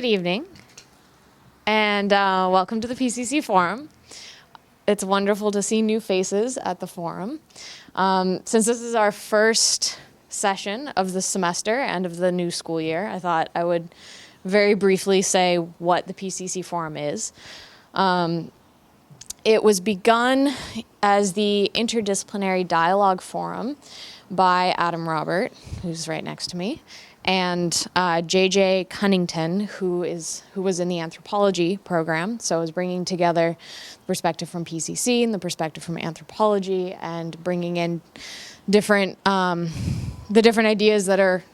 Good evening, and welcome to the PCC Forum. It's wonderful to see new faces at the forum. Since this is our first session of the semester and of the new school year, I thought I would very briefly say what the PCC Forum is. It was begun as the Interdisciplinary Dialogue Forum by Adam Robert, who's right next to me, and J.J. Cunnington, who was in the anthropology program, so is bringing together the perspective from PCC and the perspective from anthropology, and bringing in different the different ideas that are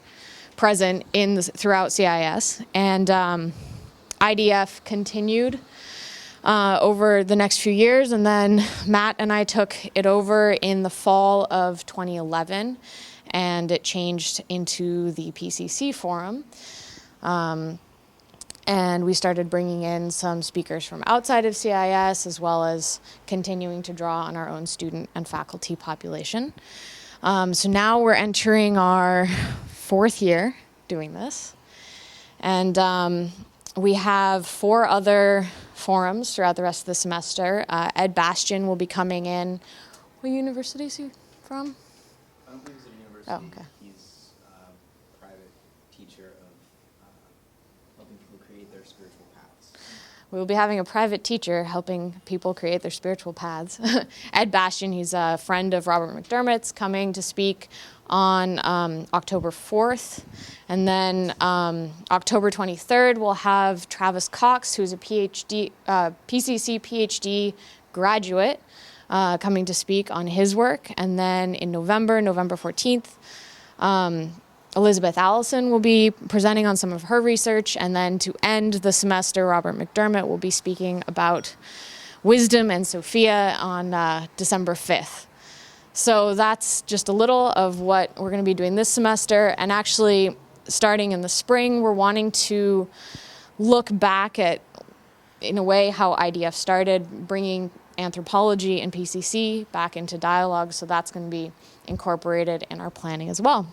present throughout CIS. And IDF continued over the next few years, and then Matt and I took it over in the fall of 2011. And it changed into the PCC Forum. And we started bringing in some speakers from outside of CIS, as well as continuing to draw on our own student and faculty population. So now we're entering our fourth year doing this. And we have 4 other forums throughout the rest of the semester. Ed Bastian will be coming in. What university is he from? I don't think he's at a university. Oh, okay. He's a private teacher of helping people create their spiritual paths. We will be having a private teacher helping people create their spiritual paths. Ed Bastian, he's a friend of Robert McDermott's, coming to speak on October 4th. And then October 23rd, we'll have Travis Cox, who's a PCC PhD graduate, coming to speak on his work. And then in November 14th, Elizabeth Allison will be presenting on some of her research. And then to end the semester, Robert McDermott will be speaking about wisdom and Sophia on December 5th. So that's just a little of what we're going to be doing this semester. And actually, starting in the spring, we're wanting to look back at, in a way, how IDF started, bringing anthropology and PCC back into dialogue, so that's going to be incorporated in our planning as well.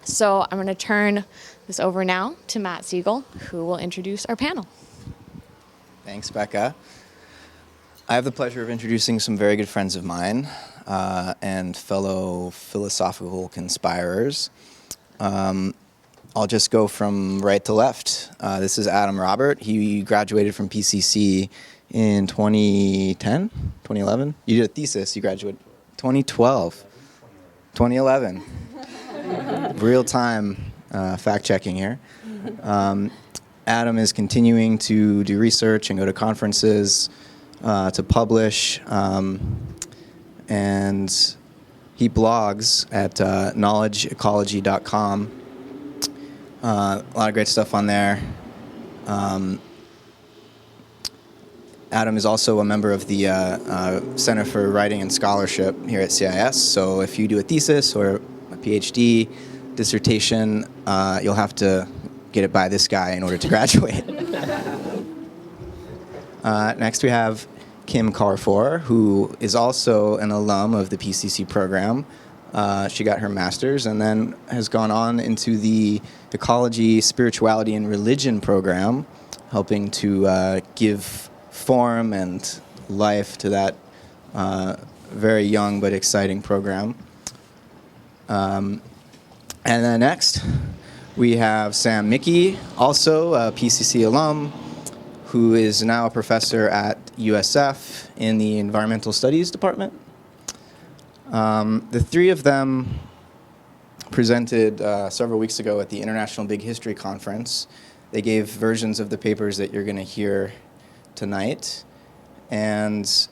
So I'm going to turn this over now to Matt Siegel, who will introduce our panel. Thanks, Becca. I have the pleasure of introducing some very good friends of mine and fellow philosophical conspirers. I'll just go from right to left. This is Adam Robert. He graduated from PCC in 2010, 2011? You did a thesis, you graduated 2012, 2011. Real-time fact-checking here. Adam is continuing to do research and go to conferences, to publish, and he blogs at knowledgeecology.com. A lot of great stuff on there. Adam is also a member of the Center for Writing and Scholarship here at CIS. So if you do a thesis or a PhD dissertation, you'll have to get it by this guy in order to graduate. Next we have Kim Carrefour, who is also an alum of the PCC program. She got her master's and then has gone on into the Ecology, Spirituality, and Religion program, helping to give form and life to that very young but exciting program. And then next, we have Sam Mickey, also a PCC alum, who is now a professor at USF in the Environmental Studies Department. The 3 of them presented several weeks ago at the International Big History Conference. They gave versions of the papers that you're going to hear tonight, and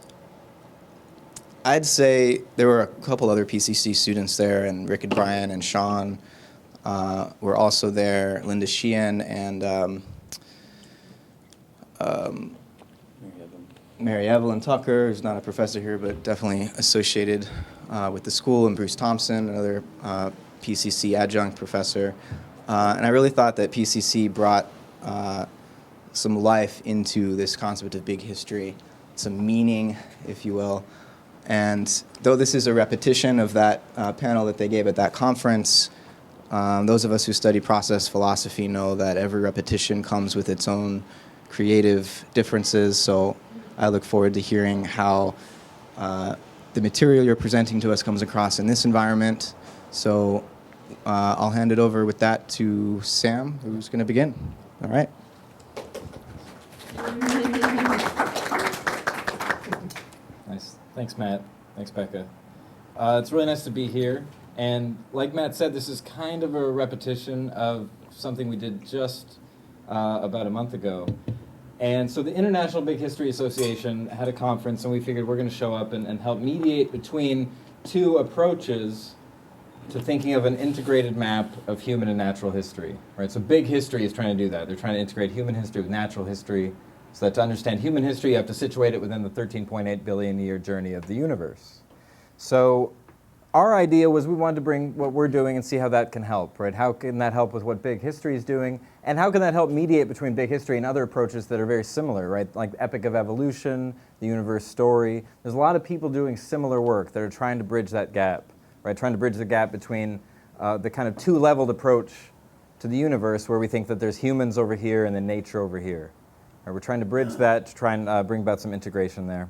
I'd say there were a couple other PCC students there, and Rick and Brian and Sean were also there, Linda Sheehan and Mary Evelyn Tucker, who's not a professor here, but definitely associated with the school, and Bruce Thompson, another PCC adjunct professor. And I really thought that PCC brought some life into this concept of big history, some meaning, if you will. And though this is a repetition of that panel that they gave at that conference, Those of us who study process philosophy know that every repetition comes with its own creative differences. So I look forward to hearing how the material you're presenting to us comes across in this environment. So I'll hand it over with that to Sam, who's going to begin. All right. Nice. Thanks, Matt. Thanks, Becca. It's really nice to be here. And like Matt said, this is kind of a repetition of something we did just about a month ago. And so the International Big History Association had a conference, and we figured we're going to show up and help mediate between two approaches to thinking of an integrated map of human and natural history. Right? So Big History is trying to do that. They're trying to integrate human history with natural history, so that to understand human history, you have to situate it within the 13.8 billion year journey of the universe. So our idea was we wanted to bring what we're doing and see how that can help, right? How can that help with what Big History is doing? And how can that help mediate between Big History and other approaches that are very similar, right? Like Epic of Evolution, the universe story. There's a lot of people doing similar work that are trying to bridge that gap, right? Trying to bridge the gap between the kind of two-leveled approach to the universe where we think that there's humans over here and then nature over here. Right? We're trying to bridge that to try and bring about some integration there.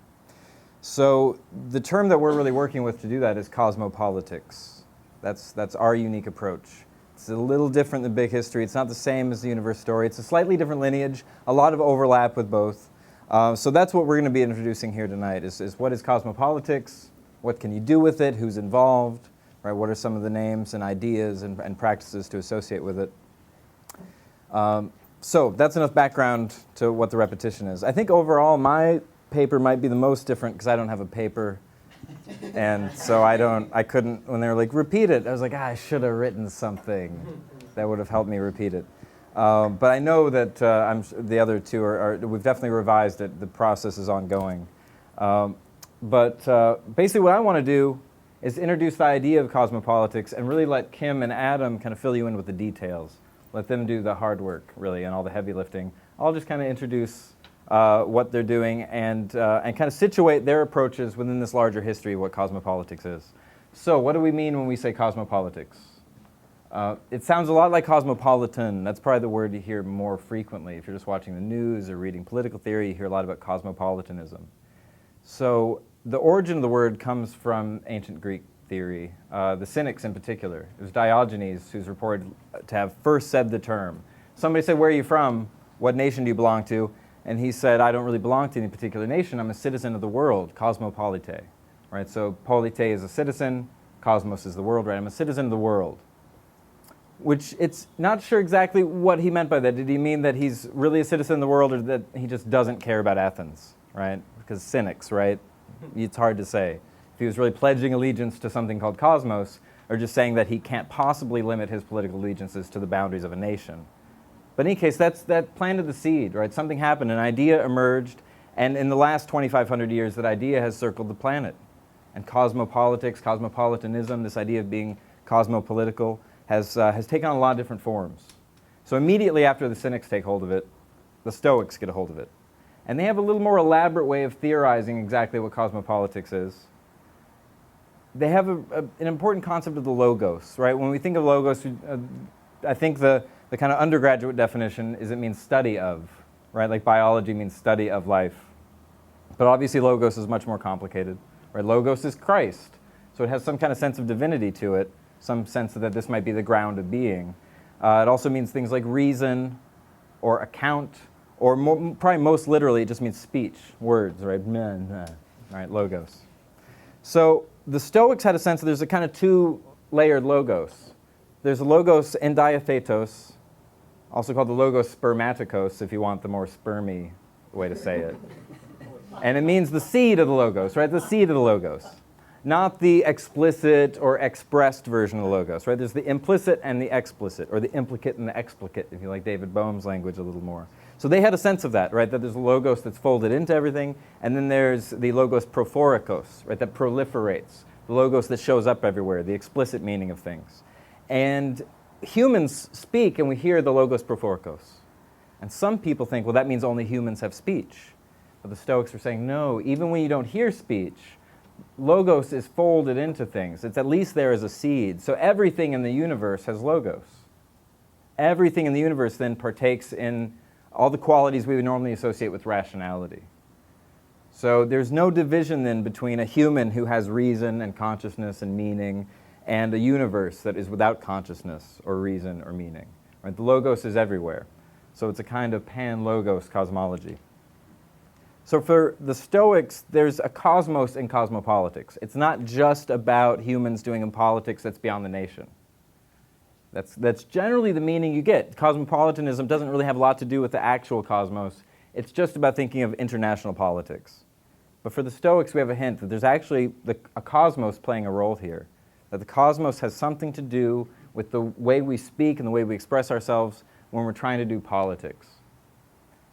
So the term that we're really working with to do that is cosmopolitics. That's our unique approach. It's a little different than Big History. It's not the same as the universe story. It's a slightly different lineage, a lot of overlap with both. So that's what we're going to be introducing here tonight is what is cosmopolitics, what can you do with it, who's involved, right? What are some of the names and ideas and practices to associate with it. So that's enough background to what the repetition is. I think overall my paper might be the most different because I don't have a paper, and so I couldn't, when they were like, repeat it, I was like, I should have written something that would have helped me repeat it. But I know that the other two we've definitely revised it, the process is ongoing. But basically what I want to do is introduce the idea of cosmopolitics and really let Kim and Adam kind of fill you in with the details. Let them do the hard work, really, and all the heavy lifting. I'll just kind of introduce what they're doing and kind of situate their approaches within this larger history of what cosmopolitics is. So what do we mean when we say cosmopolitics? It sounds a lot like cosmopolitan. That's probably the word you hear more frequently. If you're just watching the news or reading political theory, you hear a lot about cosmopolitanism. So the origin of the word comes from ancient Greek theory, the Cynics in particular. It was Diogenes who's reported to have first said the term. Somebody said, where are you from? What nation do you belong to? And he said, I don't really belong to any particular nation. I'm a citizen of the world, cosmopolite. Right? So polite is a citizen, cosmos is the world, right? I'm a citizen of the world. Which it's not sure exactly what he meant by that. Did he mean that he's really a citizen of the world or that he just doesn't care about Athens, right? Because cynics, right? It's hard to say. If he was really pledging allegiance to something called cosmos, or just saying that he can't possibly limit his political allegiances to the boundaries of a nation. But in any case, that planted the seed, right? Something happened, an idea emerged, and in the last 2,500 years, that idea has circled the planet. And cosmopolitics, cosmopolitanism, this idea of being cosmopolitical, has taken on a lot of different forms. So immediately after the Cynics take hold of it, the Stoics get a hold of it. And they have a little more elaborate way of theorizing exactly what cosmopolitics is. They have an important concept of the logos, right? When we think of logos, I think the kind of undergraduate definition is it means study of, right? Like biology means study of life. But obviously logos is much more complicated, right? Logos is Christ. So it has some kind of sense of divinity to it, some sense that this might be the ground of being. It also means things like reason or account, or probably most literally it just means speech, words, right? Right, logos. So the Stoics had a sense that there's a kind of two-layered logos. There's a logos endiathetos, also called the logos spermaticos, if you want the more spermy way to say it. And it means the seed of the logos, right? The seed of the logos. Not the explicit or expressed version of the logos, right? There's the implicit and the explicit, or the implicate and the explicate, if you like David Bohm's language a little more. So they had a sense of that, right? That there's a logos that's folded into everything, and then there's the logos prophorikos, right? That proliferates, the logos that shows up everywhere, the explicit meaning of things. And humans speak, and we hear the logos prophorikos. And some people think, well, that means only humans have speech. But the Stoics are saying, no, even when you don't hear speech, logos is folded into things. It's at least there as a seed. So everything in the universe has logos. Everything in the universe then partakes in all the qualities we would normally associate with rationality. So there's no division then between a human who has reason and consciousness and meaning and a universe that is without consciousness or reason or meaning. Right? The logos is everywhere. So it's a kind of pan-logos cosmology. So for the Stoics, there's a cosmos in cosmopolitics. It's not just about humans doing in politics that's beyond the nation. That's generally the meaning you get. Cosmopolitanism doesn't really have a lot to do with the actual cosmos. It's just about thinking of international politics. But for the Stoics, we have a hint that there's actually a cosmos playing a role here. That the cosmos has something to do with the way we speak and the way we express ourselves when we're trying to do politics.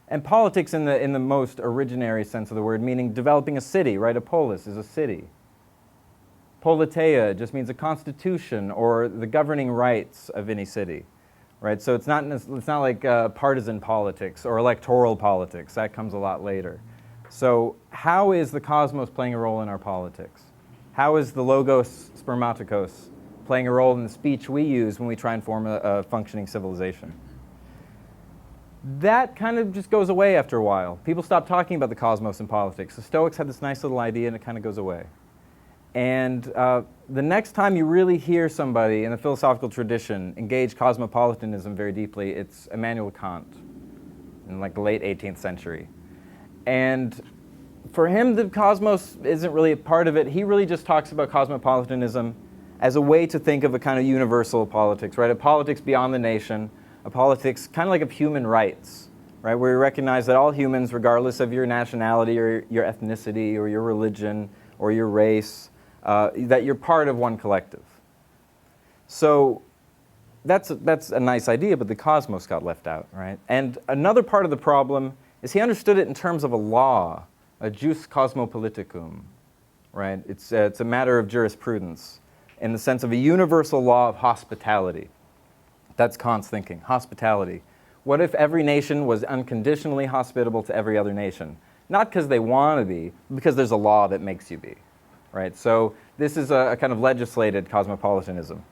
And politics in the most originary sense of the word, meaning developing a city, right? A polis is a city. Politeia just means a constitution or the governing rights of any city, right? So it's not like partisan politics or electoral politics. That comes a lot later. So how is the cosmos playing a role in our politics? How is the logos spermatikos playing a role in the speech we use when we try and form a functioning civilization? That kind of just goes away after a while. People stop talking about the cosmos in politics. The Stoics had this nice little idea and it kind of goes away. And the next time you really hear somebody in the philosophical tradition engage cosmopolitanism very deeply, it's Immanuel Kant in like the late 18th century. And for him, the cosmos isn't really a part of it. He really just talks about cosmopolitanism as a way to think of a kind of universal politics, right? A politics beyond the nation, a politics kind of like of human rights, right? Where you recognize that all humans, regardless of your nationality or your ethnicity or your religion or your race, that you're part of one collective. So that's a nice idea, but the cosmos got left out, right? And another part of the problem is he understood it in terms of a law, a jus cosmopoliticum, right? It's a matter of jurisprudence in the sense of a universal law of hospitality. That's Kant's thinking, hospitality. What if every nation was unconditionally hospitable to every other nation? Not because they want to be, but because there's a law that makes you be, right? So this is a kind of legislated cosmopolitanism.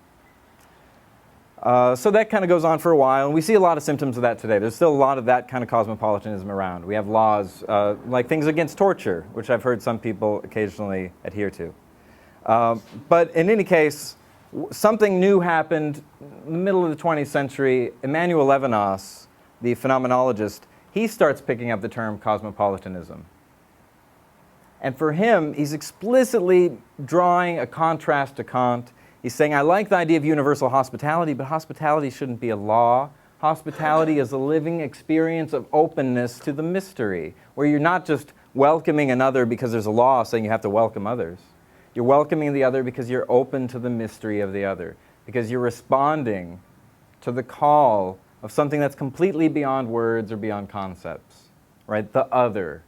So that kind of goes on for a while, and we see a lot of symptoms of that today. There's still a lot of that kind of cosmopolitanism around. We have laws like things against torture, which I've heard some people occasionally adhere to. But in any case, something new happened in the middle of the 20th century. Emmanuel Levinas, the phenomenologist, he starts picking up the term cosmopolitanism. And for him, he's explicitly drawing a contrast to Kant. He's saying, I like the idea of universal hospitality, but hospitality shouldn't be a law. Hospitality is a living experience of openness to the mystery, where you're not just welcoming another because there's a law saying you have to welcome others. You're welcoming the other because you're open to the mystery of the other, because you're responding to the call of something that's completely beyond words or beyond concepts, right? The other.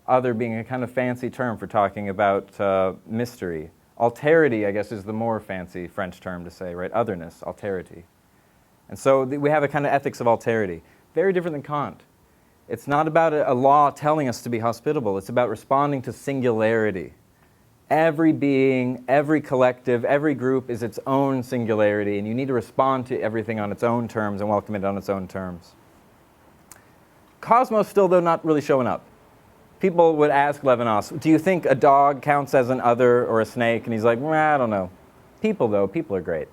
Other being a kind of fancy term for talking about mystery. Alterity, I guess, is the more fancy French term to say, right? Otherness, alterity. And so we have a kind of ethics of alterity. Very different than Kant. It's not about a law telling us to be hospitable. It's about responding to singularity. Every being, every collective, every group is its own singularity, and you need to respond to everything on its own terms and welcome it on its own terms. Cosmos still, though, not really showing up. People would ask Levinas, do you think a dog counts as an other or a snake? And he's like, I don't know. People, though, people are great.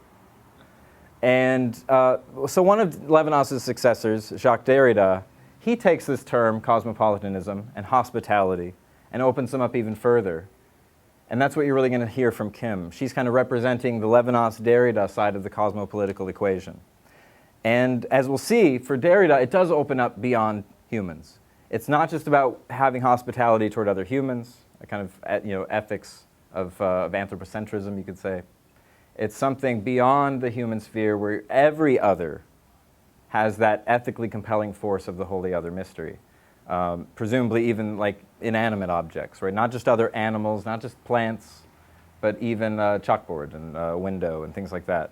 And so one of Levinas's successors, Jacques Derrida, he takes this term, cosmopolitanism, and hospitality, and opens them up even further. And that's what you're really going to hear from Kim. She's kind of representing the Levinas-Derrida side of the cosmopolitical equation. And as we'll see, for Derrida, it does open up beyond humans. It's not just about having hospitality toward other humans, a kind of ethics of anthropocentrism, you could say. It's something beyond the human sphere where every other has that ethically compelling force of the holy other mystery. Presumably even like inanimate objects, right? Not just other animals, not just plants, but even chalkboard and window and things like that.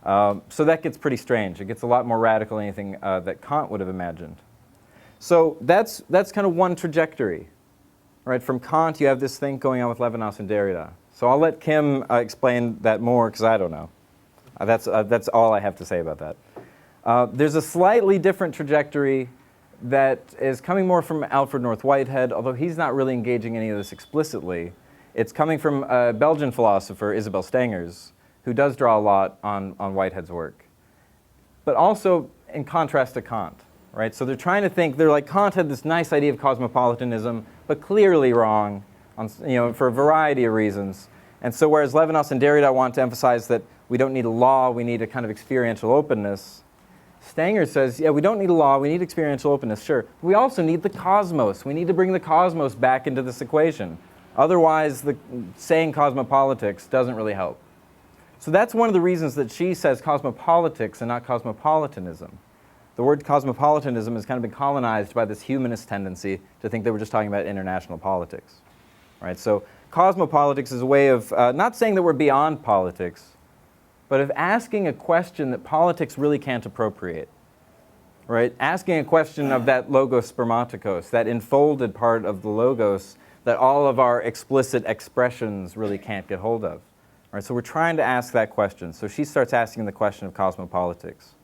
So that gets pretty strange. It gets a lot more radical than anything that Kant would have imagined. So that's kind of one trajectory, Right? From Kant, you have this thing going on with Levinas and Derrida. So I'll let Kim explain that more, because I don't know. That's all I have to say about that. There's a slightly different trajectory that is coming more from Alfred North Whitehead, although he's not really engaging any of this explicitly. It's coming from a Belgian philosopher, Isabel Stengers, who does draw a lot on Whitehead's work. But also in contrast to Kant, right? So they're trying to think, they're like, Kant had this nice idea of cosmopolitanism, but clearly wrong, for a variety of reasons. And so whereas Levinas and Derrida want to emphasize that we don't need a law, we need a kind of experiential openness, Stanger says, yeah, we don't need a law, we need experiential openness, sure. We also need the cosmos. We need to bring the cosmos back into this equation. Otherwise, saying cosmopolitics doesn't really help. So that's one of the reasons that she says cosmopolitics and not cosmopolitanism. The word cosmopolitanism has kind of been colonized by this humanist tendency to think that we're just talking about international politics. Right? So cosmopolitics is a way of not saying that we're beyond politics, but of asking a question that politics really can't appropriate. Right? Asking a question of that logos spermatikos, that enfolded part of the logos that all of our explicit expressions really can't get hold of. Right? So we're trying to ask that question. So she starts asking the question of cosmopolitics.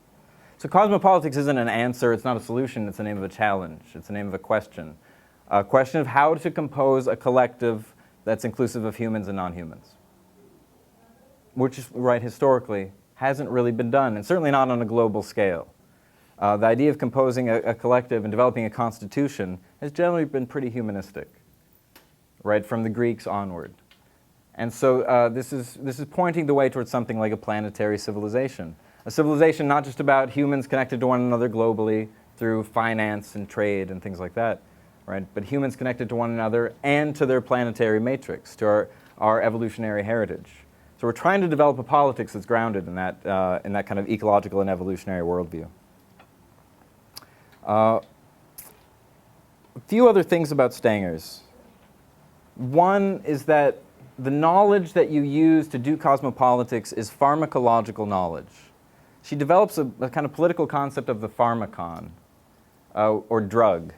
So cosmopolitics isn't an answer, it's not a solution, it's the name of a challenge, it's the name of a question of how to compose a collective that's inclusive of humans and non-humans. Which, right, historically, hasn't really been done, and certainly not on a global scale. The idea of composing a collective and developing a constitution has generally been pretty humanistic, right, from the Greeks onward. And so this is pointing the way towards something like a planetary civilization. A civilization not just about humans connected to one another globally through finance and trade and things like that, right? But humans connected to one another and to their planetary matrix, to our evolutionary heritage. So we're trying to develop a politics that's grounded in that kind of ecological and evolutionary worldview. A few other things about Stengers. One is that the knowledge that you use to do cosmopolitics is pharmacological knowledge. She develops a kind of political concept of the pharmacon, or drug,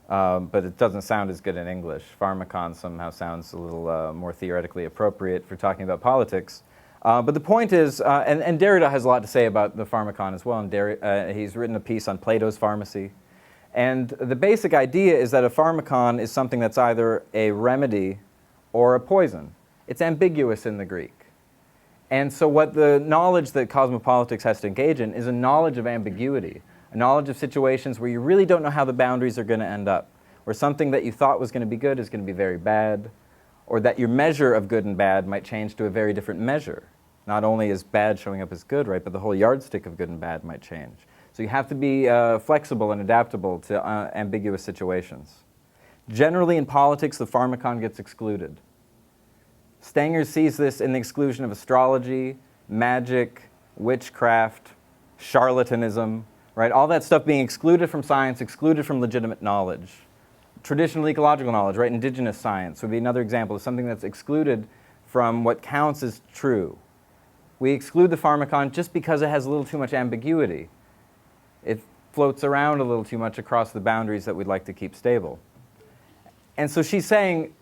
but it doesn't sound as good in English. Pharmacon somehow sounds a little more theoretically appropriate for talking about politics. But the point is, and Derrida has a lot to say about the pharmacon as well, and he's written a piece on Plato's pharmacy. And the basic idea is that a pharmacon is something that's either a remedy or a poison. It's ambiguous in the Greek. And so what the knowledge that cosmopolitics has to engage in is a knowledge of ambiguity, a knowledge of situations where you really don't know how the boundaries are going to end up, where something that you thought was going to be good is going to be very bad, or that your measure of good and bad might change to a very different measure. Not only is bad showing up as good, right, but the whole yardstick of good and bad might change. So you have to be flexible and adaptable to ambiguous situations. Generally in politics, the pharmacon gets excluded. Stanger sees this in the exclusion of astrology, magic, witchcraft, charlatanism, right? All that stuff being excluded from science, excluded from legitimate knowledge. Traditional ecological knowledge, right? Indigenous science would be another example of something that's excluded from what counts as true. We exclude the pharmacon just because it has a little too much ambiguity. It floats around a little too much across the boundaries that we'd like to keep stable. And so she's saying,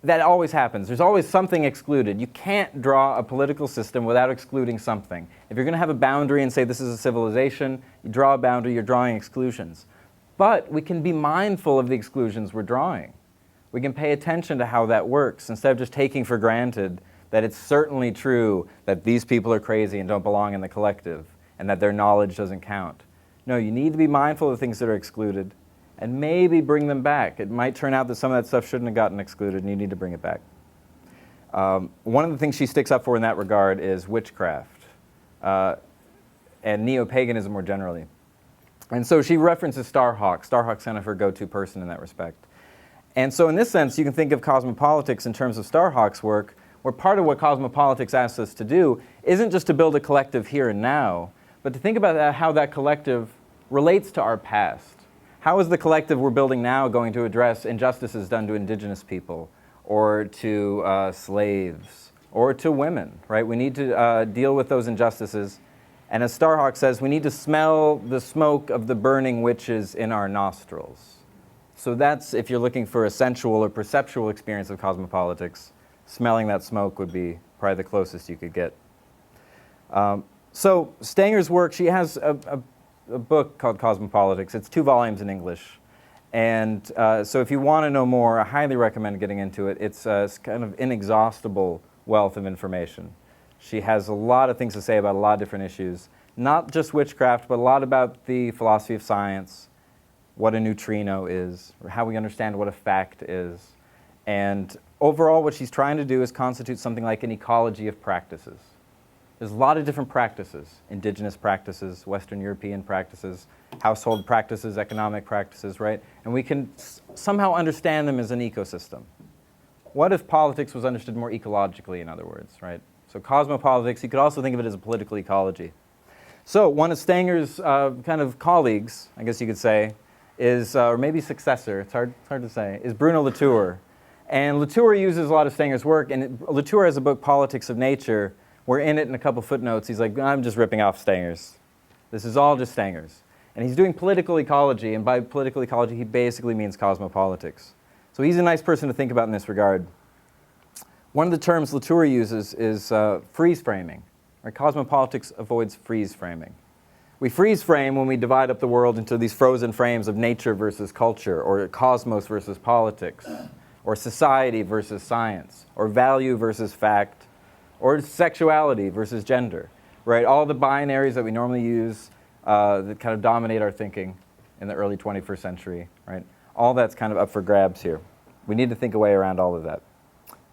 that always happens. There's always something excluded. You can't draw a political system without excluding something. If you're going to have a boundary and say this is a civilization, you draw a boundary, you're drawing exclusions. But we can be mindful of the exclusions we're drawing. We can pay attention to how that works instead of just taking for granted that it's certainly true that these people are crazy and don't belong in the collective and that their knowledge doesn't count. No, you need to be mindful of things that are excluded and maybe bring them back. It might turn out that some of that stuff shouldn't have gotten excluded, and you need to bring it back. One of the things she sticks up for in that regard is witchcraft and neo-paganism more generally. And so she references Starhawk. Starhawk's kind of her go-to person in that respect. And so in this sense, you can think of cosmopolitics in terms of Starhawk's work, where part of what cosmopolitics asks us to do isn't just to build a collective here and now, but to think about how that collective relates to our past. How is the collective we're building now going to address injustices done to indigenous people, or to slaves, or to women, right? We need to deal with those injustices. And as Starhawk says, we need to smell the smoke of the burning witches in our nostrils. So that's, if you're looking for a sensual or perceptual experience of cosmopolitics, smelling that smoke would be probably the closest you could get. So Stanger's work, she has a book called Cosmopolitics. It's 2 volumes in English. And so if you want to know more, I highly recommend getting into it. It's kind of inexhaustible wealth of information. She has a lot of things to say about a lot of different issues, not just witchcraft, but a lot about the philosophy of science, what a neutrino is, or how we understand what a fact is. And overall, what she's trying to do is constitute something like an ecology of practices. There's a lot of different practices, indigenous practices, Western European practices, household practices, economic practices, right? And we can somehow understand them as an ecosystem. What if politics was understood more ecologically, in other words, right? So cosmopolitics, you could also think of it as a political ecology. So one of Stanger's kind of colleagues, I guess you could say, is, or maybe successor, it's hard to say, is Bruno Latour. And Latour uses a lot of Stanger's work, and Latour has a book, Politics of Nature, where in it, in a couple footnotes, he's like, I'm just ripping off Stanger's. This is all just Stanger's. And he's doing political ecology, and by political ecology, he basically means cosmopolitics. So he's a nice person to think about in this regard. One of the terms Latour uses is freeze framing. Right? Cosmopolitics avoids freeze framing. We freeze frame when we divide up the world into these frozen frames of nature versus culture, or cosmos versus politics, or society versus science, or value versus fact, or sexuality versus gender, right? All the binaries that we normally use that kind of dominate our thinking in the early 21st century, right? All that's kind of up for grabs here. We need to think a way around all of that.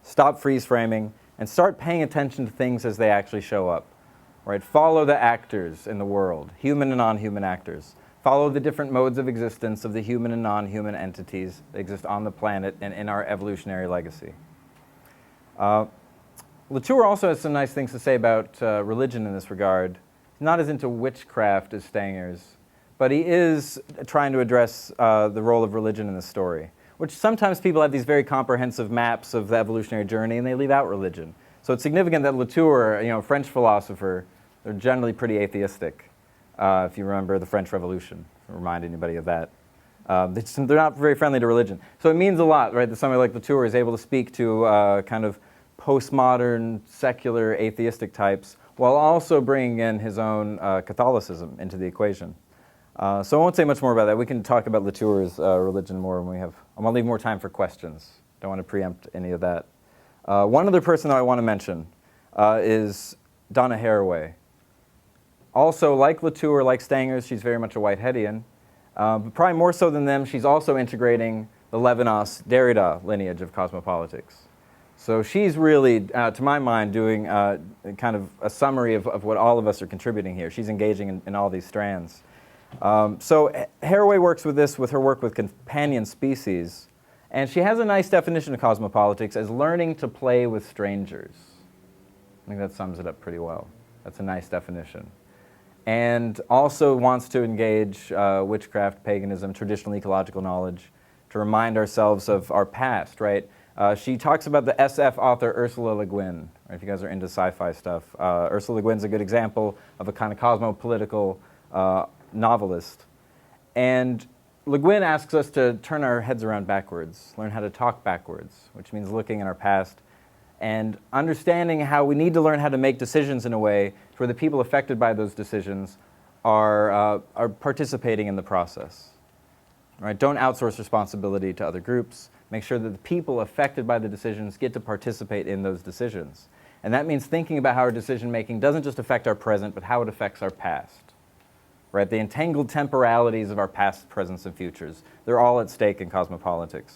Stop freeze framing and start paying attention to things as they actually show up. Right? Follow the actors in the world, human and non-human actors. Follow the different modes of existence of the human and non-human entities that exist on the planet and in our evolutionary legacy. Latour also has some nice things to say about religion in this regard. He's not as into witchcraft as Stanger's, but he is trying to address the role of religion in the story, which sometimes people have these very comprehensive maps of the evolutionary journey and they leave out religion. So it's significant that Latour, a French philosopher, they're generally pretty atheistic, if you remember the French Revolution, remind anybody of that. They're not very friendly to religion. So it means a lot, right, that somebody like Latour is able to speak to kind of postmodern, secular, atheistic types, while also bringing in his own Catholicism into the equation. So I won't say much more about that. We can talk about Latour's religion more when we have, I'm going to leave more time for questions. Don't want to preempt any of that. One other person that I want to mention is Donna Haraway. Also, like Latour, like Stanger's, she's very much a Whiteheadian. But probably more so than them, she's also integrating the Levinas-Derrida lineage of cosmopolitics. So she's really, to my mind, doing kind of a summary of what all of us are contributing here. She's engaging in all these strands. So Haraway works with this with her work with companion species. And she has a nice definition of cosmopolitics as learning to play with strangers. I think that sums it up pretty well. That's a nice definition. And also wants to engage witchcraft, paganism, traditional ecological knowledge to remind ourselves of our past, right? She talks about the SF author Ursula Le Guin, right, if you guys are into sci-fi stuff. Ursula Le Guin's a good example of a kind of cosmopolitical novelist. And Le Guin asks us to turn our heads around backwards, learn how to talk backwards, which means looking in our past and understanding how we need to learn how to make decisions in a way where the people affected by those decisions are participating in the process. Right? Don't outsource responsibility to other groups. Make sure that the people affected by the decisions get to participate in those decisions. And that means thinking about how our decision making doesn't just affect our present, but how it affects our past. Right? The entangled temporalities of our past, presents, and futures. They're all at stake in cosmopolitics.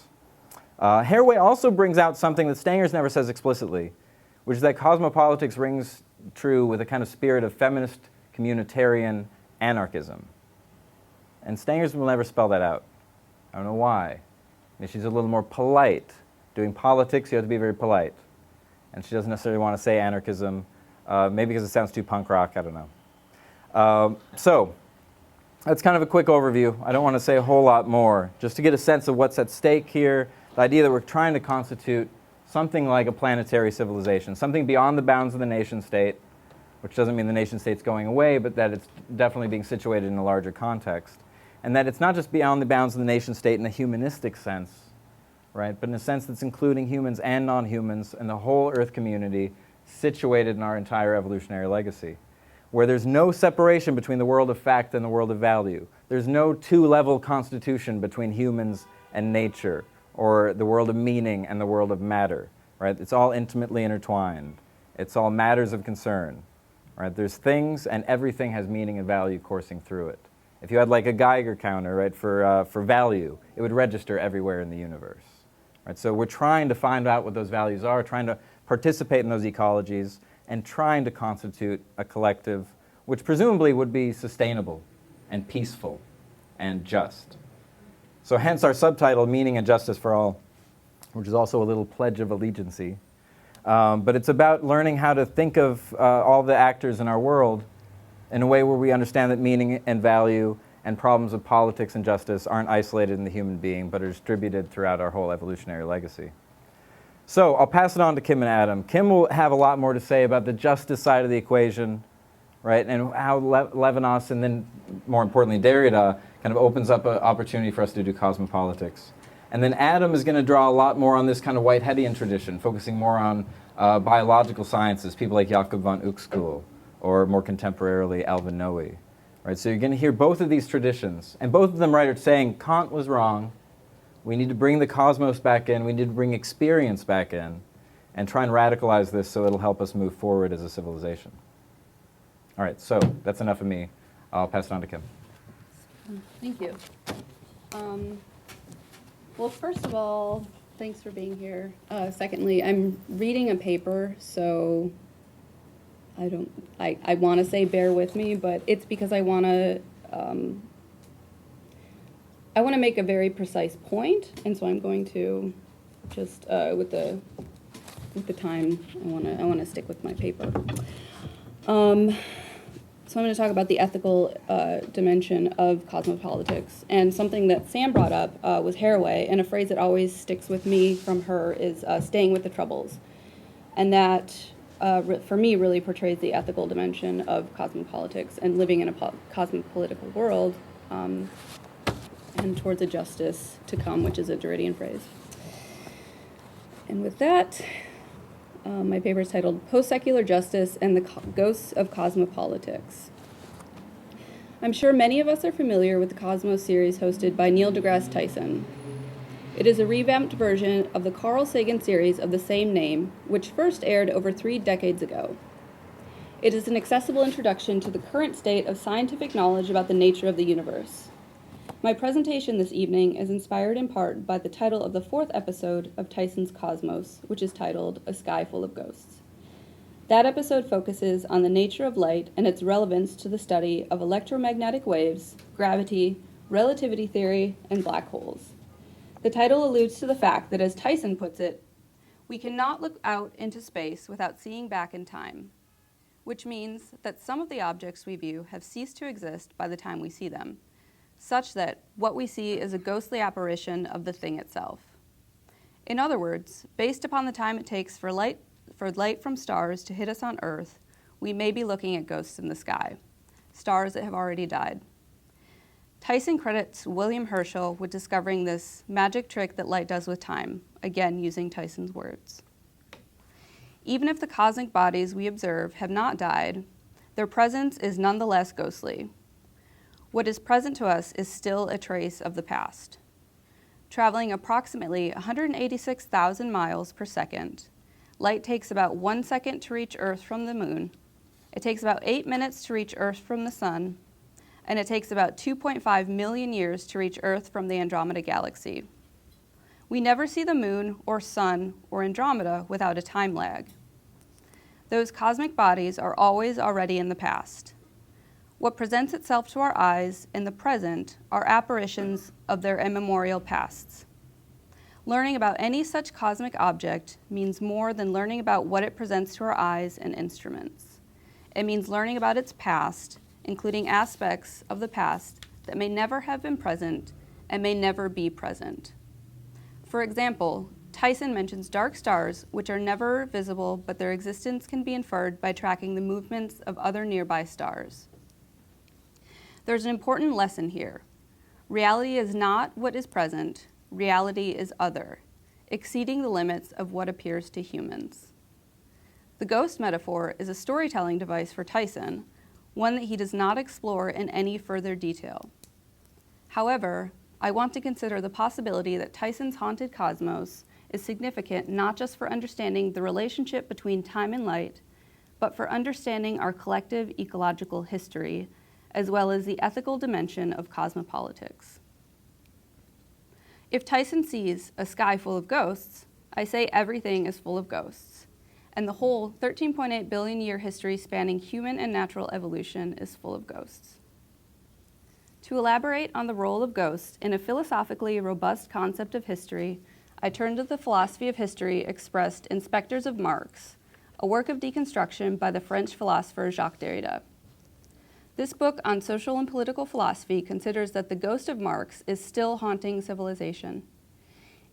Haraway also brings out something that Stanger's never says explicitly, which is that cosmopolitics rings true with a kind of spirit of feminist, communitarian anarchism. And Stanger's will never spell that out. I don't know why. Maybe she's a little more polite. Doing politics, you have to be very polite. And she doesn't necessarily want to say anarchism, maybe because it sounds too punk rock, I don't know. So that's kind of a quick overview. I don't want to say a whole lot more, just to get a sense of what's at stake here, the idea that we're trying to constitute something like a planetary civilization, something beyond the bounds of the nation state, which doesn't mean the nation state's going away, but that it's definitely being situated in a larger context. and that it's not just beyond the bounds of the nation state in a humanistic sense, right, but in a sense that's including humans and non-humans and the whole Earth community situated in our entire evolutionary legacy, where there's no separation between the world of fact and the world of value. There's no two-level constitution between humans and nature, or the world of meaning and the world of matter, right? It's all intimately intertwined. It's all matters of concern, right? There's things, and everything has meaning and value coursing through it. If you had like a Geiger counter, right, for value, it would register everywhere in the universe, right? So we're trying to find out what those values are, trying to participate in those ecologies, and trying to constitute a collective which presumably would be sustainable and peaceful and just. So hence our subtitle, Meaning and Justice for All, which is also a little pledge of allegiancy. But it's about learning how to think of all the actors in our world in a way where we understand that meaning and value and problems of politics and justice aren't isolated in the human being, but are distributed throughout our whole evolutionary legacy. So I'll pass it on to Kim and Adam. Kim will have a lot more to say about the justice side of the equation, right, and how Levinas and then, more importantly, Derrida kind of opens up an opportunity for us to do cosmopolitics. And then Adam is going to draw a lot more on this kind of Whiteheadian tradition, focusing more on biological sciences, people like Jakob von Uexküll, or more contemporarily, Alvin Noe. Right? So you're going to hear both of these traditions, and both of them are saying Kant was wrong. We need to bring the cosmos back in. We need to bring experience back in and try and radicalize this so it'll help us move forward as a civilization. All right, so that's enough of me. I'll pass it on to Kim. Thank you. Well, first of all, thanks for being here. Secondly, I'm reading a paper, so I want to say bear with me, but it's because I want to make a very precise point, and so I'm going to just with the time I want to stick with my paper. So I'm going to talk about the ethical dimension of cosmopolitics, and something that Sam brought up was Haraway, and a phrase that always sticks with me from her is staying with the troubles, and that for me really portrays the ethical dimension of cosmopolitics and living in a cosmopolitical world. And towards a justice to come, which is a Derridian phrase. And with that, my paper is titled Post-Secular Justice and the Ghosts of Cosmopolitics. I'm sure many of us are familiar with the Cosmos series hosted by Neil deGrasse Tyson. It is a revamped version of the Carl Sagan series of the same name, which first aired over 3 decades ago. It is an accessible introduction to the current state of scientific knowledge about the nature of the universe. My presentation this evening is inspired in part by the title of the 4th episode of Tyson's Cosmos, which is titled A Sky Full of Ghosts. That episode focuses on the nature of light and its relevance to the study of electromagnetic waves, gravity, relativity theory, and black holes. The title alludes to the fact that, as Tyson puts it, we cannot look out into space without seeing back in time, which means that some of the objects we view have ceased to exist by the time we see them, such that what we see is a ghostly apparition of the thing itself. In other words, based upon the time it takes for light from stars to hit us on Earth, we may be looking at ghosts in the sky, stars that have already died. Tyson credits William Herschel with discovering this magic trick that light does with time, again using Tyson's words. Even if the cosmic bodies we observe have not died, their presence is nonetheless ghostly. What is present to us is still a trace of the past. Traveling approximately 186,000 miles per second, light takes about 1 second to reach Earth from the moon, it takes about 8 minutes to reach Earth from the sun, and it takes about 2.5 million years to reach Earth from the Andromeda galaxy. We never see the moon or sun or Andromeda without a time lag. Those cosmic bodies are always already in the past. What presents itself to our eyes in the present are apparitions of their immemorial pasts. Learning about any such cosmic object means more than learning about what it presents to our eyes and instruments. It means learning about its past, including aspects of the past that may never have been present and may never be present. For example, Tyson mentions dark stars, which are never visible, but their existence can be inferred by tracking the movements of other nearby stars. There's an important lesson here. Reality is not what is present, reality is other, exceeding the limits of what appears to humans. The ghost metaphor is a storytelling device for Tyson, one that he does not explore in any further detail. However, I want to consider the possibility that Tyson's haunted cosmos is significant not just for understanding the relationship between time and light, but for understanding our collective ecological history, as well as the ethical dimension of cosmopolitics. If Tyson sees a sky full of ghosts, I say everything is full of ghosts, and the whole 13.8 billion year history spanning human and natural evolution is full of ghosts. To elaborate on the role of ghosts in a philosophically robust concept of history, I turn to the philosophy of history expressed in Spectres of Marx, a work of deconstruction by the French philosopher Jacques Derrida. This book on social and political philosophy considers that the ghost of Marx is still haunting civilization.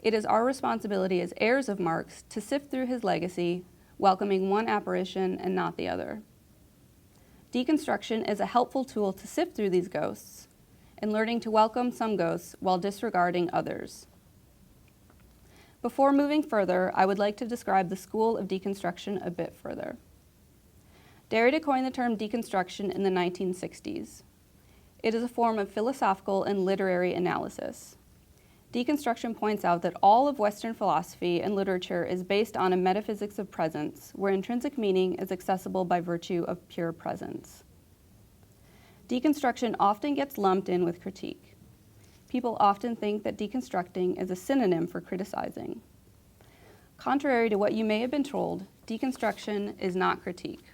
It is our responsibility as heirs of Marx to sift through his legacy, welcoming one apparition and not the other. Deconstruction is a helpful tool to sift through these ghosts and learning to welcome some ghosts while disregarding others. Before moving further, I would like to describe the school of deconstruction a bit further. Derrida coined the term deconstruction in the 1960s. It is a form of philosophical and literary analysis. Deconstruction points out that all of Western philosophy and literature is based on a metaphysics of presence, where intrinsic meaning is accessible by virtue of pure presence. Deconstruction often gets lumped in with critique. People often think that deconstructing is a synonym for criticizing. Contrary to what you may have been told, deconstruction is not critique.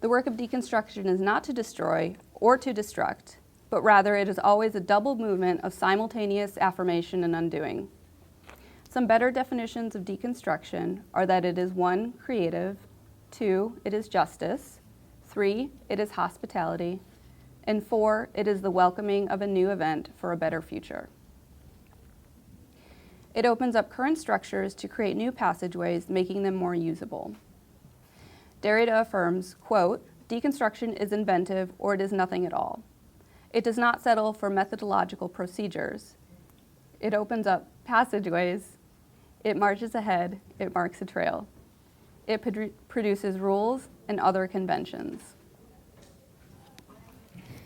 The work of deconstruction is not to destroy or to destruct, but rather it is always a double movement of simultaneous affirmation and undoing. Some better definitions of deconstruction are that it is 1, creative, 2, it is justice, 3, it is hospitality, and 4, it is the welcoming of a new event for a better future. It opens up current structures to create new passageways, making them more usable. Derrida affirms, quote, deconstruction is inventive or it is nothing at all. It does not settle for methodological procedures. It opens up passageways. It marches ahead. It marks a trail. It produces rules and other conventions.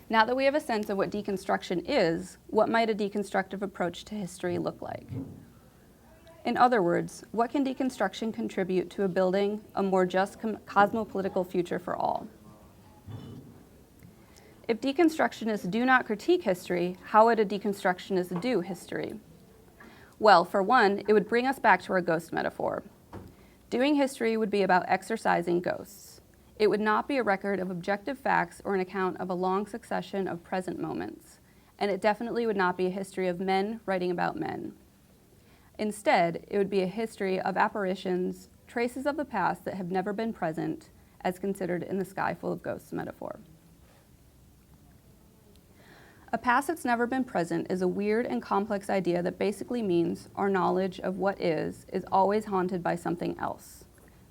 Now that we have a sense of what deconstruction is, what might a deconstructive approach to history look like? In other words, what can deconstruction contribute to building a more just cosmopolitical future for all? If deconstructionists do not critique history, how would a deconstructionist do history? Well, for one, it would bring us back to our ghost metaphor. Doing history would be about exercising ghosts. It would not be a record of objective facts or an account of a long succession of present moments, and it definitely would not be a history of men writing about men. Instead, it would be a history of apparitions, traces of the past that have never been present, as considered in the sky full of ghosts metaphor. A past that's never been present is a weird and complex idea that basically means our knowledge of what is always haunted by something else,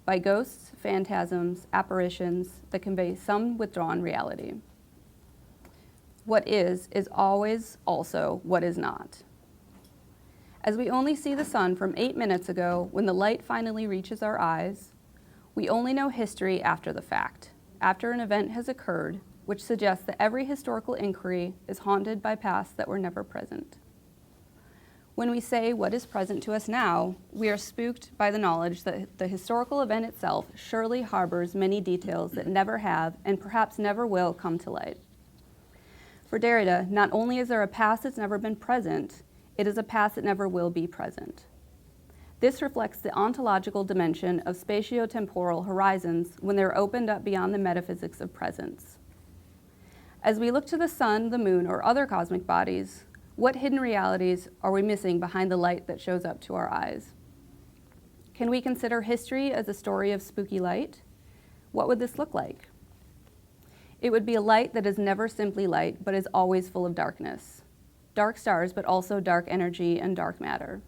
by ghosts, phantasms, apparitions that convey some withdrawn reality. What is always also what is not. As we only see the sun from 8 minutes ago when the light finally reaches our eyes, we only know history after the fact, after an event has occurred, which suggests that every historical inquiry is haunted by pasts that were never present. When we say what is present to us now, we are spooked by the knowledge that the historical event itself surely harbors many details that never have and perhaps never will come to light. For Derrida, not only is there a past that's never been present, it is a past that never will be present. This reflects the ontological dimension of spatio-temporal horizons when they're opened up beyond the metaphysics of presence. As we look to the sun, the moon, or other cosmic bodies, what hidden realities are we missing behind the light that shows up to our eyes? Can we consider history as a story of spooky light? What would this look like? It would be a light that is never simply light, but is always full of darkness. Dark stars, but also dark energy and dark matter.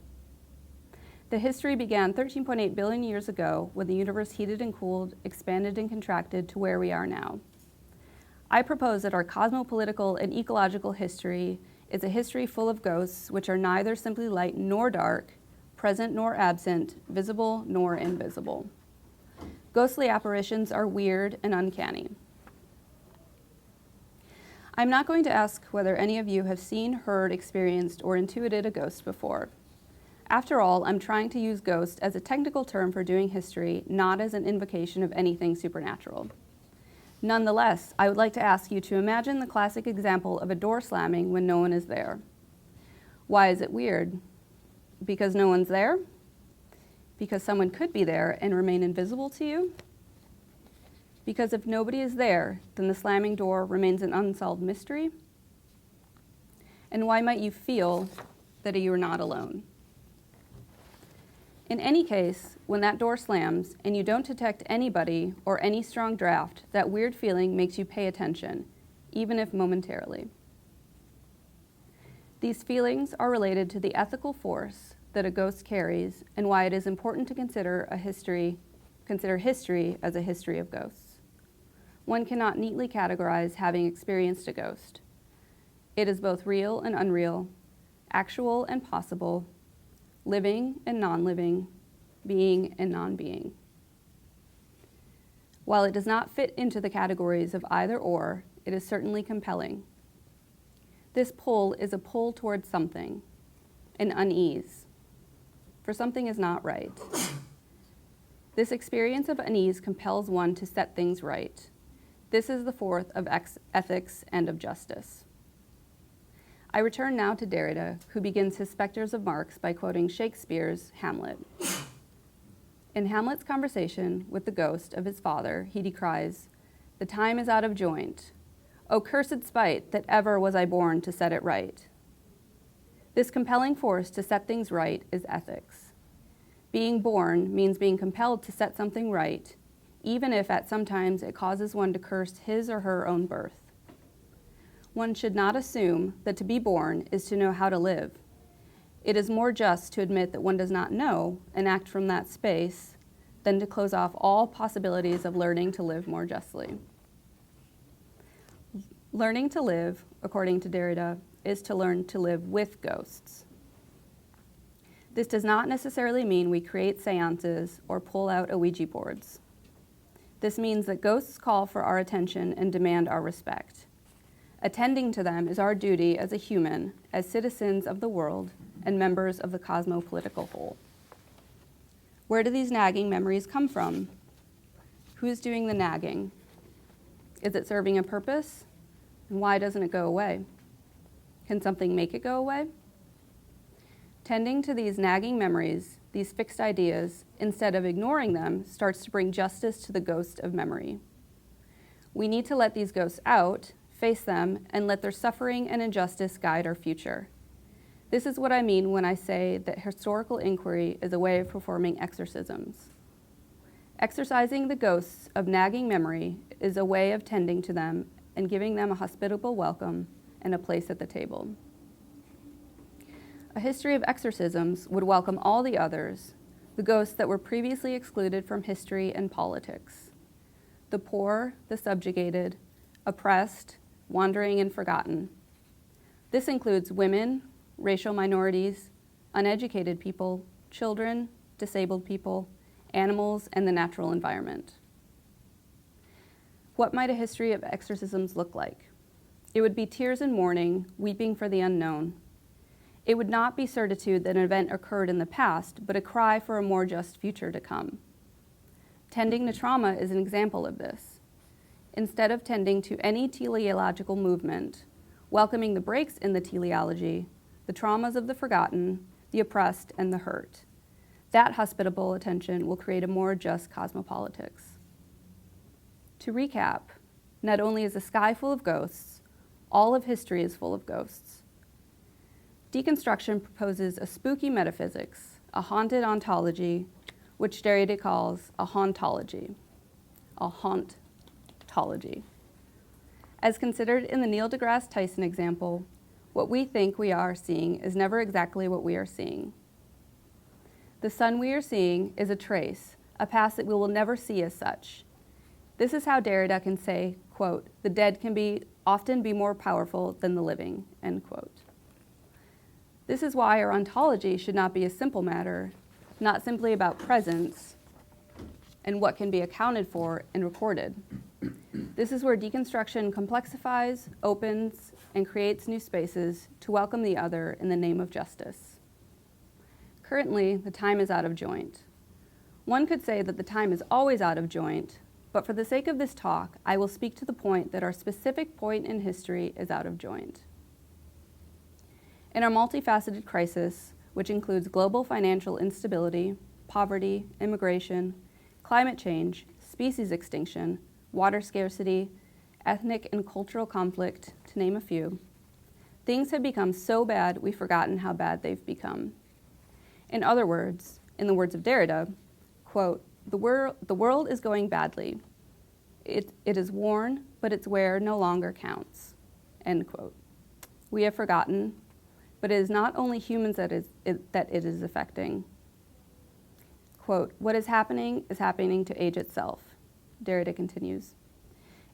The history began 13.8 billion years ago when the universe heated and cooled, expanded and contracted to where we are now. I propose that our cosmopolitical and ecological history is a history full of ghosts which are neither simply light nor dark, present nor absent, visible nor invisible. Ghostly apparitions are weird and uncanny. I'm not going to ask whether any of you have seen, heard, experienced, or intuited a ghost before. After all, I'm trying to use ghost as a technical term for doing history, not as an invocation of anything supernatural. Nonetheless, I would like to ask you to imagine the classic example of a door slamming when no one is there. Why is it weird? Because no one's there? Because someone could be there and remain invisible to you? Because if nobody is there, then the slamming door remains an unsolved mystery? And why might you feel that you are not alone? In any case, when that door slams and you don't detect anybody or any strong draft, that weird feeling makes you pay attention, even if momentarily. These feelings are related to the ethical force that a ghost carries and why it is important to consider history as a history of ghosts. One cannot neatly categorize having experienced a ghost. It is both real and unreal, actual and possible, living and non-living, being and non-being. While it does not fit into the categories of either or, it is certainly compelling. This pull is a pull towards something, an unease, for something is not right. This experience of unease compels one to set things right. This is the fourth of ethics and of justice. I return now to Derrida, who begins his Spectres of Marx by quoting Shakespeare's Hamlet. In Hamlet's conversation with the ghost of his father, he decries, "The time is out of joint. O cursed spite that ever was I born to set it right." This compelling force to set things right is ethics. Being born means being compelled to set something right, even if at some times it causes one to curse his or her own birth. One should not assume that to be born is to know how to live. It is more just to admit that one does not know and act from that space than to close off all possibilities of learning to live more justly. Learning to live, according to Derrida, is to learn to live with ghosts. This does not necessarily mean we create seances or pull out Ouija boards. This means that ghosts call for our attention and demand our respect. Attending to them is our duty as a human, as citizens of the world, and members of the cosmopolitical whole. Where do these nagging memories come from? Who's doing the nagging? Is it serving a purpose? And why doesn't it go away? Can something make it go away? Tending to these nagging memories, these fixed ideas, instead of ignoring them, starts to bring justice to the ghost of memory. We need to let these ghosts out, face them, and let their suffering and injustice guide our future. This is what I mean when I say that historical inquiry is a way of performing exorcisms. Exorcising the ghosts of nagging memory is a way of tending to them and giving them a hospitable welcome and a place at the table. A history of exorcisms would welcome all the others, the ghosts that were previously excluded from history and politics. The poor, the subjugated, oppressed, wandering and forgotten. This includes women, racial minorities, uneducated people, children, disabled people, animals, and the natural environment. What might a history of exorcisms look like? It would be tears and mourning, weeping for the unknown. It would not be certitude that an event occurred in the past, but a cry for a more just future to come. Tending to trauma is an example of this. Instead of tending to any teleological movement, welcoming the breaks in the teleology, the traumas of the forgotten, the oppressed, and the hurt. That hospitable attention will create a more just cosmopolitics. To recap, not only is the sky full of ghosts, all of history is full of ghosts. Deconstruction proposes a spooky metaphysics, a haunted ontology, which Derrida calls a hauntology, a hauntology. As considered in the Neil deGrasse Tyson example, what we think we are seeing is never exactly what we are seeing. The sun we are seeing is a trace, a past that we will never see as such. This is how Derrida can say, quote, "The dead can often be more powerful than the living," end quote. This is why our ontology should not be a simple matter, not simply about presence and what can be accounted for and recorded. This is where deconstruction complexifies, opens, and creates new spaces to welcome the other in the name of justice. Currently, the time is out of joint. One could say that the time is always out of joint, but for the sake of this talk, I will speak to the point that our specific point in history is out of joint. In our multifaceted crisis, which includes global financial instability, poverty, immigration, climate change, species extinction, water scarcity, ethnic and cultural conflict, to name a few, things have become so bad we've forgotten how bad they've become. In other words, in the words of Derrida, quote, the world is going badly. It is worn, but its wear no longer counts, end quote. We have forgotten, but it is not only humans that it is affecting. Quote, what is happening to age itself, Derrida continues.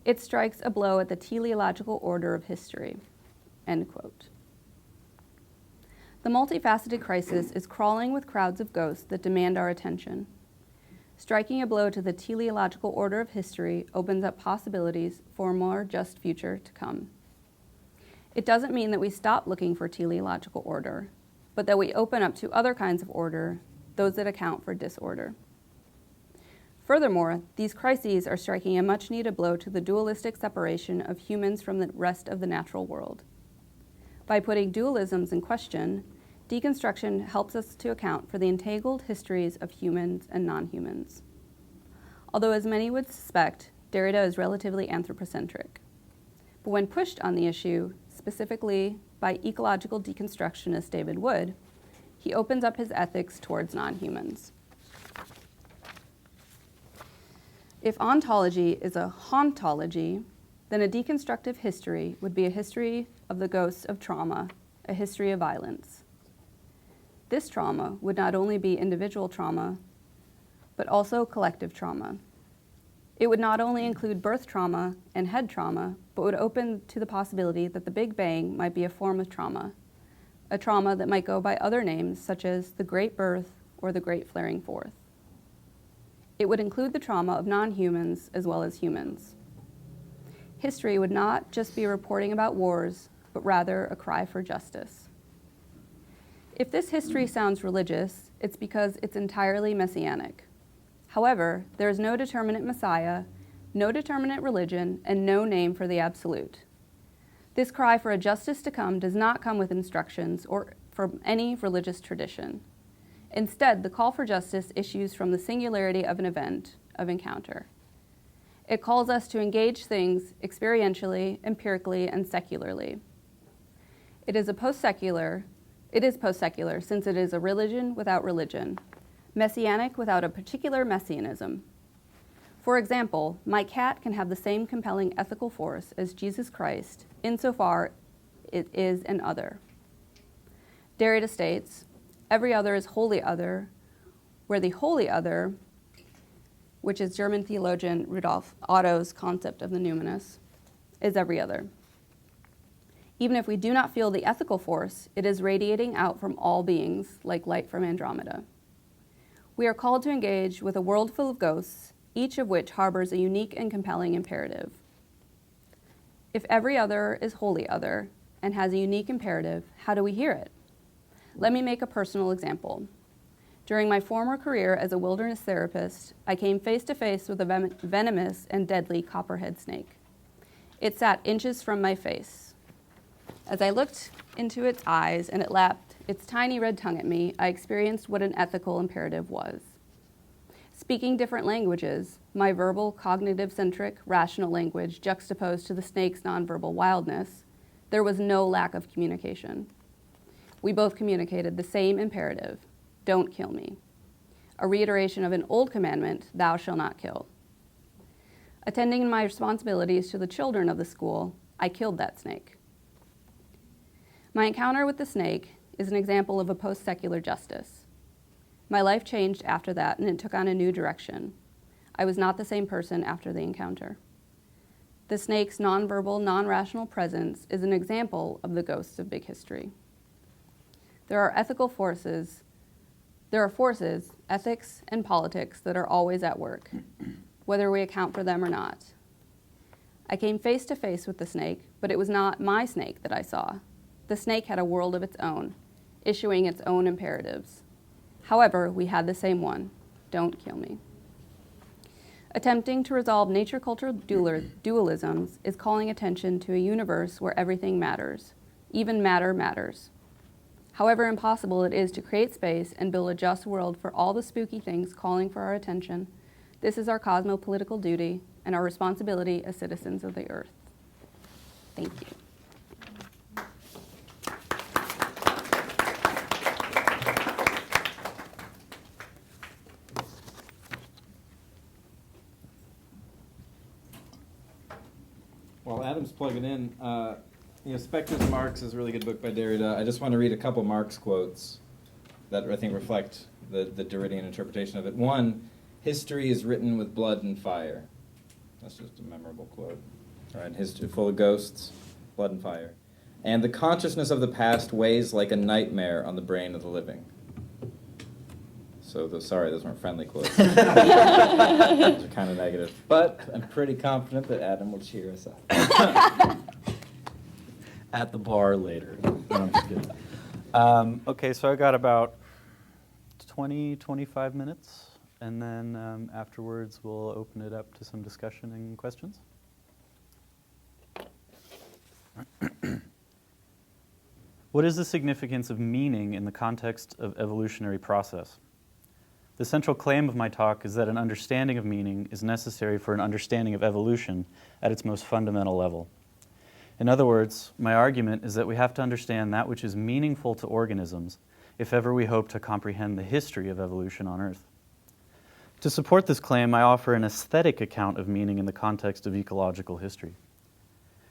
It strikes a blow at the teleological order of history, end quote. The multifaceted crisis is crawling with crowds of ghosts that demand our attention. Striking a blow to the teleological order of history opens up possibilities for a more just future to come. It doesn't mean that we stop looking for teleological order, but that we open up to other kinds of order, those that account for disorder. Furthermore, these crises are striking a much-needed blow to the dualistic separation of humans from the rest of the natural world. By putting dualisms in question, deconstruction helps us to account for the entangled histories of humans and non-humans. Although, as many would suspect, Derrida is relatively anthropocentric. But when pushed on the issue, specifically by ecological deconstructionist David Wood, he opens up his ethics towards non-humans. If ontology is a hauntology, then a deconstructive history would be a history of the ghosts of trauma, a history of violence. This trauma would not only be individual trauma, but also collective trauma. It would not only include birth trauma and head trauma, but would open to the possibility that the Big Bang might be a form of trauma, a trauma that might go by other names such as the Great Birth or the Great Flaring Forth. It would include the trauma of non-humans as well as humans. History would not just be reporting about wars, but rather a cry for justice. If this history sounds religious, it's because it's entirely messianic. However, there is no determinate Messiah, no determinate religion, and no name for the absolute. This cry for a justice to come does not come with instructions or from any religious tradition. Instead, the call for justice issues from the singularity of an event, of encounter. It calls us to engage things experientially, empirically, and secularly. It is post-secular since it is a religion without religion, messianic without a particular messianism. For example, my cat can have the same compelling ethical force as Jesus Christ insofar it is an other. Derrida states, every other is wholly other, where the wholly other, which is German theologian Rudolf Otto's concept of the numinous, is every other. Even if we do not feel the ethical force, it is radiating out from all beings like light from Andromeda. We are called to engage with a world full of ghosts, each of which harbors a unique and compelling imperative. If every other is wholly other and has a unique imperative, how do we hear it? Let me make a personal example. During my former career as a wilderness therapist, I came face to face with a venomous and deadly copperhead snake. It sat inches from my face. As I looked into its eyes and it lapped its tiny red tongue at me, I experienced what an ethical imperative was. Speaking different languages, my verbal, cognitive-centric, rational language juxtaposed to the snake's nonverbal wildness, there was no lack of communication. We both communicated the same imperative, don't kill me, a reiteration of an old commandment, thou shalt not kill. Attending my responsibilities to the children of the school, I killed that snake. My encounter with the snake is an example of a post-secular justice. My life changed after that, and it took on a new direction. I was not the same person after the encounter. The snake's nonverbal, non-rational presence is an example of the ghosts of big history. There are forces, ethics and politics, that are always at work, whether we account for them or not. I came face to face with the snake, but it was not my snake that I saw. The snake had a world of its own, issuing its own imperatives. However, we had the same one: don't kill me. Attempting to resolve nature-culture dualisms is calling attention to a universe where everything matters. Even matter matters. However impossible it is to create space and build a just world for all the spooky things calling for our attention, this is our cosmopolitical duty and our responsibility as citizens of the earth. Thank you. While Adam's plugging in, Spectres and Marx is a really good book by Derrida. I just want to read a couple Marx quotes that I think reflect the Derridian interpretation of it. One, history is written with blood and fire. That's just a memorable quote. All right, history full of ghosts, blood and fire. And the consciousness of the past weighs like a nightmare on the brain of the living. So, sorry, those weren't friendly quotes. Those are kind of negative. But I'm pretty confident that Adam will cheer us up. At the bar later. No, I'm just kidding. Okay, so I got about 20, 25 minutes. And then afterwards, we'll open it up to some discussion and questions. What is the significance of meaning in the context of evolutionary process? The central claim of my talk is that an understanding of meaning is necessary for an understanding of evolution at its most fundamental level. In other words, my argument is that we have to understand that which is meaningful to organisms if ever we hope to comprehend the history of evolution on Earth. To support this claim, I offer an aesthetic account of meaning in the context of ecological history.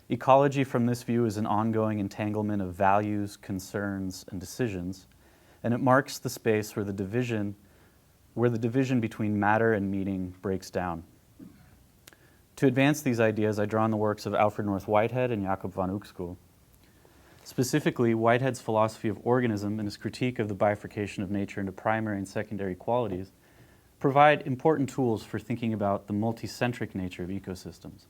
Ecology from this view is an ongoing entanglement of values, concerns, and decisions, and it marks the space where the division between matter and meaning breaks down. To advance these ideas, I draw on the works of Alfred North Whitehead and Jacob van Uxküll. Specifically, Whitehead's philosophy of organism and his critique of the bifurcation of nature into primary and secondary qualities provide important tools for thinking about the multicentric nature of ecosystems.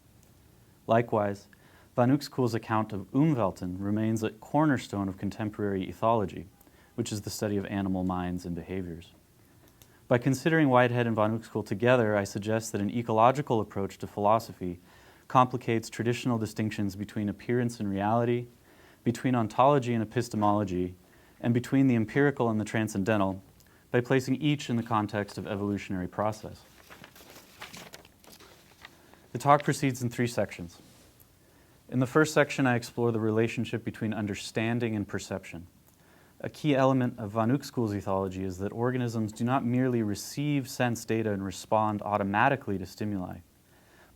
Likewise, van Uxküll's account of Umwelten remains a cornerstone of contemporary ethology, which is the study of animal minds and behaviors. By considering Whitehead and van Uxküll together, I suggest that an ecological approach to philosophy complicates traditional distinctions between appearance and reality, between ontology and epistemology, and between the empirical and the transcendental, by placing each in the context of evolutionary process. The talk proceeds in 3 sections. In the first section, I explore the relationship between understanding and perception. A key element of van Uxküll's ethology is that organisms do not merely receive sense data and respond automatically to stimuli,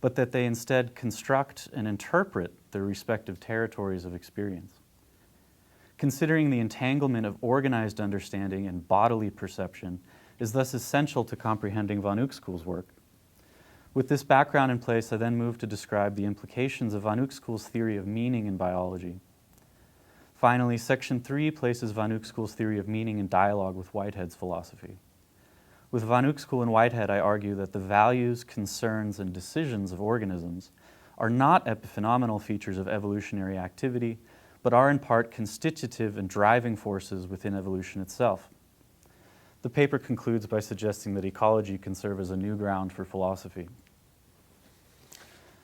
but that they instead construct and interpret their respective territories of experience. Considering the entanglement of organized understanding and bodily perception is thus essential to comprehending van Uxküll's work. With this background in place, I then move to describe the implications of van Uxküll's theory of meaning in biology. Finally, Section 3 places van Uxküll's theory of meaning in dialogue with Whitehead's philosophy. With van Uxküll and Whitehead, I argue that the values, concerns, and decisions of organisms are not epiphenomenal features of evolutionary activity, but are in part constitutive and driving forces within evolution itself. The paper concludes by suggesting that ecology can serve as a new ground for philosophy.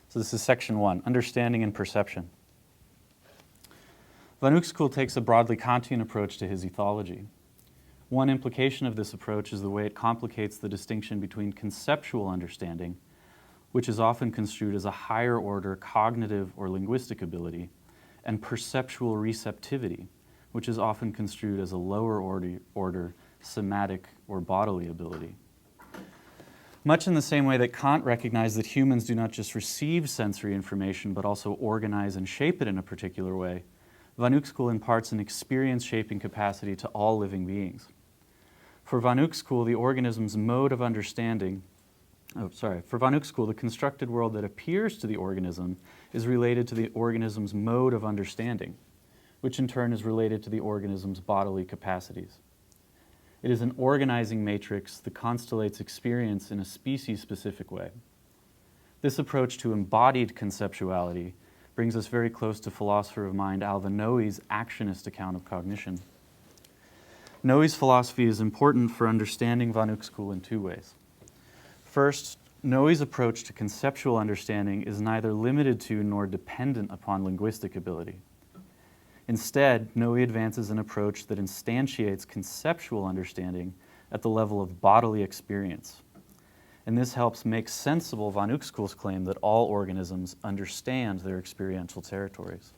So this is Section 1, Understanding and Perception. Van Uxküll takes a broadly Kantian approach to his ethology. One implication of this approach is the way it complicates the distinction between conceptual understanding, which is often construed as a higher order cognitive or linguistic ability, and perceptual receptivity, which is often construed as a lower order somatic or bodily ability. Much in the same way that Kant recognized that humans do not just receive sensory information, but also organize and shape it in a particular way, van Uxküll imparts an experience-shaping capacity to all living beings. For van Uxküll, the constructed world that appears to the organism is related to the organism's mode of understanding. which in turn is related to the organism's bodily capacities. It is an organizing matrix that constellates experience in a species-specific way. This approach to embodied conceptuality brings us very close to philosopher of mind Alvin Noe's actionist account of cognition. Noe's philosophy is important for understanding von Uexküll in two ways. First, Noe's approach to conceptual understanding is neither limited to nor dependent upon linguistic ability. Instead, Noe advances an approach that instantiates conceptual understanding at the level of bodily experience. And this helps make sensible von Uexküll's claim that all organisms understand their experiential territories.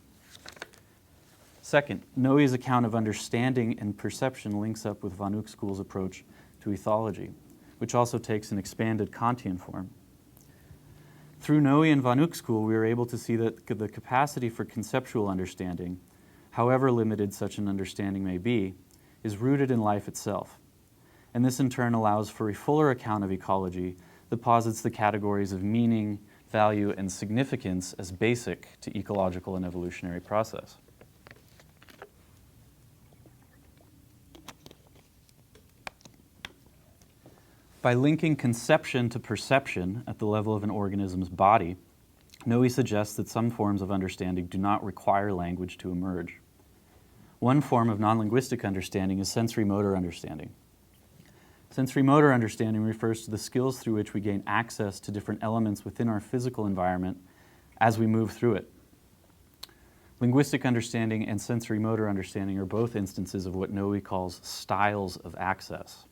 Second, Noe's account of understanding and perception links up with von Uexküll's approach to ethology, which also takes an expanded Kantian form. Through Noe and von Uexküll, we are able to see that the capacity for conceptual understanding, however limited such an understanding may be, is rooted in life itself. And this in turn allows for a fuller account of ecology that posits the categories of meaning, value, and significance as basic to ecological and evolutionary process. By linking conception to perception at the level of an organism's body, Noe suggests that some forms of understanding do not require language to emerge. One form of non-linguistic understanding is sensory-motor understanding. Sensory-motor understanding refers to the skills through which we gain access to different elements within our physical environment as we move through it. Linguistic understanding and sensory-motor understanding are both instances of what Noe calls styles of access.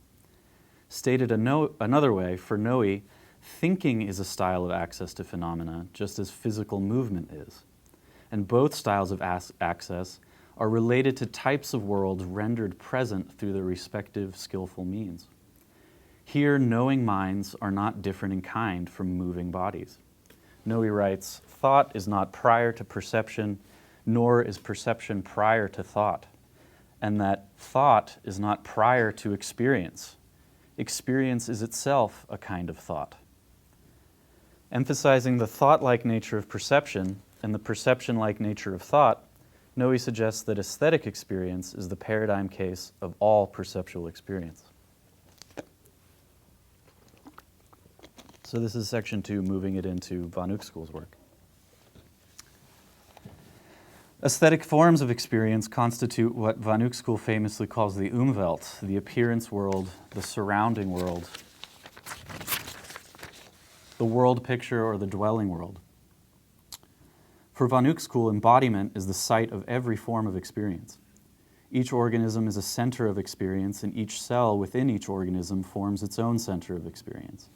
Stated another way, for Noe, thinking is a style of access to phenomena, just as physical movement is. And both styles of access are related to types of worlds rendered present through their respective skillful means. Here, knowing minds are not different in kind from moving bodies. Noe writes, "Thought is not prior to perception, nor is perception prior to thought, and that thought is not prior to experience. Experience is itself a kind of thought." Emphasizing the thought-like nature of perception and the perception-like nature of thought, Noe suggests that aesthetic experience is the paradigm case of all perceptual experience. So this is section 2, moving it into von Uexküll's work. Aesthetic forms of experience constitute what von Uexküll famously calls the Umwelt, the appearance world, the surrounding world, the world picture, or the dwelling world. For von Uexküll, embodiment is the site of every form of experience. Each organism is a center of experience, and each cell within each organism forms its own center of experience.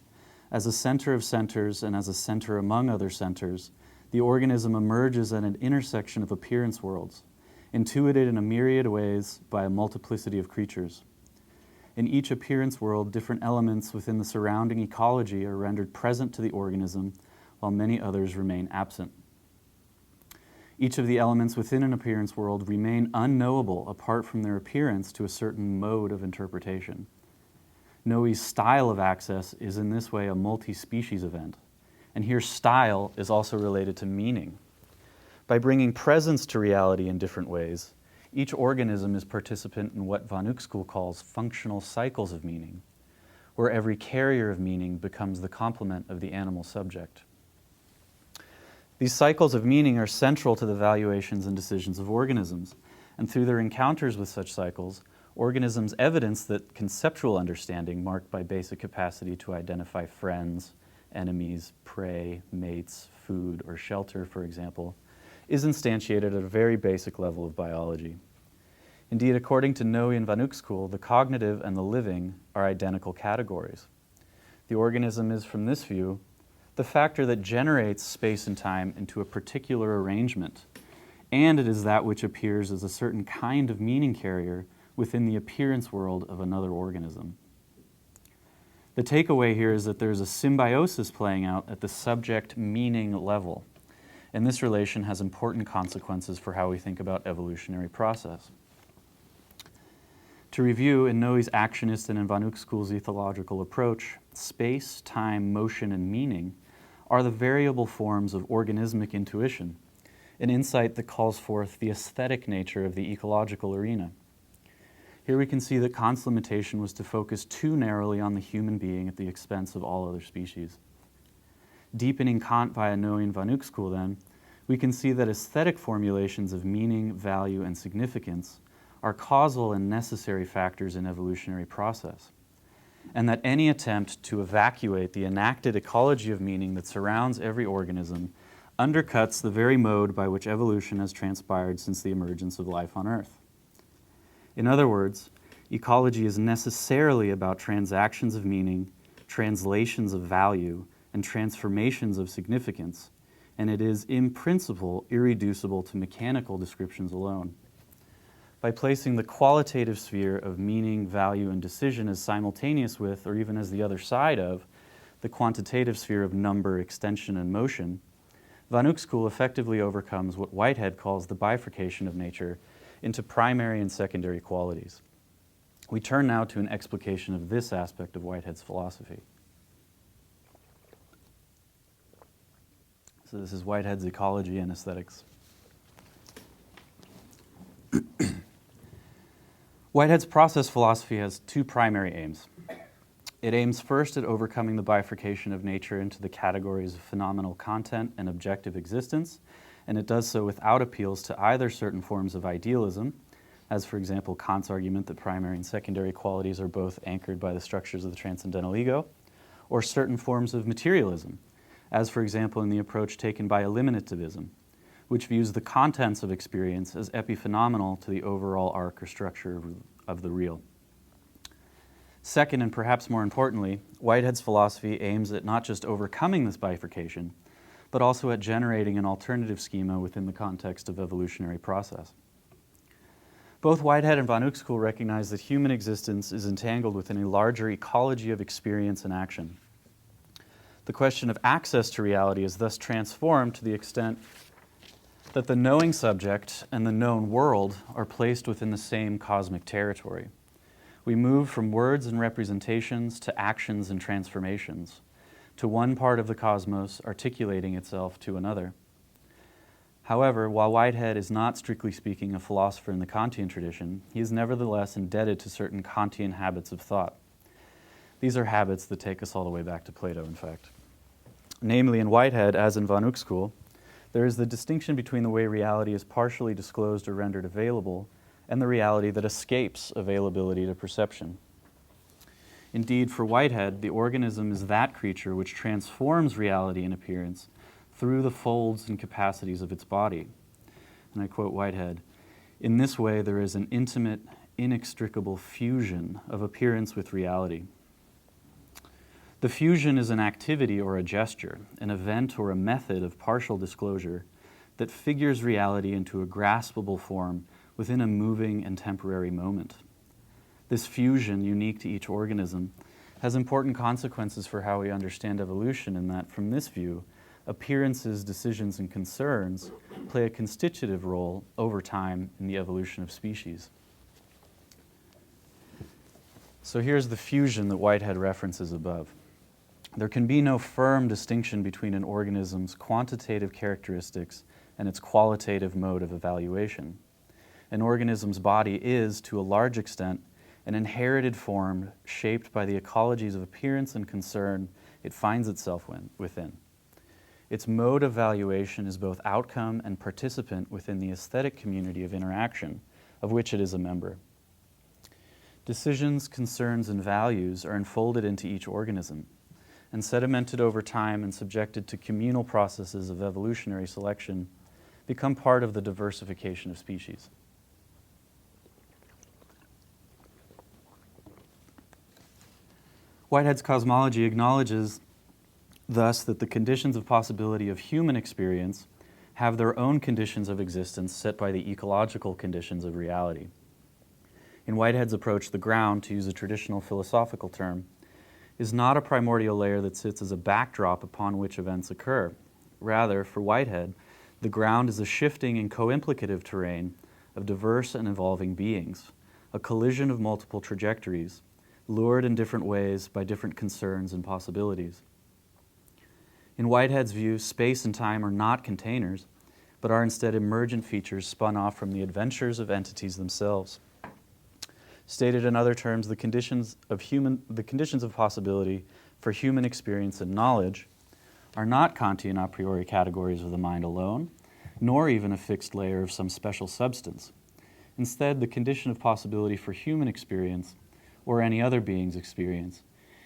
As a center of centers and as a center among other centers, the organism emerges at an intersection of appearance worlds, intuited in a myriad ways by a multiplicity of creatures. In each appearance world, different elements within the surrounding ecology are rendered present to the organism, while many others remain absent. Each of the elements within an appearance world remain unknowable apart from their appearance to a certain mode of interpretation. Noe's style of access is in this way a multi-species event. And here style is also related to meaning. By bringing presence to reality in different ways, each organism is participant in what von Uexküll calls functional cycles of meaning, where every carrier of meaning becomes the complement of the animal subject. These cycles of meaning are central to the valuations and decisions of organisms, and through their encounters with such cycles, organisms evidence that conceptual understanding, marked by basic capacity to identify friends, enemies, prey, mates, food, or shelter, for example, is instantiated at a very basic level of biology. Indeed, according to Noe and von Uexküll, the cognitive and the living are identical categories. The organism is, from this view, the factor that generates space and time into a particular arrangement, and it is that which appears as a certain kind of meaning carrier within the appearance world of another organism. The takeaway here is that there's a symbiosis playing out at the subject-meaning level, and this relation has important consequences for how we think about evolutionary process. To review, in Noe's actionist and in von Uexküll's ethological approach, space, time, motion, and meaning are the variable forms of organismic intuition, an insight that calls forth the aesthetic nature of the ecological arena. Here we can see that Kant's limitation was to focus too narrowly on the human being at the expense of all other species. Deepening Kant via knowing Vanuc school, then, we can see that aesthetic formulations of meaning, value, and significance are causal and necessary factors in evolutionary process, and that any attempt to evacuate the enacted ecology of meaning that surrounds every organism undercuts the very mode by which evolution has transpired since the emergence of life on Earth. In other words, ecology is necessarily about transactions of meaning, translations of value, and transformations of significance, and it is in principle irreducible to mechanical descriptions alone. By placing the qualitative sphere of meaning, value, and decision as simultaneous with, or even as the other side of, the quantitative sphere of number, extension, and motion, Vanuc school effectively overcomes what Whitehead calls the bifurcation of nature into primary and secondary qualities. We turn now to an explication of this aspect of Whitehead's philosophy. So this is Whitehead's ecology and aesthetics. Whitehead's process philosophy has two primary aims. It aims first at overcoming the bifurcation of nature into the categories of phenomenal content and objective existence, and it does so without appeals to either certain forms of idealism, as for example Kant's argument that primary and secondary qualities are both anchored by the structures of the transcendental ego, or certain forms of materialism, as for example in the approach taken by eliminativism, which views the contents of experience as epiphenomenal to the overall arc or structure of the real. Second, and perhaps more importantly, Whitehead's philosophy aims at not just overcoming this bifurcation, but also at generating an alternative schema within the context of evolutionary process. Both Whitehead and Vanuc school recognize that human existence is entangled within a larger ecology of experience and action. The question of access to reality is thus transformed to the extent that the knowing subject and the known world are placed within the same cosmic territory. We move from words and representations to actions and transformations, to one part of the cosmos articulating itself to another. However, while Whitehead is not strictly speaking a philosopher in the Kantian tradition, he is nevertheless indebted to certain Kantian habits of thought. These are habits that take us all the way back to Plato, in fact. Namely, in Whitehead, as in Vanuc school, there is the distinction between the way reality is partially disclosed or rendered available and the reality that escapes availability to perception. Indeed, for Whitehead, the organism is that creature which transforms reality and appearance through the folds and capacities of its body. And I quote Whitehead, "In this way there is an intimate, inextricable fusion of appearance with reality. The fusion is an activity or a gesture, an event or a method of partial disclosure that figures reality into a graspable form within a moving and temporary moment. This fusion, unique to each organism, has important consequences for how we understand evolution in that, from this view, appearances, decisions, and concerns play a constitutive role over time in the evolution of species." So here's the fusion that Whitehead references above. There can be no firm distinction between an organism's quantitative characteristics and its qualitative mode of evaluation. An organism's body is, to a large extent, an inherited form shaped by the ecologies of appearance and concern it finds itself within. Its mode of valuation is both outcome and participant within the aesthetic community of interaction, of which it is a member. Decisions, concerns, and values are enfolded into each organism, and sedimented over time and subjected to communal processes of evolutionary selection, become part of the diversification of species. Whitehead's cosmology acknowledges thus that the conditions of possibility of human experience have their own conditions of existence set by the ecological conditions of reality. In Whitehead's approach, the ground, to use a traditional philosophical term, is not a primordial layer that sits as a backdrop upon which events occur. Rather, for Whitehead, the ground is a shifting and co-implicative terrain of diverse and evolving beings, a collision of multiple trajectories, lured in different ways by different concerns and possibilities. In Whitehead's view, space and time are not containers, but are instead emergent features spun off from the adventures of entities themselves. Stated in other terms, the conditions of possibility for human experience and knowledge are not Kantian a priori categories of the mind alone, nor even a fixed layer of some special substance. Instead, the condition of possibility for human experience, or any other being's experience,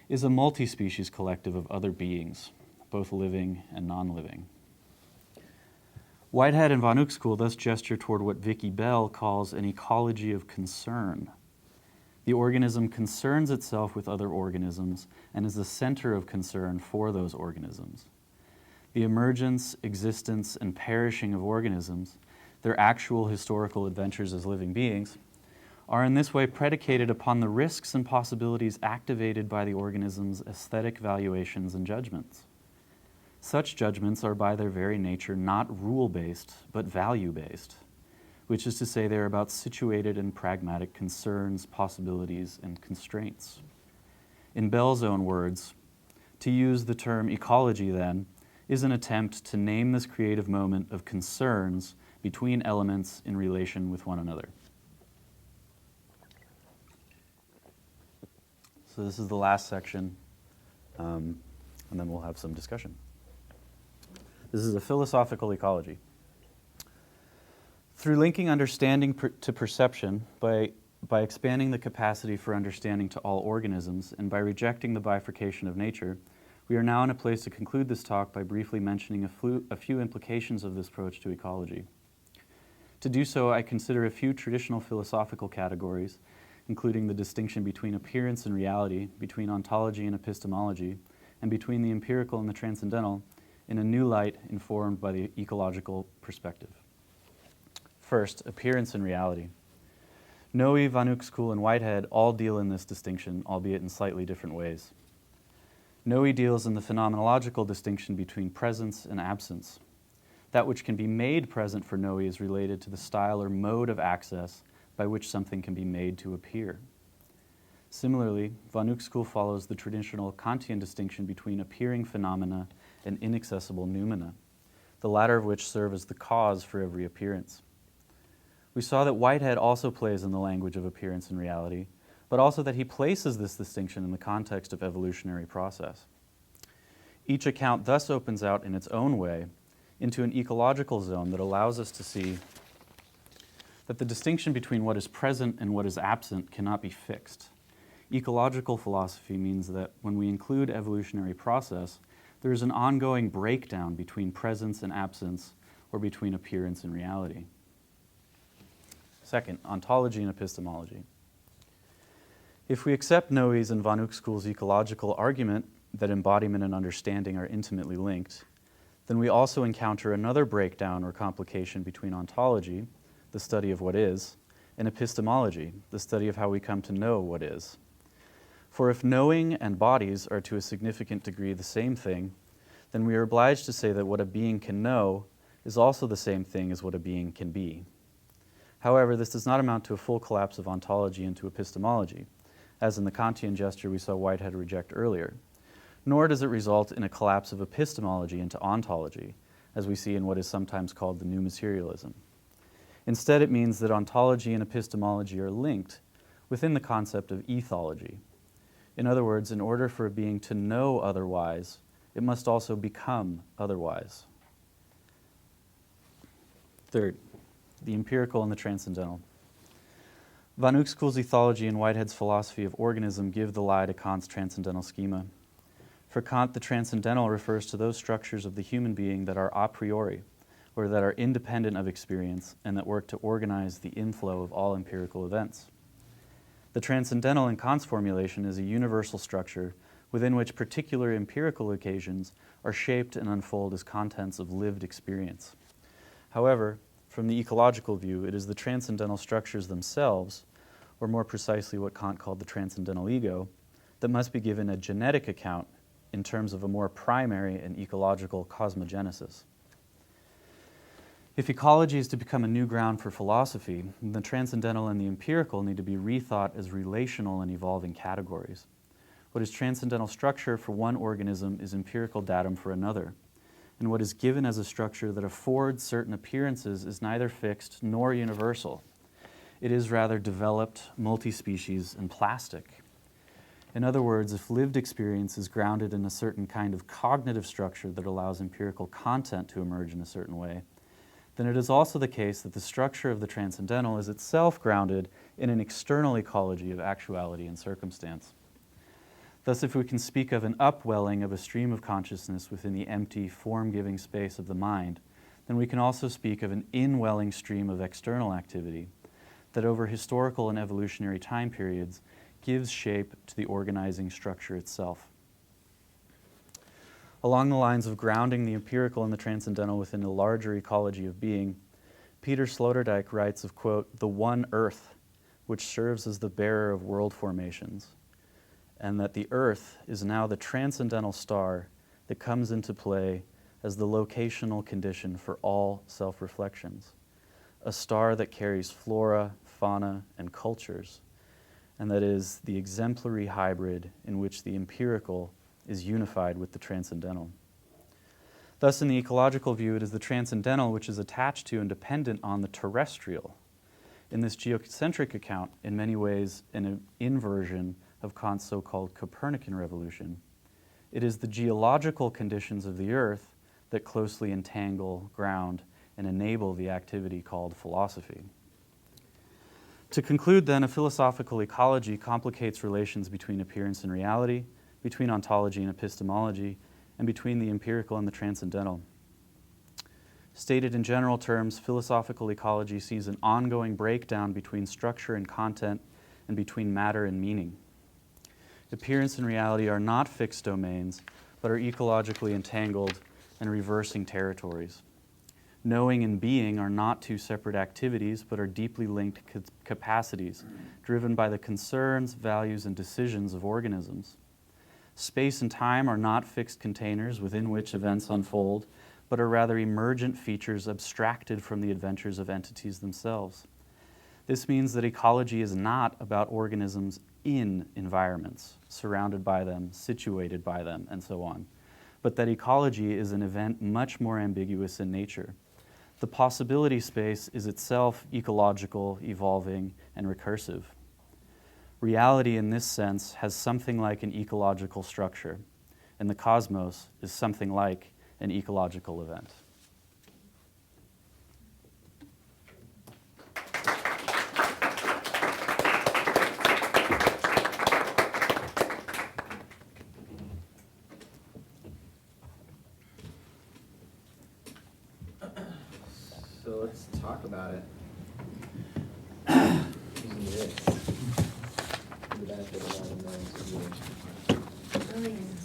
is a multi-species collective of other beings, both living and non-living. Whitehead and von Uexküll thus gesture toward what Vicky Bell calls an ecology of concern. The organism concerns itself with other organisms and is the center of concern for those organisms. The emergence, existence, and perishing of organisms, their actual historical adventures as living beings, are in this way predicated upon the risks and possibilities activated by the organism's aesthetic valuations and judgments. Such judgments are by their very nature not rule-based, but value-based, which is to say they are about situated and pragmatic concerns, possibilities, and constraints. In Bell's own words, to use the term ecology, then, is an attempt to name this creative moment of concerns between elements in relation with one another. So this is the last section, and then we'll have some discussion. This is a philosophical ecology. Through linking understanding to perception, by expanding the capacity for understanding to all organisms, and by rejecting the bifurcation of nature, we are now in a place to conclude this talk by briefly mentioning a few implications of this approach to ecology. To do so, I consider a few traditional philosophical categories, including the distinction between appearance and reality, between ontology and epistemology, and between the empirical and the transcendental, in a new light informed by the ecological perspective. First, appearance and reality. Noe, von Uexküll, and Whitehead all deal in this distinction, albeit in slightly different ways. Noe deals in the phenomenological distinction between presence and absence. That which can be made present for Noe is related to the style or mode of access by which something can be made to appear. Similarly, von Uexküll follows the traditional Kantian distinction between appearing phenomena and inaccessible noumena, the latter of which serve as the cause for every appearance. We saw that Whitehead also plays in the language of appearance and reality, but also that he places this distinction in the context of evolutionary process. Each account thus opens out in its own way into an ecological zone that allows us to see that the distinction between what is present and what is absent cannot be fixed. Ecological philosophy means that when we include evolutionary process, there is an ongoing breakdown between presence and absence, or between appearance and reality. Second, ontology and epistemology. If we accept Noe's and von Uexküll's ecological argument that embodiment and understanding are intimately linked, then we also encounter another breakdown or complication between ontology, the study of what is, and epistemology, the study of how we come to know what is. For if knowing and bodies are to a significant degree the same thing, then we are obliged to say that what a being can know is also the same thing as what a being can be. However, this does not amount to a full collapse of ontology into epistemology, as in the Kantian gesture we saw Whitehead reject earlier, nor does it result in a collapse of epistemology into ontology, as we see in what is sometimes called the new materialism. Instead, it means that ontology and epistemology are linked within the concept of ethology. In other words, in order for a being to know otherwise, it must also become otherwise. Third, the empirical and the transcendental. Von Uexküll's ethology and Whitehead's philosophy of organism give the lie to Kant's transcendental schema. For Kant, the transcendental refers to those structures of the human being that are a priori, or that are independent of experience, and that work to organize the inflow of all empirical events. The transcendental in Kant's formulation is a universal structure within which particular empirical occasions are shaped and unfold as contents of lived experience. However, from the ecological view, it is the transcendental structures themselves, or more precisely what Kant called the transcendental ego, that must be given a genetic account in terms of a more primary and ecological cosmogenesis. If ecology is to become a new ground for philosophy, the transcendental and the empirical need to be rethought as relational and evolving categories. What is transcendental structure for one organism is empirical datum for another, and what is given as a structure that affords certain appearances is neither fixed nor universal. It is rather developed, multi-species, and plastic. In other words, if lived experience is grounded in a certain kind of cognitive structure that allows empirical content to emerge in a certain way, then it is also the case that the structure of the transcendental is itself grounded in an external ecology of actuality and circumstance. Thus, if we can speak of an upwelling of a stream of consciousness within the empty, form-giving space of the mind, then we can also speak of an inwelling stream of external activity that over historical and evolutionary time periods gives shape to the organizing structure itself. Along the lines of grounding the empirical and the transcendental within a larger ecology of being, Peter Sloterdijk writes of, quote, the one earth, which serves as the bearer of world formations, and that the earth is now the transcendental star that comes into play as the locational condition for all self-reflections, a star that carries flora, fauna, and cultures, and that is the exemplary hybrid in which the empirical is unified with the transcendental. Thus, in the ecological view, it is the transcendental which is attached to and dependent on the terrestrial. In this geocentric account, in many ways, an inversion of Kant's so-called Copernican revolution, it is the geological conditions of the Earth that closely entangle, ground, and enable the activity called philosophy. To conclude, then, a philosophical ecology complicates relations between appearance and reality, between ontology and epistemology, and between the empirical and the transcendental. Stated in general terms, philosophical ecology sees an ongoing breakdown between structure and content and between matter and meaning. Appearance and reality are not fixed domains, but are ecologically entangled and reversing territories. Knowing and being are not two separate activities, but are deeply linked capacities, driven by the concerns, values, and decisions of organisms. Space and time are not fixed containers within which events unfold, but are rather emergent features abstracted from the adventures of entities themselves. This means that ecology is not about organisms in environments, surrounded by them, situated by them, and so on, but that ecology is an event much more ambiguous in nature. The possibility space is itself ecological, evolving, and recursive. Reality in this sense has something like an ecological structure, and the cosmos is something like an ecological event. So let's talk about it. Using this. The benefit of all the knowing simulation. Millions.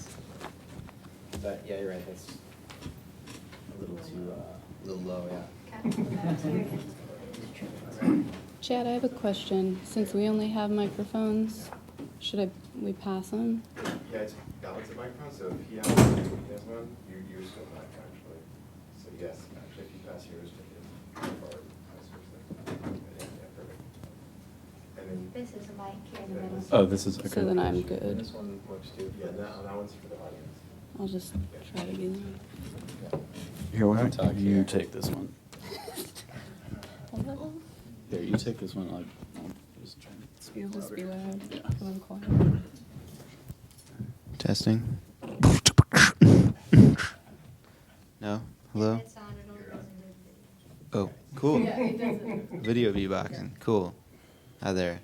But yeah, you're right. That's a little low, yeah. Chad, I have a question. Since we only have microphones, should we pass them? Yeah, it's balance of microphone, so if he has one, you're still back, actually. So yes, actually, if you pass yours to him, or vice versa. Yeah, perfect. And then, This is a mic here in the middle. Oh, this is okay. So then I'm good. This one works too. yeah, that one's for the audience. I'll just try to be loud. Here, why Talk don't you here. take this one? Here, you take this one. I'll just try. You'll just be loud. Yeah. I'm quiet. Testing. No? Hello? It's on, it only goes into the video. Oh, cool. Video V-boxing. Cool. Hi there.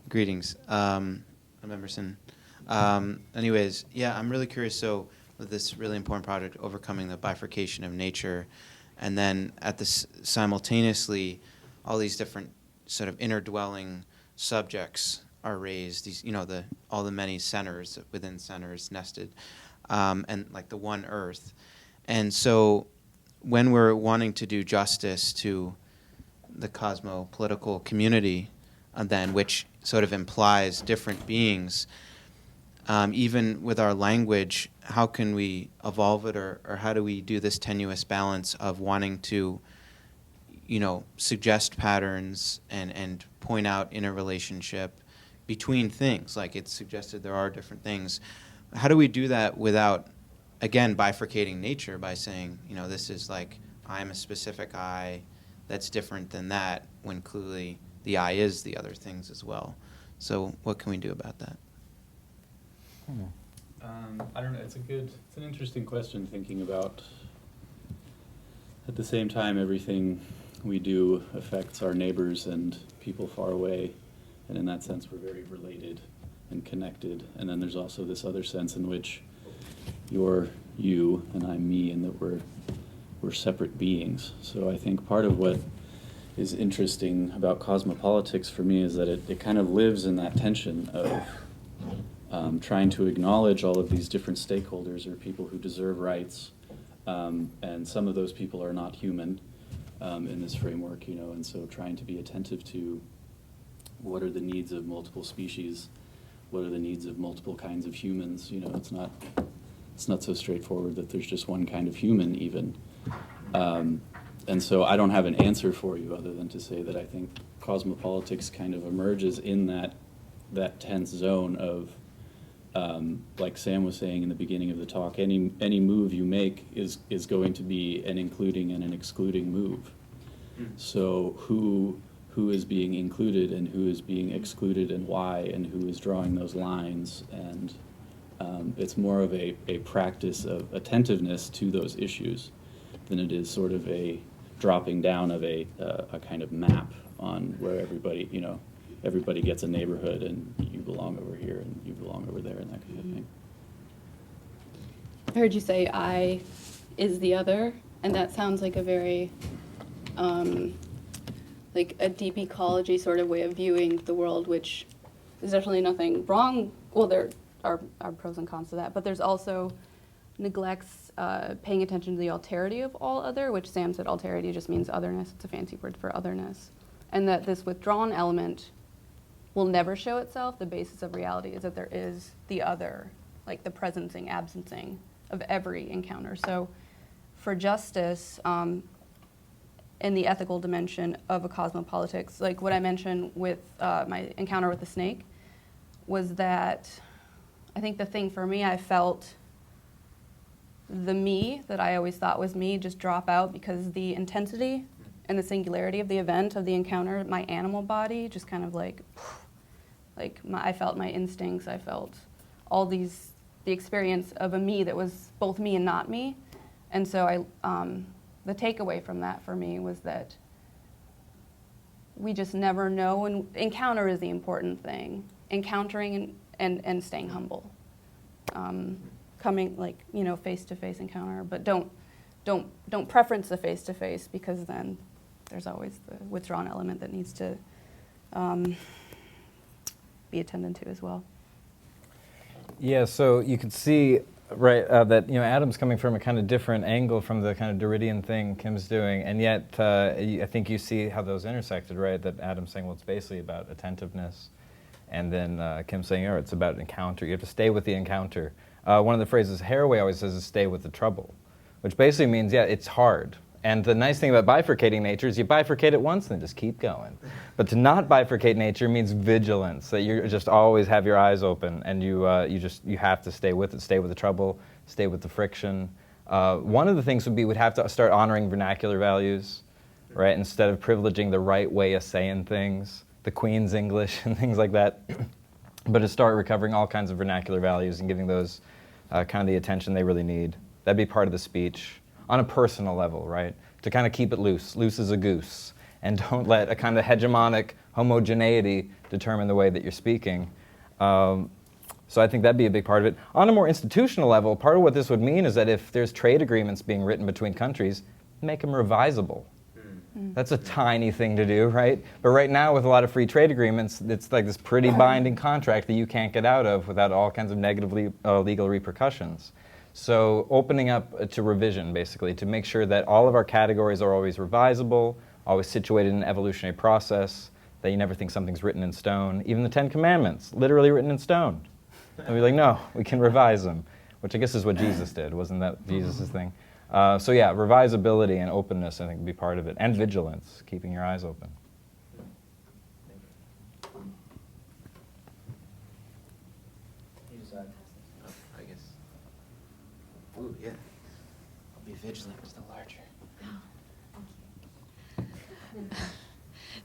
Greetings. I'm Emerson. Anyways, yeah, I'm really curious. So with this really important project, overcoming the bifurcation of nature, and then at this simultaneously, all these different sort of inner-dwelling subjects are raised. These, all the many centers within centers nested, and like the one Earth. And so, when we're wanting to do justice to the cosmopolitical community, then which sort of implies different beings, even with our language, how can we evolve it, or how do we do this tenuous balance of wanting to, suggest patterns and point out interrelationship between things? Like it's suggested there are different things. How do we do that without again, bifurcating nature by saying, you know, this is like, I'm a specific I that's different than that, when clearly the I is the other things as well. So what can we do about that? I don't know. It's an interesting question, thinking about, at the same time, everything we do affects our neighbors and people far away, and in that sense we're very related and connected. And then there's also this other sense in which you're you and I'm me, and that we're separate beings. So I think part of what is interesting about cosmopolitics for me is that it kind of lives in that tension of trying to acknowledge all of these different stakeholders or people who deserve rights, and some of those people are not human in this framework, you know, and so trying to be attentive to what are the needs of multiple species, what are the needs of multiple kinds of humans. You know, it's not so straightforward that there's just one kind of human even. And so I don't have an answer for you other than to say that I think cosmopolitics kind of emerges in that tense zone of, like Sam was saying in the beginning of the talk, any move you make is going to be an including and an excluding move. So who is being included and who is being excluded and why, and who is drawing those lines, and it's more of a practice of attentiveness to those issues than it is sort of a dropping down of a kind of map on where everybody gets a neighborhood and you belong over here and you belong over there and that kind of thing. I heard you say I is the other, and that sounds like a very, like a deep ecology sort of way of viewing the world, which is definitely nothing wrong. Well, there are pros and cons to that, but there's also neglects paying attention to the alterity of all other, which Sam said alterity just means otherness. It's a fancy word for otherness. And that this withdrawn element will never show itself. The basis of reality is that there is the other, like the presencing, absencing of every encounter. So for justice, in the ethical dimension of a cosmopolitics, like what I mentioned with my encounter with the snake, was that I think the thing for me, I felt the me that I always thought was me just drop out, because the intensity and the singularity of the event, of the encounter, my animal body just kind of like I felt my instincts, I felt all the experience of a me that was both me and not me. And so the takeaway from that for me was that we just never know, and encounter is the important thing. Encountering and staying humble. Coming, like, you know, face-to-face encounter, but don't preference the face-to-face, because then there's always the withdrawn element that needs to be attended to as well. Yeah, so you can see, right, that, you know, Adam's coming from a kind of different angle from the kind of Derridian thing Kim's doing, and yet I think you see how those intersected, right? That Adam's saying, well, it's basically about attentiveness, and then Kim's saying, oh, it's about encounter. You have to stay with the encounter. One of the phrases Haraway always says is stay with the trouble, which basically means, yeah, it's hard. And the nice thing about bifurcating nature is you bifurcate it once and then just keep going. But to not bifurcate nature means vigilance, that you just always have your eyes open, and you have to stay with it, stay with the trouble, stay with the friction. One of the things would be we'd have to start honoring vernacular values, right? Instead of privileging the right way of saying things, the Queen's English and things like that, but to start recovering all kinds of vernacular values and giving those kind of the attention they really need. That'd be part of the speech on a personal level, right? To kind of keep it loose as a goose, and don't let a kind of hegemonic homogeneity determine the way that you're speaking. So I think that'd be a big part of it. On a more institutional level, part of what this would mean is that if there's trade agreements being written between countries, make them revisable. That's a tiny thing to do, right? But right now, with a lot of free trade agreements, it's like this pretty binding contract that you can't get out of without all kinds of negative legal repercussions. So opening up to revision, basically, to make sure that all of our categories are always revisable, always situated in an evolutionary process, that you never think something's written in stone. Even the Ten Commandments, literally written in stone. And we're like, no, we can revise them, which I guess is what Jesus did. Wasn't that Jesus' thing? So yeah, revisability and openness, I think, would be part of it. And vigilance, keeping your eyes open. I guess. Ooh, vigilant is the larger.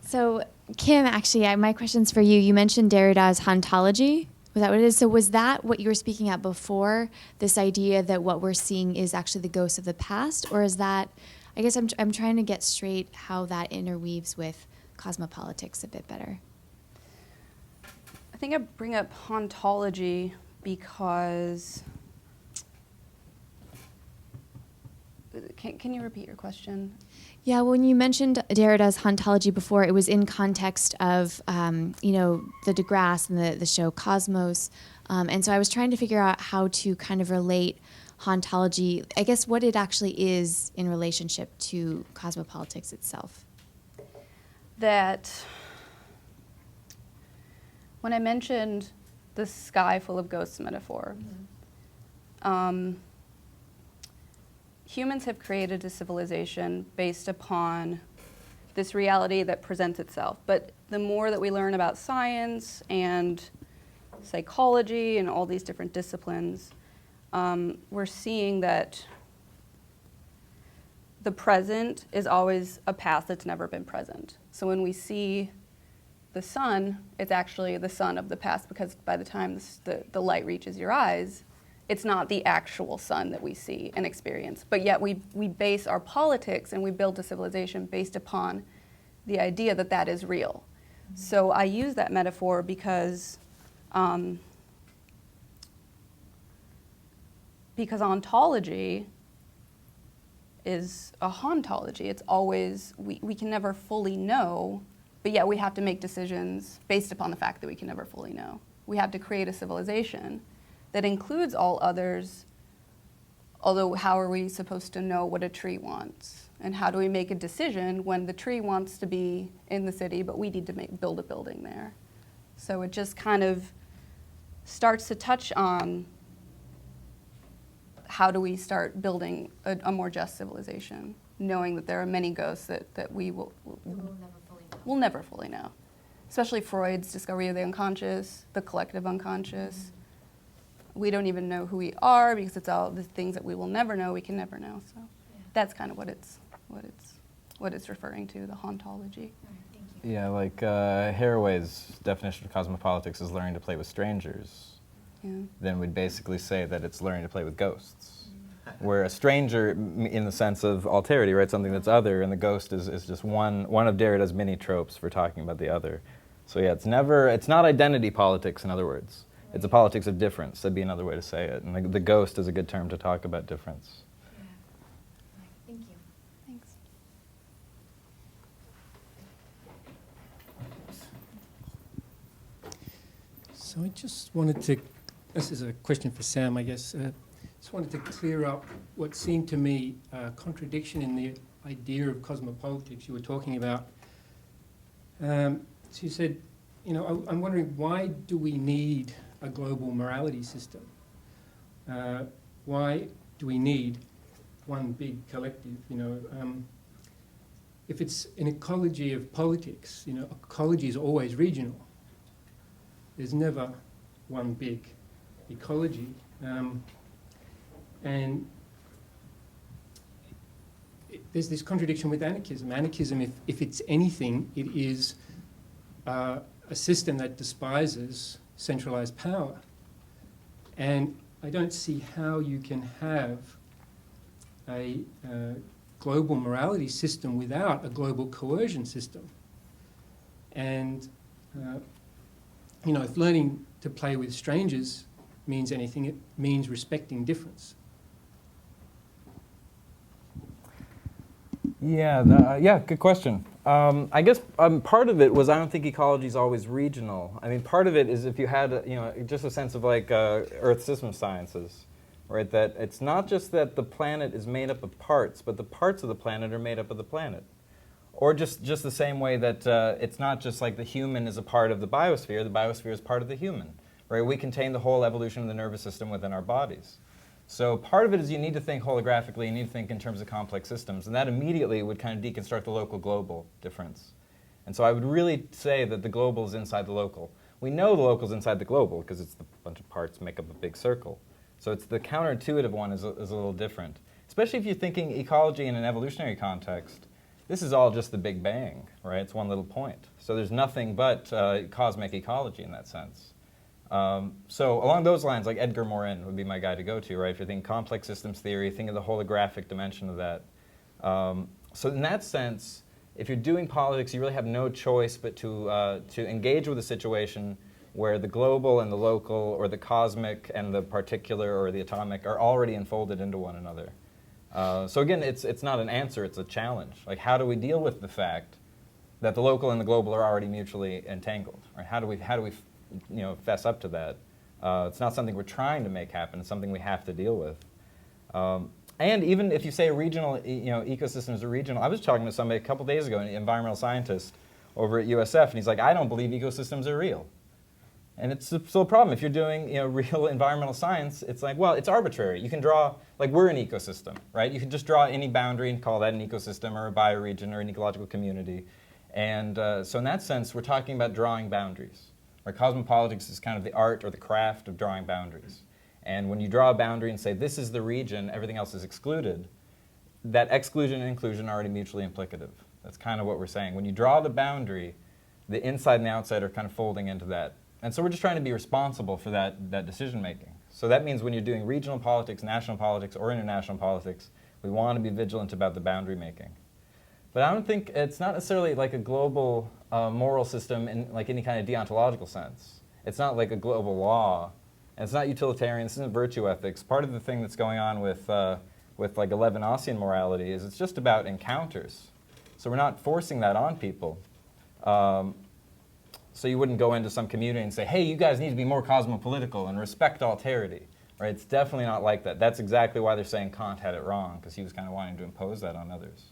So, Kim, actually, my question's for you. You mentioned Derrida's hauntology. Was that what it is? So was that what you were speaking at before, this idea that what we're seeing is actually the ghosts of the past? Or is that, I guess I'm trying to get straight how that interweaves with cosmopolitics a bit better. I think I bring up hauntology because, can you repeat your question? Yeah, when you mentioned Derrida's hauntology before, it was in context of, the DeGrasse and the show Cosmos. And so I was trying to figure out how to kind of relate hauntology, I guess what it actually is in relationship to cosmopolitics itself. That when I mentioned the sky full of ghosts metaphor, humans have created a civilization based upon this reality that presents itself. But the more that we learn about science and psychology and all these different disciplines, we're seeing that the present is always a past that's never been present. So when we see the sun, it's actually the sun of the past, because by the time the light reaches your eyes, it's not the actual sun that we see and experience. But yet we base our politics and we build a civilization based upon the idea that that is real. So I use that metaphor because ontology is a hauntology. It's always, we can never fully know, but yet we have to make decisions based upon the fact that we can never fully know. We have to create a civilization that includes all others, although how are we supposed to know what a tree wants? And how do we make a decision when the tree wants to be in the city, but we need to build a building there? So it just kind of starts to touch on how do we start building a more just civilization, knowing that there are many ghosts that we'll never fully know. Especially Freud's discovery of the unconscious, the collective unconscious. We don't even know who we are because it's all the things that we will never know, we can never know. So that's kind of what it's referring to, the hauntology. Yeah, like Haraway's definition of cosmopolitics is learning to play with strangers. Yeah. Then we'd basically say that it's learning to play with ghosts. Where a stranger, in the sense of alterity, right, something that's other, and the ghost is just one of Derrida's many tropes for talking about the other. So yeah, it's not identity politics, in other words. It's a politics of difference. That'd be another way to say it. And the ghost is a good term to talk about difference. Yeah. Thank you. Thanks. So I just wanted to, this is a question for Sam, I guess. Just wanted to clear up what seemed to me a contradiction in the idea of cosmopolitics you were talking about. So you said, I'm wondering, why do we need a global morality system? Why do we need one big collective? If it's an ecology of politics, ecology is always regional. There's never one big ecology. And there's this contradiction with anarchism. Anarchism, if it's anything, it is a system that despises centralized power. And I don't see how you can have a global morality system without a global coercion system. And, if learning to play with strangers means anything, it means respecting difference. Yeah, good question. I guess part of it was I don't think ecology is always regional. I mean, part of it is if you had, just a sense of like Earth system sciences, right? That it's not just that the planet is made up of parts, but the parts of the planet are made up of the planet. Or just the same way that it's not just like the human is a part of the biosphere is part of the human, right? We contain the whole evolution of the nervous system within our bodies. So part of it is you need to think holographically, you need to think in terms of complex systems, and that immediately would kind of deconstruct the local-global difference. And so I would really say that the global is inside the local. We know the local is inside the global because it's the bunch of parts make up a big circle. So it's the counterintuitive one is a little different. especially if you're thinking ecology in an evolutionary context, this is all just the Big Bang, right? It's one little point. So there's nothing but cosmic ecology in that sense. So along those lines, like Edgar Morin would be my guy to go to, right? If you're thinking complex systems theory, think of the holographic dimension of that. So in that sense, if you're doing politics, you really have no choice but to engage with a situation where the global and the local, or the cosmic and the particular or the atomic, are already enfolded into one another. So again, it's not an answer, it's a challenge. Like, how do we deal with the fact that the local and the global are already mutually entangled? Right? How do we fess up to that? It's not something we're trying to make happen, it's something we have to deal with. And even if you say regional, ecosystems are regional, I was talking to somebody a couple days ago, an environmental scientist over at USF, and he's like, I don't believe ecosystems are real. And it's still a problem. If you're doing real environmental science, it's like, well, it's arbitrary. You can draw, like, we're an ecosystem, right? You can just draw any boundary and call that an ecosystem or a bioregion or an ecological community. And so in that sense, we're talking about drawing boundaries. Right? Cosmopolitics is kind of the art or the craft of drawing boundaries. And when you draw a boundary and say, this is the region, everything else is excluded, that exclusion and inclusion are already mutually implicative. That's kind of what we're saying. When you draw the boundary, the inside and the outside are kind of folding into that. And so we're just trying to be responsible for that decision making. So that means when you're doing regional politics, national politics, or international politics, we want to be vigilant about the boundary making. But I don't think it's not necessarily like a global moral system in like any kind of deontological sense. It's not like a global law. And it's not utilitarian. This isn't virtue ethics. Part of the thing that's going on with like Levinasian morality is it's just about encounters. So we're not forcing that on people. So you wouldn't go into some community and say, hey, you guys need to be more cosmopolitical and respect alterity. Right? It's definitely not like that. That's exactly why they're saying Kant had it wrong, because he was kind of wanting to impose that on others.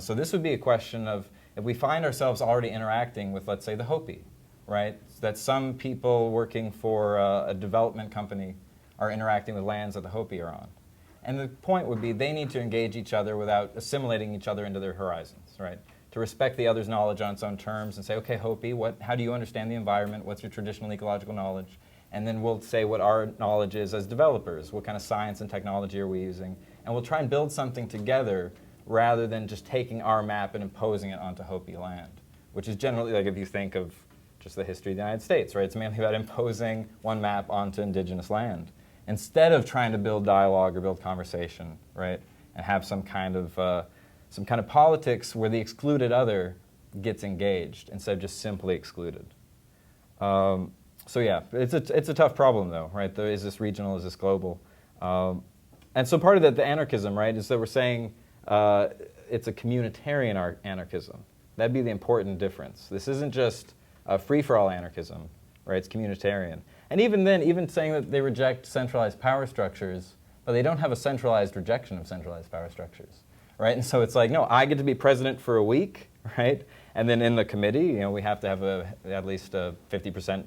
So this would be a question of, if we find ourselves already interacting with, let's say, the Hopi, right? That some people working for a development company are interacting with lands that the Hopi are on. And the point would be they need to engage each other without assimilating each other into their horizons, right? To respect the other's knowledge on its own terms and say, okay, Hopi, how do you understand the environment? What's your traditional ecological knowledge? And then we'll say what our knowledge is as developers. What kind of science and technology are we using? And we'll try and build something together rather than just taking our map and imposing it onto Hopi land, which is generally, like, if you think of just the history of the United States, right? It's mainly about imposing one map onto indigenous land instead of trying to build dialogue or build conversation, right? And have some kind of politics where the excluded other gets engaged instead of just simply excluded. So yeah, it's a tough problem though, right? Is this regional, is this global? And so part of the anarchism, right, is that we're saying it's a communitarian anarchism. That'd be the important difference. This isn't just free-for-all anarchism, right? It's communitarian. And even then, even saying that they reject centralized power structures, but they don't have a centralized rejection of centralized power structures, right? And so it's like, no, I get to be president for a week, right? And then in the committee, we have to have at least a 50%,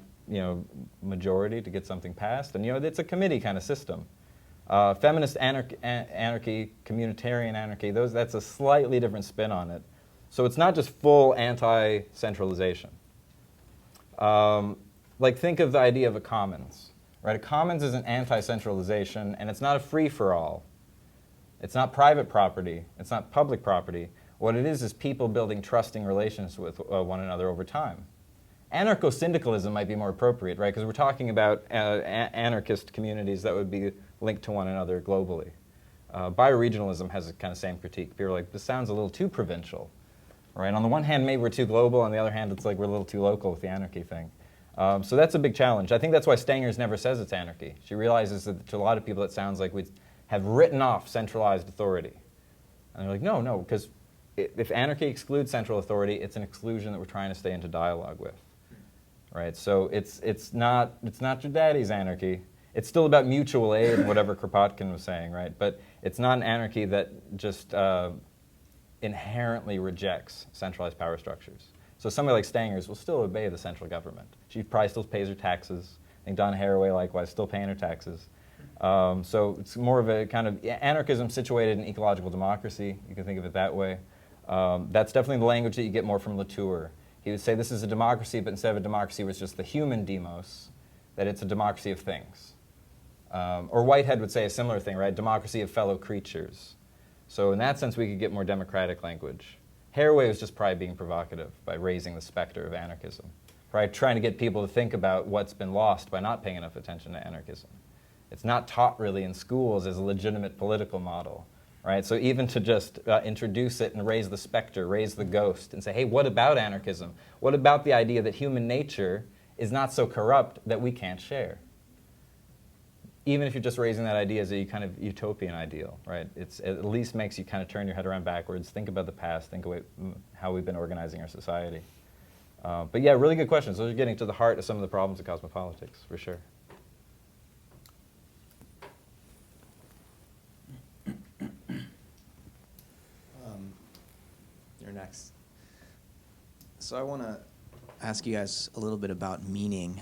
majority to get something passed. And it's a committee kind of system. Feminist anarchy, communitarian anarchy, that's a slightly different spin on it. So it's not just full anti-centralization. Like, think of the idea of a commons, right? A commons is an anti-centralization, and it's not a free-for-all. It's not private property. It's not public property. What it is people building trusting relations with one another over time. Anarcho-syndicalism might be more appropriate, right? Because we're talking about anarchist communities that would be linked to one another globally. Bioregionalism has a kind of same critique. People are like, this sounds a little too provincial, right? On the one hand, maybe we're too global. On the other hand, it's like we're a little too local with the anarchy thing. So that's a big challenge. I think that's why Stangers never says it's anarchy. She realizes that to a lot of people it sounds like we have written off centralized authority. And they're like, no, because if anarchy excludes central authority, it's an exclusion that we're trying to stay into dialogue with. Right? So it's not your daddy's anarchy. It's still about mutual aid and whatever Kropotkin was saying, right? But it's not an anarchy that just inherently rejects centralized power structures. So somebody like Stangers will still obey the central government. She probably still pays her taxes. I think Donna Haraway, likewise, still paying her taxes. So it's more of a kind of anarchism situated in ecological democracy. You can think of it that way. That's definitely the language that you get more from Latour. He would say this is a democracy, but instead of a democracy where it's just the human demos, that it's a democracy of things. Or Whitehead would say a similar thing, right? Democracy of fellow creatures. So in that sense, we could get more democratic language. Haraway was just probably being provocative by raising the specter of anarchism, right? Trying to get people to think about what's been lost by not paying enough attention to anarchism. It's not taught really in schools as a legitimate political model, right? So even to just introduce it and raise the specter, raise the ghost, and say, hey, what about anarchism? What about the idea that human nature is not so corrupt that we can't share? Even if you're just raising that idea as a kind of utopian ideal, right? It at least makes you kind of turn your head around backwards, think about the past, think about how we've been organizing our society. But yeah, really good questions. Those are getting to the heart of some of the problems of cosmopolitics, for sure. You're next. So I want to ask you guys a little bit about meaning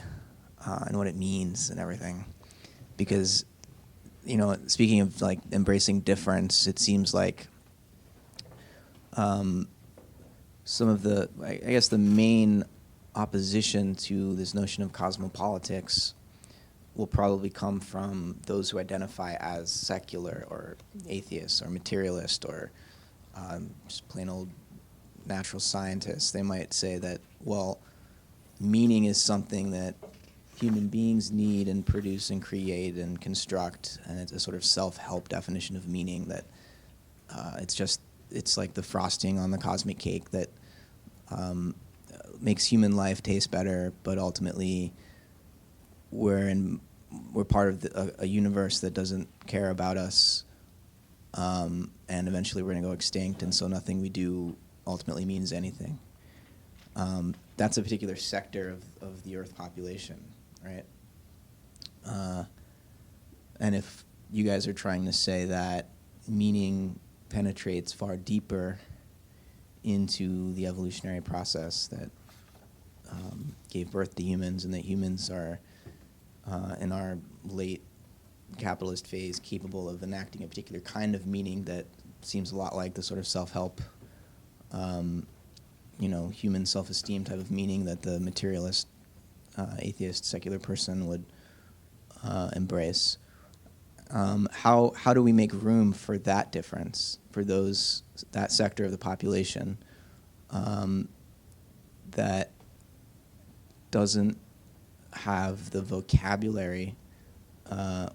and what it means and everything. Because, you know, speaking of like embracing difference, it seems like some of the, I guess the main opposition to this notion of cosmopolitics will probably come from those who identify as secular or atheists or materialist or just plain old natural scientists. They might say that, well, meaning is something that human beings need and produce and create and construct, and it's a sort of self-help definition of meaning that it's like the frosting on the cosmic cake that makes human life taste better, but ultimately we're part of a universe that doesn't care about us, and eventually we're going to go extinct, and so nothing we do ultimately means anything. That's a particular sector of the Earth population, right? And if you guys are trying to say that meaning penetrates far deeper into the evolutionary process that gave birth to humans, and that humans are, in our late capitalist phase, capable of enacting a particular kind of meaning that seems a lot like the sort of self-help, human self-esteem type of meaning that the materialist, atheist, secular person would embrace. How do we make room for that difference, for that sector of the population that doesn't have the vocabulary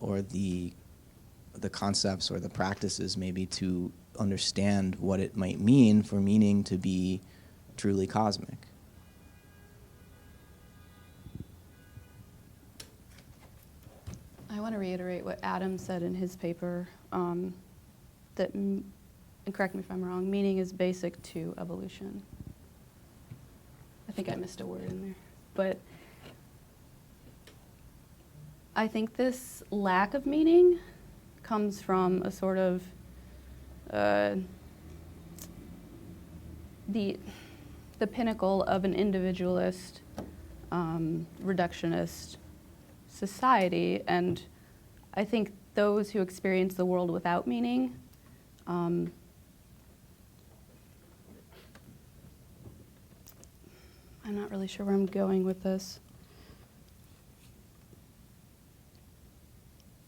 or the concepts or the practices maybe to understand what it might mean for meaning to be truly cosmic? I want to reiterate what Adam said in his paper, that, and correct me if I'm wrong, meaning is basic to evolution. I think I missed a word in there. But I think this lack of meaning comes from a sort of the pinnacle of an individualist, reductionist society, and I think those who experience the world without meaning I'm not really sure where I'm going with this.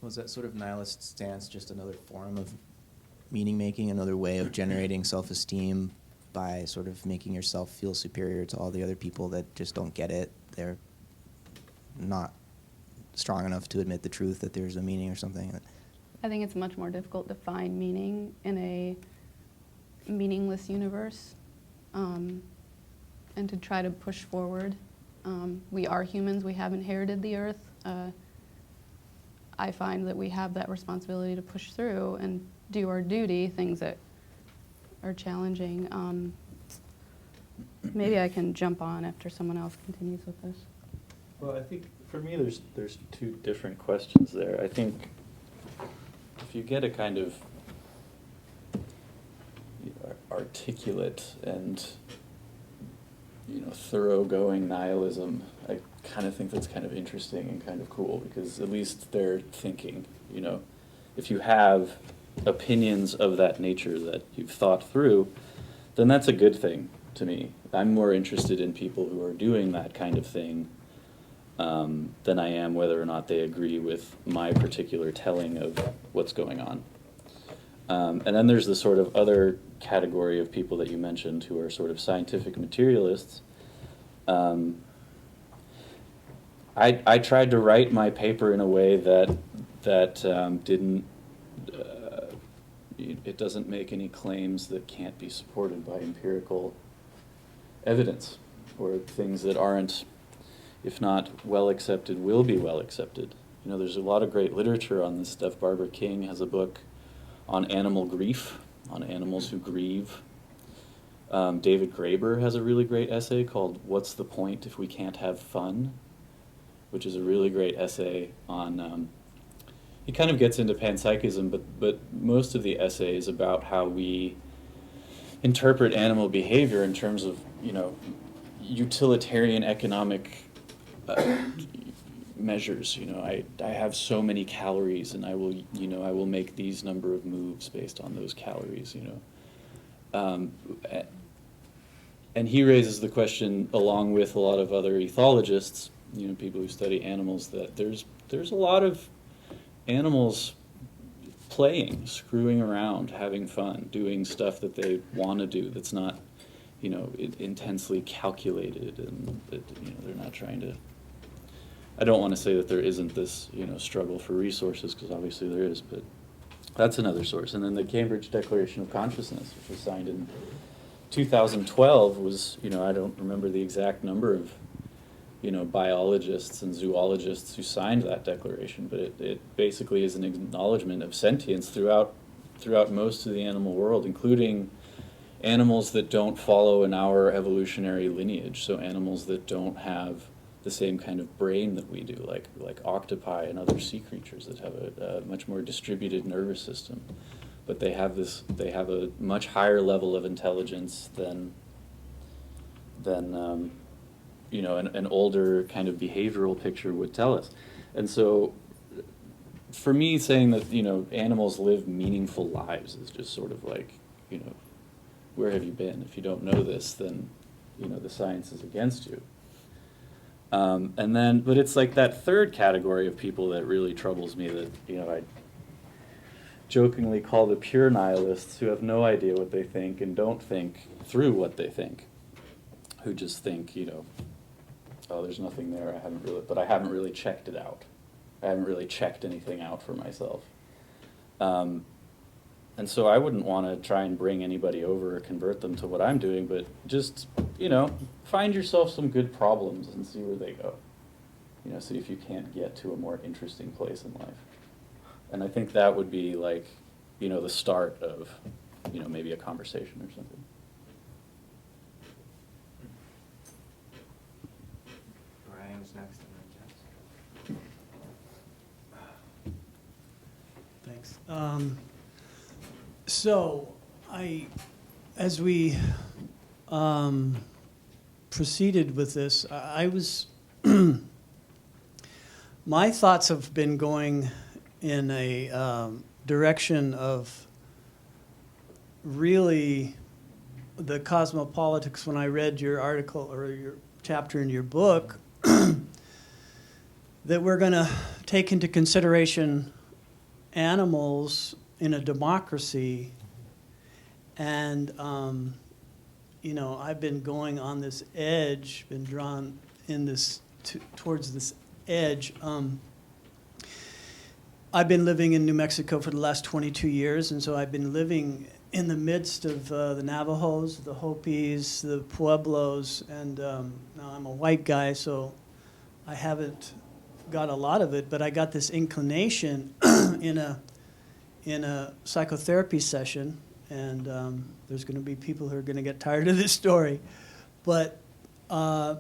Was that sort of nihilist stance just another form of meaning making, another way of generating self-esteem by sort of making yourself feel superior to all the other people that just don't get it? They're not strong enough to admit the truth that there's a meaning or something. I think it's much more difficult to find meaning in a meaningless universe, and to try to push forward. We are humans, we have inherited the earth. I find that we have that responsibility to push through and do our duty, things that are challenging. Maybe I can jump on after someone else continues with this. Well, I think for me there's two different questions there. I think if you get a kind of articulate and thoroughgoing nihilism, I kind of think that's kind of interesting and kind of cool, because at least they're thinking. If you have opinions of that nature that you've thought through, then that's a good thing to me. I'm more interested in people who are doing that kind of thing than I am whether or not they agree with my particular telling of what's going on. And then there's the sort of other category of people that you mentioned who are sort of scientific materialists. I tried to write my paper in a way that didn't, it doesn't make any claims that can't be supported by empirical evidence, or things that aren't, if not well accepted, will be well accepted. You know, there's a lot of great literature on this stuff. Barbara King has a book on animal grief, on animals who grieve. David Graeber has a really great essay called "What's the Point If We Can't Have Fun?", which is a really great essay on, he kind of gets into panpsychism, but most of the essay is about how we interpret animal behavior in terms of, you know, utilitarian economic measures. You know, I have so many calories, and I will make these number of moves based on those calories. You know, and he raises the question, along with a lot of other ethologists, you know, people who study animals, that there's a lot of animals playing, screwing around, having fun, doing stuff that they want to do that's not, you know, intensely calculated, and that, you know, they're not trying to. I don't want to say that there isn't this, you know, struggle for resources, because obviously there is, but that's another source. And then the Cambridge Declaration of Consciousness, which was signed in 2012, was, you know, I don't remember the exact number of, you know, biologists and zoologists who signed that declaration, but it basically is an acknowledgement of sentience throughout most of the animal world, including animals that don't follow in our evolutionary lineage, so animals that don't have the same kind of brain that we do, like octopi and other sea creatures that have a much more distributed nervous system, but they have a much higher level of intelligence than you know, an older kind of behavioral picture would tell us. And so for me, saying that, you know, animals live meaningful lives is just sort of like, you know, where have you been? If you don't know this, then, you know, the science is against you. And then, but it's like that third category of people that really troubles me, that, you know, I jokingly call the pure nihilists, who have no idea what they think and don't think through what they think, who just think, you know, oh, there's nothing there, I haven't really checked it out. I haven't really checked anything out for myself. And so I wouldn't want to try and bring anybody over or convert them to what I'm doing, but just, you know, find yourself some good problems and see where they go. You know, see if you can't get to a more interesting place in life. And I think that would be like, you know, the start of, you know, maybe a conversation or something. Ryan's next, and then Jess. Thanks. So, as we proceeded with this, I was, my thoughts have been going in a direction of really the Cosmopolitics. When I read your article or your chapter in your book, that we're going to take into consideration animals in a democracy, and you know, I've been going on this edge, been drawn in this towards this edge. I've been living in New Mexico for the last 22 years, and so I've been living in the midst of the Navajos, the Hopis, the Pueblos, and now I'm a white guy, so I haven't got a lot of it, but I got this inclination in a psychotherapy session, and there's going to be people who are going to get tired of this story, but I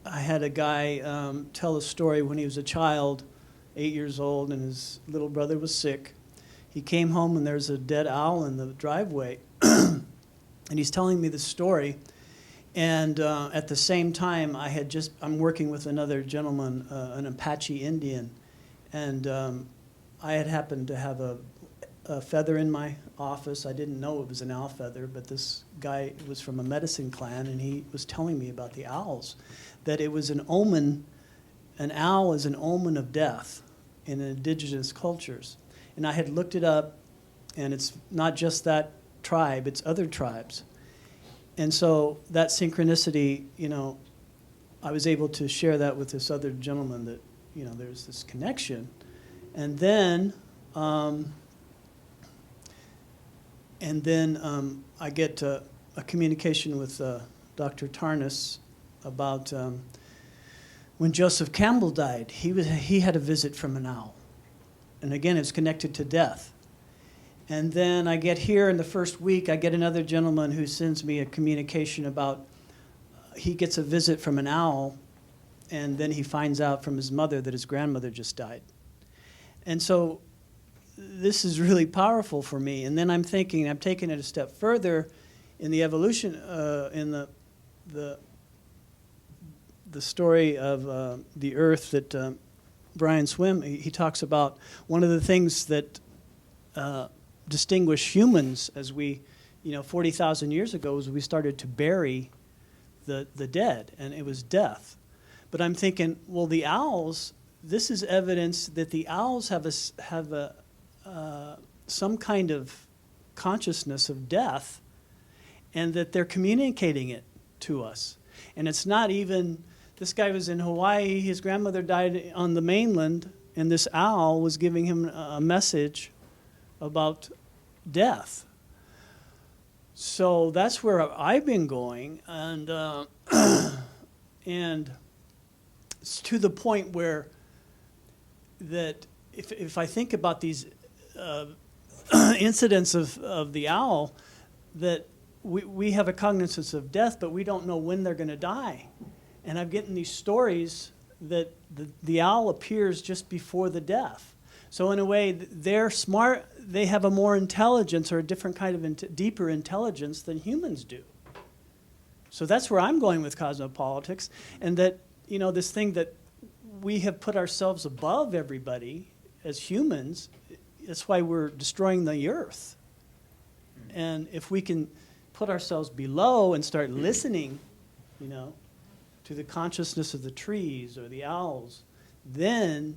had a guy tell a story when he was a child, 8 years old, and his little brother was sick. He came home and there's a dead owl in the driveway, and he's telling me the story. And at the same time, I'm working with another gentleman, an Apache Indian, and I had happened to have a feather in my office. I didn't know it was an owl feather, but this guy was from a medicine clan, and he was telling me about the owls, that it was an omen an owl is an omen of death in indigenous cultures. And I had looked it up, and it's not just that tribe, it's other tribes. And so that synchronicity, I was able to share that with this other gentleman that, there's this connection. And then I get a communication with Dr. Tarnas about when Joseph Campbell died. He had a visit from an owl. And again, it's connected to death. And then I get here in the first week, I get another gentleman who sends me a communication about he gets a visit from an owl, and then he finds out from his mother that his grandmother just died. And so this is really powerful for me. And then I'm thinking, I'm taking it a step further in the evolution, in the story of the Earth that Brian Swim, he talks about one of the things that distinguish humans as we, 40,000 years ago, was we started to bury the dead, and it was death. But I'm thinking, well, the owls, this is evidence that the owls have some kind of consciousness of death, and that they're communicating it to us. And it's not even, this guy was in Hawaii, his grandmother died on the mainland, and this owl was giving him a message about death. So that's where I've been going, and and it's to the point where that if I think about these incidents of the owl, that we have a cognizance of death, but we don't know when they're going to die. And I'm getting these stories that the owl appears just before the death. So in a way, they're smart. They have a more intelligence or a different kind of deeper intelligence than humans do. So that's where I'm going with cosmopolitics, and that, this thing that we have put ourselves above everybody as humans, that's why we're destroying the earth. And if we can put ourselves below and start listening, to the consciousness of the trees or the owls, then,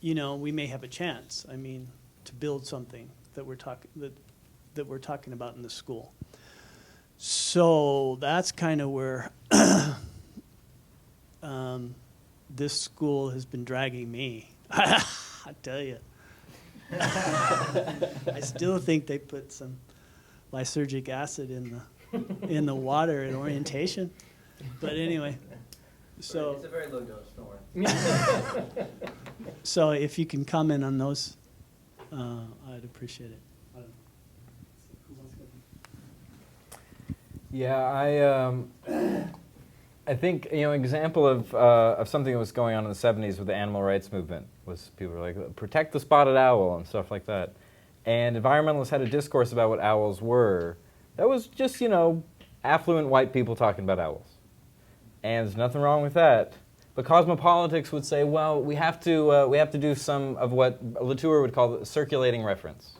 we may have a chance. To build something that we're talking about in the school. So that's kind of where this school has been dragging me. I tell you. I still think they put some lysergic acid in the water at orientation. But anyway, so it's a very low dose, don't worry. So if you can comment on those, I'd appreciate it. Yeah, I think example of something that was going on in the 70s with the animal rights movement was people were like, protect the spotted owl and stuff like that. And environmentalists had a discourse about what owls were. That was just, affluent white people talking about owls. And there's nothing wrong with that. But cosmopolitics would say, well, we have to do some of what Latour would call the circulating reference.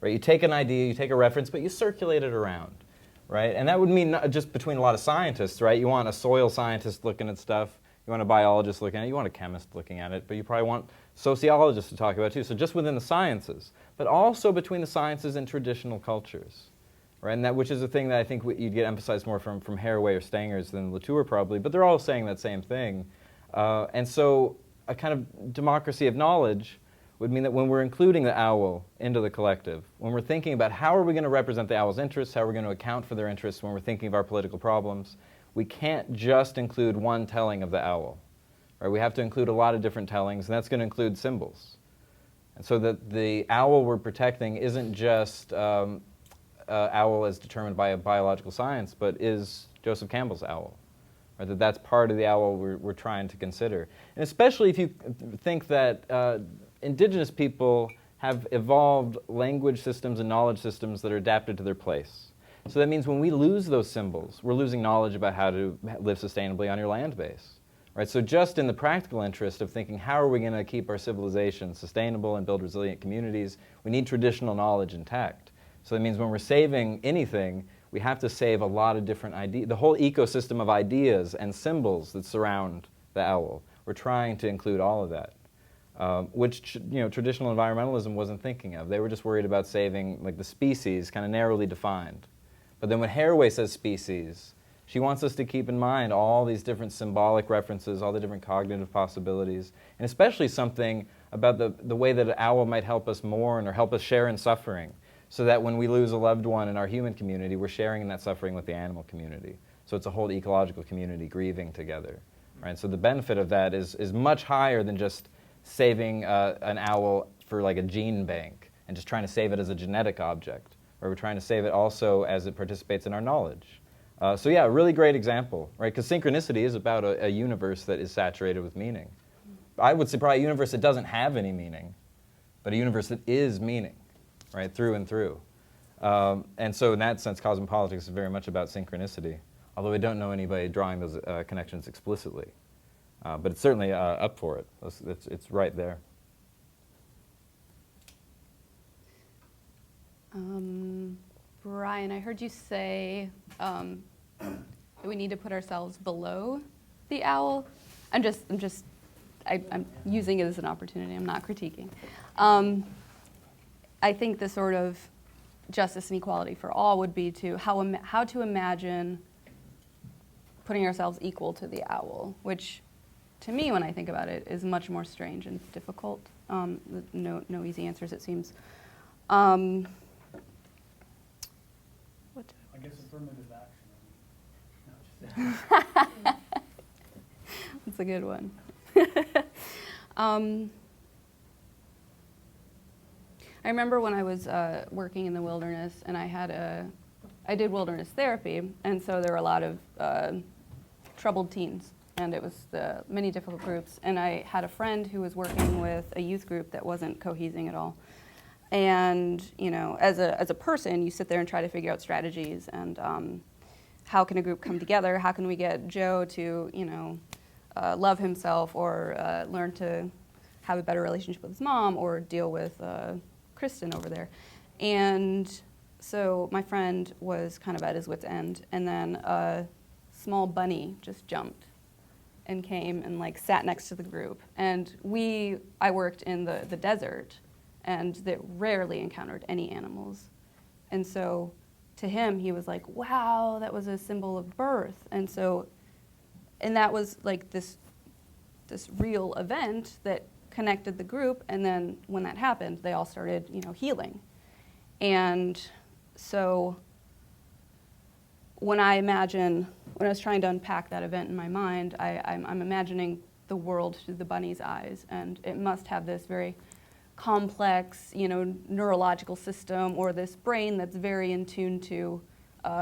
Right? You take an idea, you take a reference, but you circulate it around. Right? And that would mean not just between a lot of scientists, right? You want a soil scientist looking at stuff, you want a biologist looking at it, you want a chemist looking at it, but you probably want sociologists to talk about it too. So just within the sciences, but also between the sciences and traditional cultures. Right? And that, which is a thing that I think you'd get emphasized more from Haraway or Stangers than Latour probably, but they're all saying that same thing. And so a kind of democracy of knowledge would mean that when we're including the owl into the collective, when we're thinking about how are we going to represent the owl's interests, how are we going to account for their interests when we're thinking of our political problems, we can't just include one telling of the owl. Right? We have to include a lot of different tellings, and that's going to include symbols. And so that the owl we're protecting isn't just owl as determined by a biological science, but is Joseph Campbell's owl. Right? That's part of the owl we're trying to consider. And especially if you think that indigenous people have evolved language systems and knowledge systems that are adapted to their place. So that means when we lose those symbols, we're losing knowledge about how to live sustainably on your land base. Right? So just in the practical interest of thinking how are we going to keep our civilization sustainable and build resilient communities, we need traditional knowledge intact. So that means when we're saving anything, we have to save a lot of different ideas, the whole ecosystem of ideas and symbols that surround the owl. we're trying to include all of that, which traditional environmentalism wasn't thinking of. They were just worried about saving like the species, kind of narrowly defined. But then when Haraway says species, she wants us to keep in mind all these different symbolic references, all the different cognitive possibilities, and especially something about the way that an owl might help us mourn or help us share in suffering, so that when we lose a loved one in our human community, we're sharing in that suffering with the animal community. So it's a whole ecological community grieving together, right? So the benefit of that is much higher than just saving an owl for like a gene bank and just trying to save it as a genetic object, or we're trying to save it also as it participates in our knowledge. So yeah, a really great example, right? Because synchronicity is about a universe that is saturated with meaning. I would say probably a universe that doesn't have any meaning, but a universe that is meaning, right, through and through. And so in that sense, Cosmopolitics is very much about synchronicity, although we don't know anybody drawing those connections explicitly. But it's certainly up for it. It's right there. Brian, I heard you say that we need to put ourselves below the owl. I'm using it as an opportunity. I'm not critiquing. I think the sort of justice and equality for all would be to how to imagine putting ourselves equal to the owl, which to me, when I think about it, is much more strange and difficult. No easy answers, it seems. I guess affirmative action. No, That's a good one. I remember when I was working in the wilderness, and I did wilderness therapy, and so there were a lot of troubled teens, and it was many difficult groups. And I had a friend who was working with a youth group that wasn't cohesing at all. And as a person, you sit there and try to figure out strategies and how can a group come together? How can we get Joe to love himself, or learn to have a better relationship with his mom, or deal with Kristen over there? And so my friend was kind of at his wit's end, and then a small bunny just jumped and came and sat next to the group. And I worked in the desert, and that rarely encountered any animals. And so to him, he was like, wow, that was a symbol of birth. And that was this real event that connected the group. And then when that happened, they all started, healing. And so when I was trying to unpack that event in my mind, I'm imagining the world through the bunny's eyes. And it must have this very complex, neurological system, or this brain that's very in tune to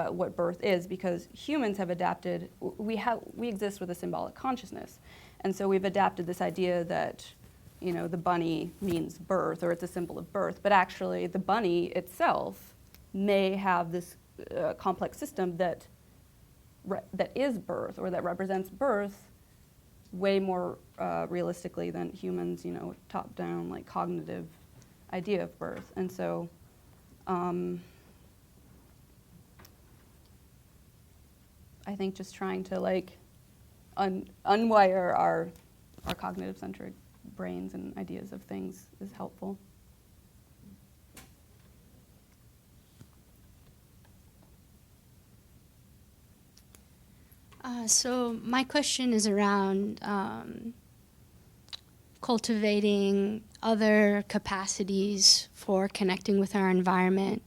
what birth is, because humans have adapted. We exist with a symbolic consciousness, and so we've adapted this idea that the bunny means birth, or it's a symbol of birth. But actually, the bunny itself may have this complex system that is birth, or that represents birth, way more realistically than humans, top-down, cognitive idea of birth. And so I think just trying to unwire our cognitive-centric brains and ideas of things is helpful. So my question is around cultivating other capacities for connecting with our environment.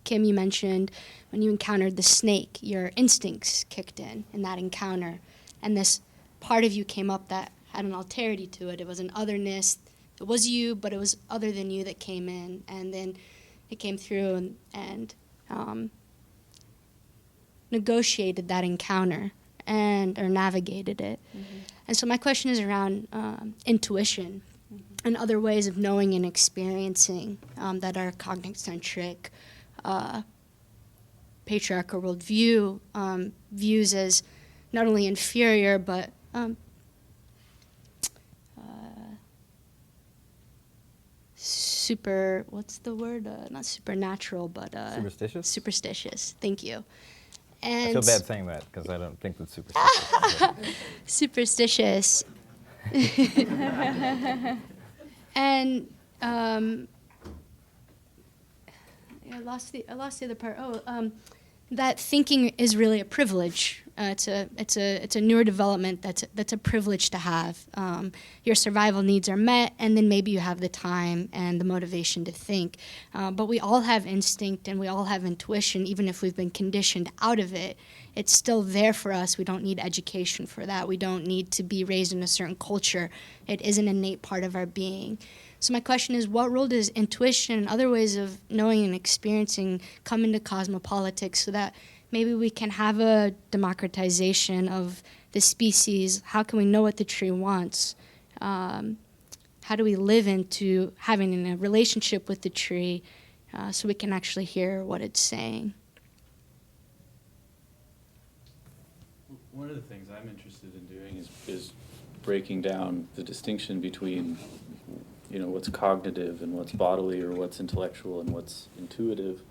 Kim, you mentioned when you encountered the snake, your instincts kicked in that encounter, and this part of you came up that had an alterity to it. It was an otherness. It was you, but it was other than you that came in, and then it came through and negotiated that encounter or navigated it. Mm-hmm. And so my question is around intuition and other ways of knowing and experiencing that are cognitive-centric, patriarchal worldview views as not only inferior but what's the word? Not supernatural, but superstitious. Superstitious. Thank you. I feel bad saying that because I don't think that's superstitious. Superstitious. And I lost the other part. That thinking is really a privilege. It's a newer development that's a privilege to have. Your survival needs are met, and then maybe you have the time and the motivation to think. But we all have instinct and we all have intuition, even if we've been conditioned out of it. It's still there for us. We don't need education for that. We don't need to be raised in a certain culture. It is an innate part of our being. So my question is, what role does intuition and other ways of knowing and experiencing come into cosmopolitics so that maybe we can have a democratization of the species? How can we know what the tree wants? How do we live into having a relationship with the tree so we can actually hear what it's saying? One of the things I'm interested in doing is breaking down the distinction between what's cognitive and what's bodily, or what's intellectual and what's intuitive.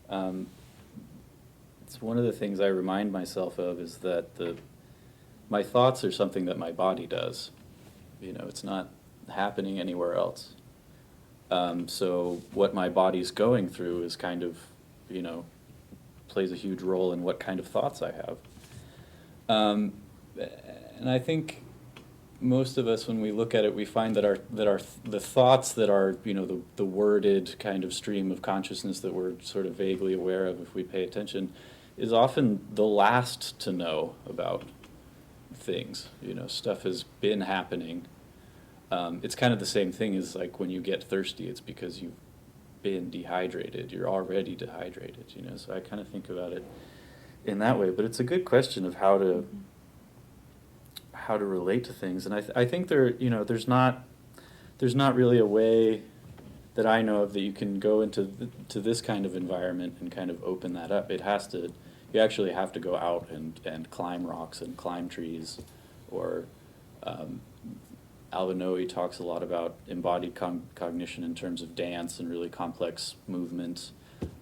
It's one of the things I remind myself of is that my thoughts are something that my body does. It's not happening anywhere else. So what my body's going through is kind of, plays a huge role in what kind of thoughts I have. And I think most of us, when we look at it, we find that the thoughts that are, the worded kind of stream of consciousness that we're sort of vaguely aware of if we pay attention, is often the last to know about things. Stuff has been happening. It's kind of the same thing as like when you get thirsty, it's because you've been dehydrated. You're already dehydrated, So I kind of think about it in that way. But it's a good question of how to relate to things, and I think there's not really a way that I know of that you can go into to this kind of environment and kind of open that up. You actually have to go out and climb rocks and climb trees, or Alvin Noe talks a lot about embodied cognition in terms of dance and really complex movement,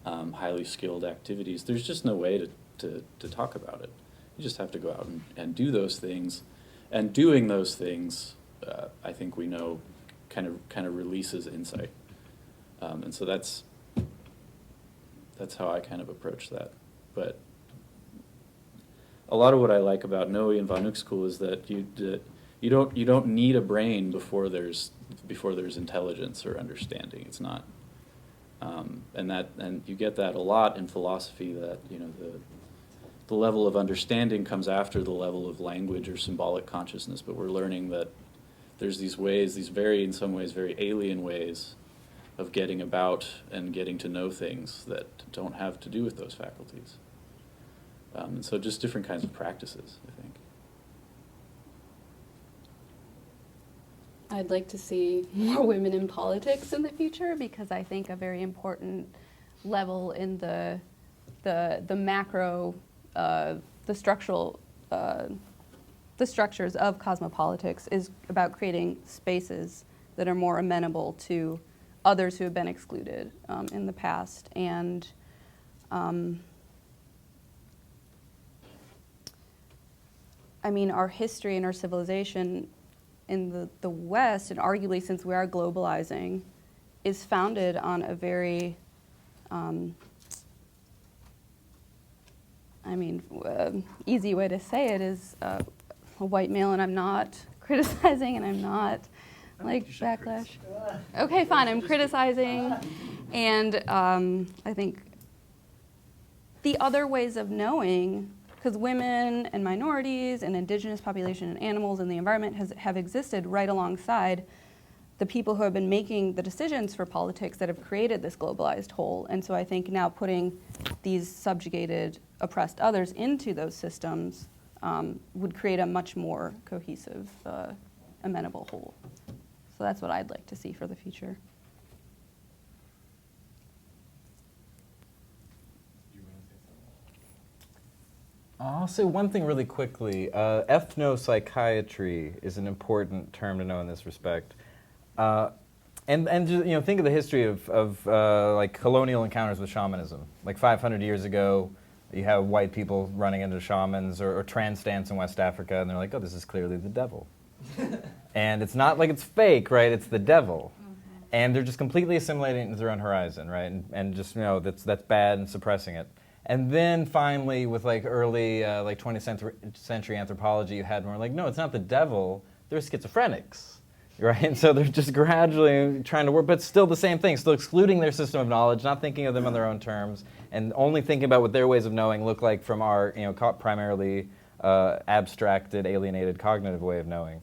highly skilled activities. There's just no way to talk about it. You just have to go out and do those things. And doing those things, I think we know, kind of releases insight, and so that's how I kind of approach that. But a lot of what I like about Noe and Vanuk School is that you don't need a brain before there's intelligence or understanding. It's not, and you get that a lot in philosophy, that the level of understanding comes after the level of language or symbolic consciousness, but we're learning that there's these ways, in some ways, very alien ways of getting about and getting to know things that don't have to do with those faculties. And so just different kinds of practices, I think. I'd like to see more women in politics in the future, because I think a very important level in the macro, the structural, the structures of cosmopolitics is about creating spaces that are more amenable to others who have been excluded in the past. And our history and our civilization in the West, and arguably since we are globalizing, is founded on a very easy way to say it is a white male, and I'm not criticizing, and I'm not backlash. Okay, fine, I'm criticizing, and I think the other ways of knowing, because women and minorities and indigenous population and animals and the environment have existed right alongside the people who have been making the decisions for politics that have created this globalized whole. And so I think now putting these subjugated, oppressed others into those systems would create a much more cohesive, amenable whole. So that's what I'd like to see for the future. I'll say one thing really quickly. Ethnopsychiatry is an important term to know in this respect. And just, think of the history of like colonial encounters with shamanism. Like 500 years ago, You have white people running into shamans or trance dance in West Africa, and they're like, oh, this is clearly the devil. And it's not like it's fake, right? It's the devil. And they're just completely assimilating it into their own horizon, right? And just, that's bad and suppressing it. And then finally, with like early 20th century anthropology, you had more like, no, it's not the devil, they're schizophrenics. Right, and so they're just gradually trying to work, but still the same thing, still excluding their system of knowledge, not thinking of them on their own terms, and only thinking about what their ways of knowing look like from our, primarily abstracted, alienated, cognitive way of knowing.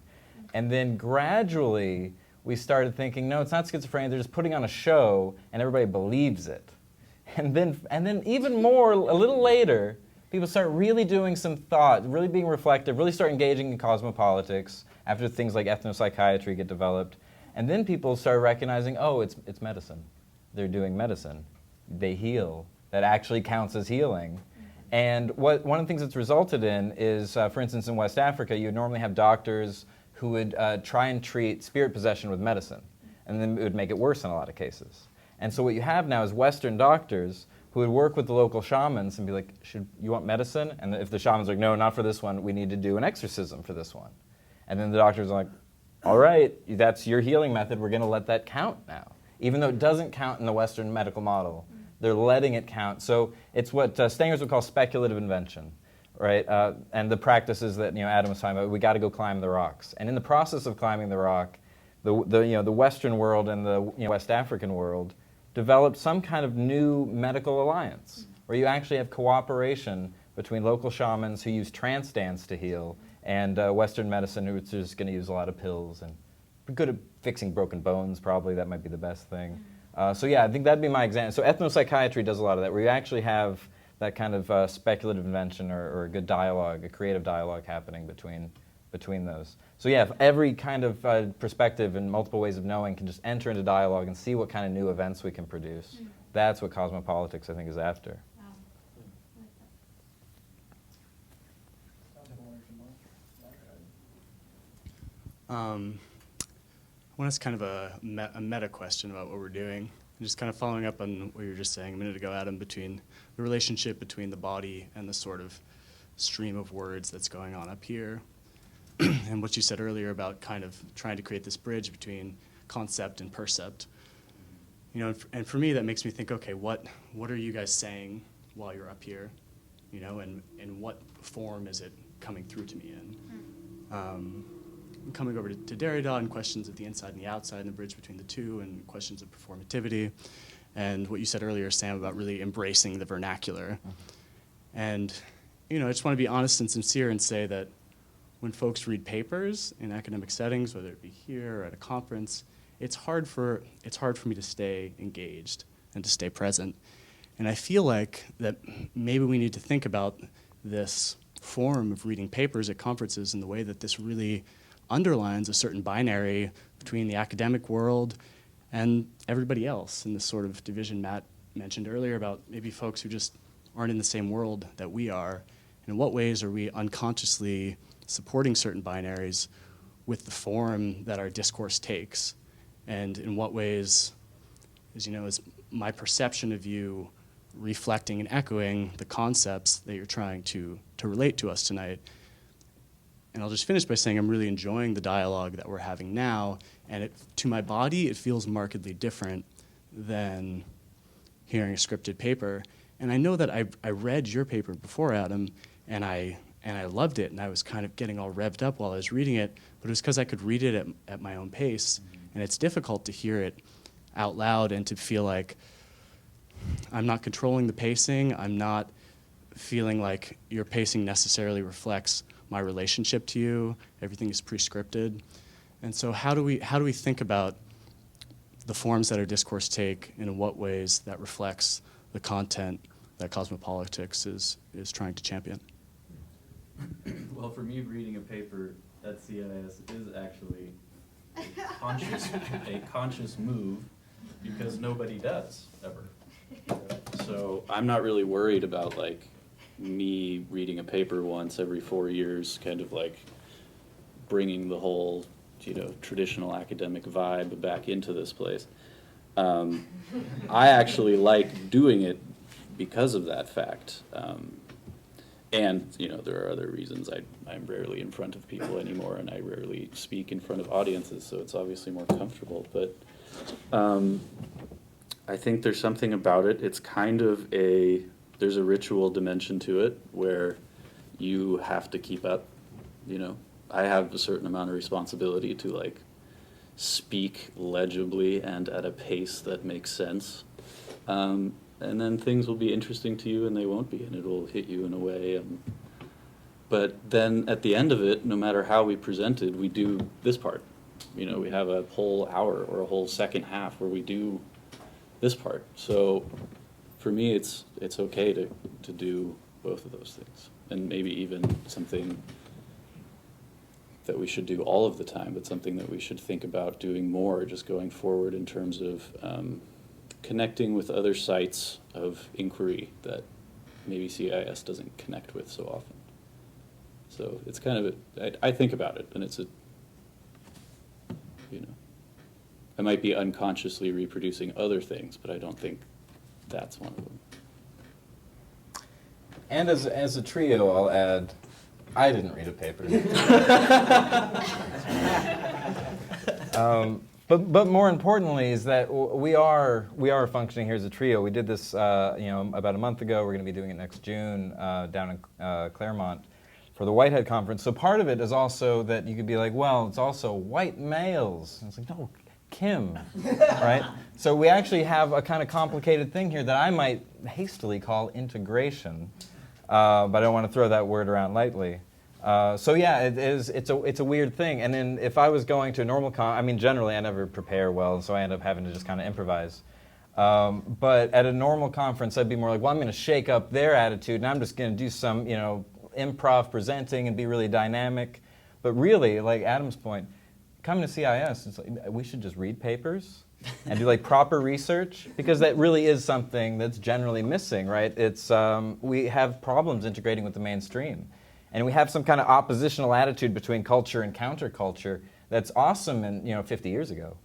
And then gradually, we started thinking, no, it's not schizophrenia, they're just putting on a show, and everybody believes it. And then even more, a little later, people start really doing some thought, really being reflective, really start engaging in cosmopolitics, after things like ethnopsychiatry get developed. And then people start recognizing, oh, it's medicine. They're doing medicine. They heal. That actually counts as healing. And one of the things that's resulted in is, for instance, in West Africa, you would normally have doctors who would try and treat spirit possession with medicine. And then it would make it worse in a lot of cases. And so what you have now is Western doctors who would work with the local shamans and be like, you want medicine? And if the shaman's like, no, not for this one, we need to do an exorcism for this one. And then the doctor's like, all right, that's your healing method. We're going to let that count now. Even though it doesn't count in the Western medical model, they're letting it count. So it's what Stengers would call speculative invention, right? And the practices that Adam was talking about, we got to go climb the rocks. And in the process of climbing the rock, the Western world and the West African world developed some kind of new medical alliance, where you actually have cooperation between local shamans who use trance dance to heal and Western medicine, who's just going to use a lot of pills and good at fixing broken bones, probably. That might be the best thing. So yeah, I think that'd be my example. So ethnopsychiatry does a lot of that, where you actually have that kind of speculative invention or a good dialogue, a creative dialogue happening between those. So yeah, if every kind of perspective and multiple ways of knowing can just enter into dialogue and see what kind of new events we can produce, that's what cosmopolitics, I think, is after. I want to ask kind of a meta question about what we're doing. And just kind of following up on what you were just saying a minute ago, Adam, between the relationship between the body and the sort of stream of words that's going on up here. And what you said earlier about kind of trying to create this bridge between concept and percept. And for me, that makes me think, okay, what are you guys saying while you're up here? And what form is it coming through to me in? Coming over to Derrida and questions of the inside and the outside and the bridge between the two and questions of performativity. And what you said earlier, Sam, about really embracing the vernacular. And, I just want to be honest and sincere and say that when folks read papers in academic settings, whether it be here or at a conference, it's hard for me to stay engaged and to stay present. And I feel like that maybe we need to think about this form of reading papers at conferences in the way that this really underlines a certain binary between the academic world and everybody else, in this sort of division Matt mentioned earlier about maybe folks who just aren't in the same world that we are. And in what ways are we unconsciously supporting certain binaries with the form that our discourse takes? And in what ways is my perception of you reflecting and echoing the concepts that you're trying to relate to us tonight? And I'll just finish by saying I'm really enjoying the dialogue that we're having now, and to my body, it feels markedly different than hearing a scripted paper. And I know that I read your paper before, Adam, and I loved it, and I was kind of getting all revved up while I was reading it, but it was because I could read it at my own pace, and it's difficult to hear it out loud and to feel like I'm not controlling the pacing, I'm not feeling like your pacing necessarily reflects my relationship to you. Everything is pre-scripted. And so how do we think about the forms that our discourse take, and in what ways that reflects the content that Cosmopolitics is trying to champion? Well, for me, reading a paper at CIS is actually a conscious move, because nobody does ever. So I'm not really worried about me reading a paper once every 4 years, kind of bringing the whole, traditional academic vibe back into this place. I actually like doing it because of that fact. And, you know, there are other reasons. I'm rarely in front of people anymore, and I rarely speak in front of audiences, so it's obviously more comfortable. But I think there's something about it. It's kind of there's a ritual dimension to it where you have to keep up, you know. I have a certain amount of responsibility to, like, speak legibly and at a pace that makes sense. And then things will be interesting to you and they won't be, and it will hit you in a way. But then at the end of it, no matter how we presented, we do this part. You know, we have a whole hour or a whole second half where we do this part. So for me, it's okay to do both of those things. And maybe even something that we should do all of the time, but something that we should think about doing more just going forward in terms of connecting with other sites of inquiry that maybe CIS doesn't connect with so often. So it's kind of, I think about it, and it's you know, I might be unconsciously reproducing other things, but I don't think that's one of them. And as a trio, I'll add, I didn't read a paper. But more importantly is that we are functioning here as a trio. We did this about a month ago. We're going to be doing it next June down in Claremont for the Whitehead Conference. So part of it is also that you could be like, well, it's also white males. And it's like, no, Kim, right? So we actually have a kind of complicated thing here that I might hastily call integration, but I don't want to throw that word around lightly. So yeah, it's a weird thing. And then if I was going to a normal con, I mean, generally I never prepare well, so I end up having to just kind of improvise. But at a normal conference, I'd be more like, well, I'm going to shake up their attitude, and I'm just going to do some, improv presenting and be really dynamic. But really, like Adam's point, coming to CIS, it's like, we should just read papers and do like proper research, because that really is something that's generally missing, right? It's we have problems integrating with the mainstream. And we have some kind of oppositional attitude between culture and counterculture that's awesome in 50 years ago,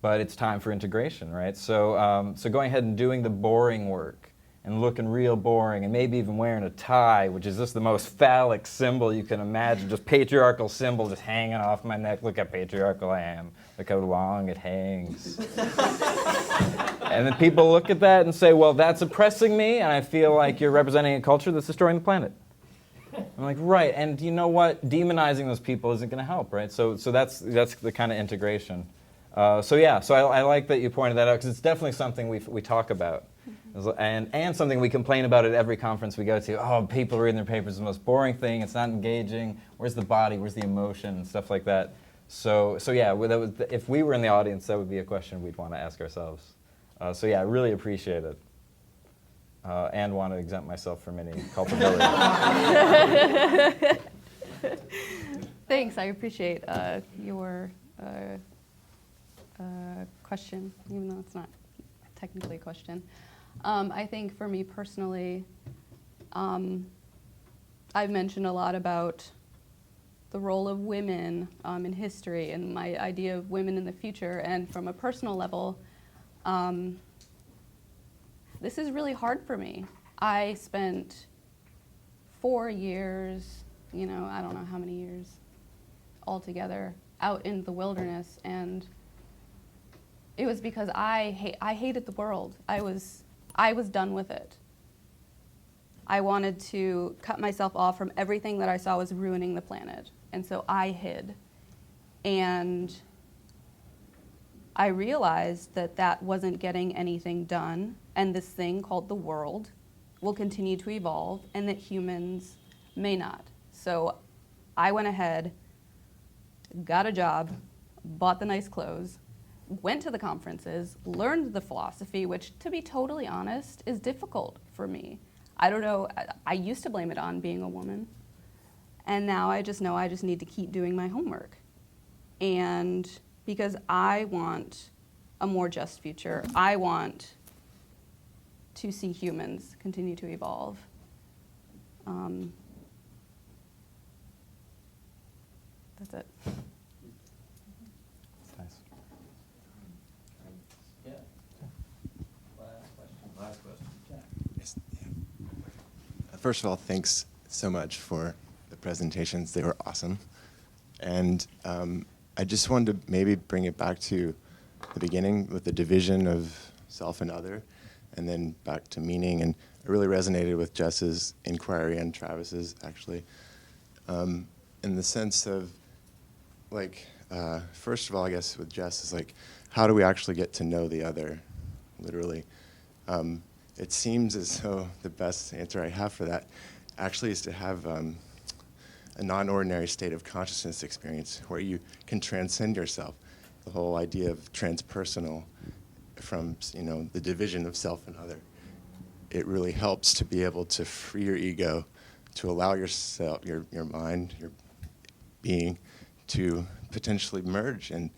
but it's time for integration, right? So going ahead and doing the boring work and looking real boring and maybe even wearing a tie, which is just the most phallic symbol you can imagine, just patriarchal symbol just hanging off my neck. Look how patriarchal I am. Look how long it hangs. And then people look at that and say, well, that's oppressing me, and I feel like you're representing a culture that's destroying the planet. I'm like, right, and you know what? Demonizing those people isn't going to help, right? So that's the kind of integration. So I like that you pointed that out, because it's definitely something we talk about, and something we complain about at every conference we go to. Oh, people reading their papers is the most boring thing. It's not engaging. Where's the body? Where's the emotion? And stuff like that. So yeah, if we were in the audience, that would be a question we'd want to ask ourselves. So yeah, I really appreciate it. And want to exempt myself from any culpability. Thanks, I appreciate your question, even though it's not technically a question. I think for me personally, I've mentioned a lot about the role of women in history and my idea of women in the future, and from a personal level, this is really hard for me. I spent 4 years, I don't know how many years altogether, out in the wilderness, and it was because I hated the world. I was done with it. I wanted to cut myself off from everything that I saw was ruining the planet, and so I hid. And I realized that wasn't getting anything done, and this thing called the world will continue to evolve, and that humans may not. So I went ahead, got a job, bought the nice clothes, went to the conferences, learned the philosophy, which, to be totally honest, is difficult for me. I don't know, I used to blame it on being a woman, and now I just know I just need to keep doing my homework. And because I want a more just future, I want to see humans continue to evolve. That's it. Nice. Yeah. Last question. Last question. Yes. First of all, thanks so much for the presentations. They were awesome. And I just wanted to maybe bring it back to the beginning with the division of self and other, and then back to meaning. And it really resonated with Jess's inquiry and Travis's, actually, in the sense of, like, first of all, I guess with Jess is like, how do we actually get to know the other, literally? It seems as though the best answer I have for that actually is to have a non-ordinary state of consciousness experience where you can transcend yourself. The whole idea of transpersonal, from the division of self and other. It really helps to be able to free your ego, to allow yourself, your mind, your being, to potentially merge and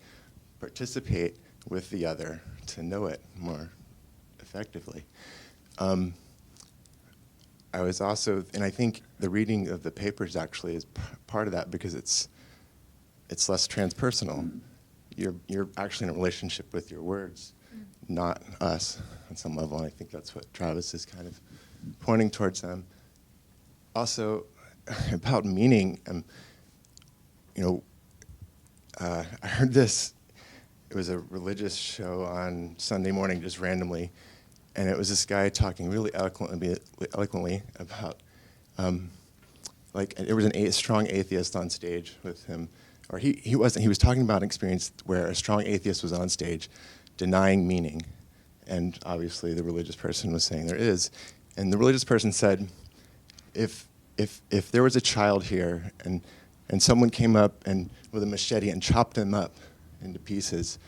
participate with the other, to know it more effectively. I was also, and I think the reading of the papers actually is part of that, because it's less transpersonal. You're actually in a relationship with your words, not us on some level, and I think that's what Travis is kind of pointing towards them. Also, about meaning, I heard this, it was a religious show on Sunday morning, just randomly, and it was this guy talking really eloquently about, there was a strong atheist on stage with him, or he wasn't, he was talking about an experience where a strong atheist was on stage denying meaning, and obviously the religious person was saying there is, and the religious person said, if there was a child here and someone came up and with a machete and chopped him up into pieces,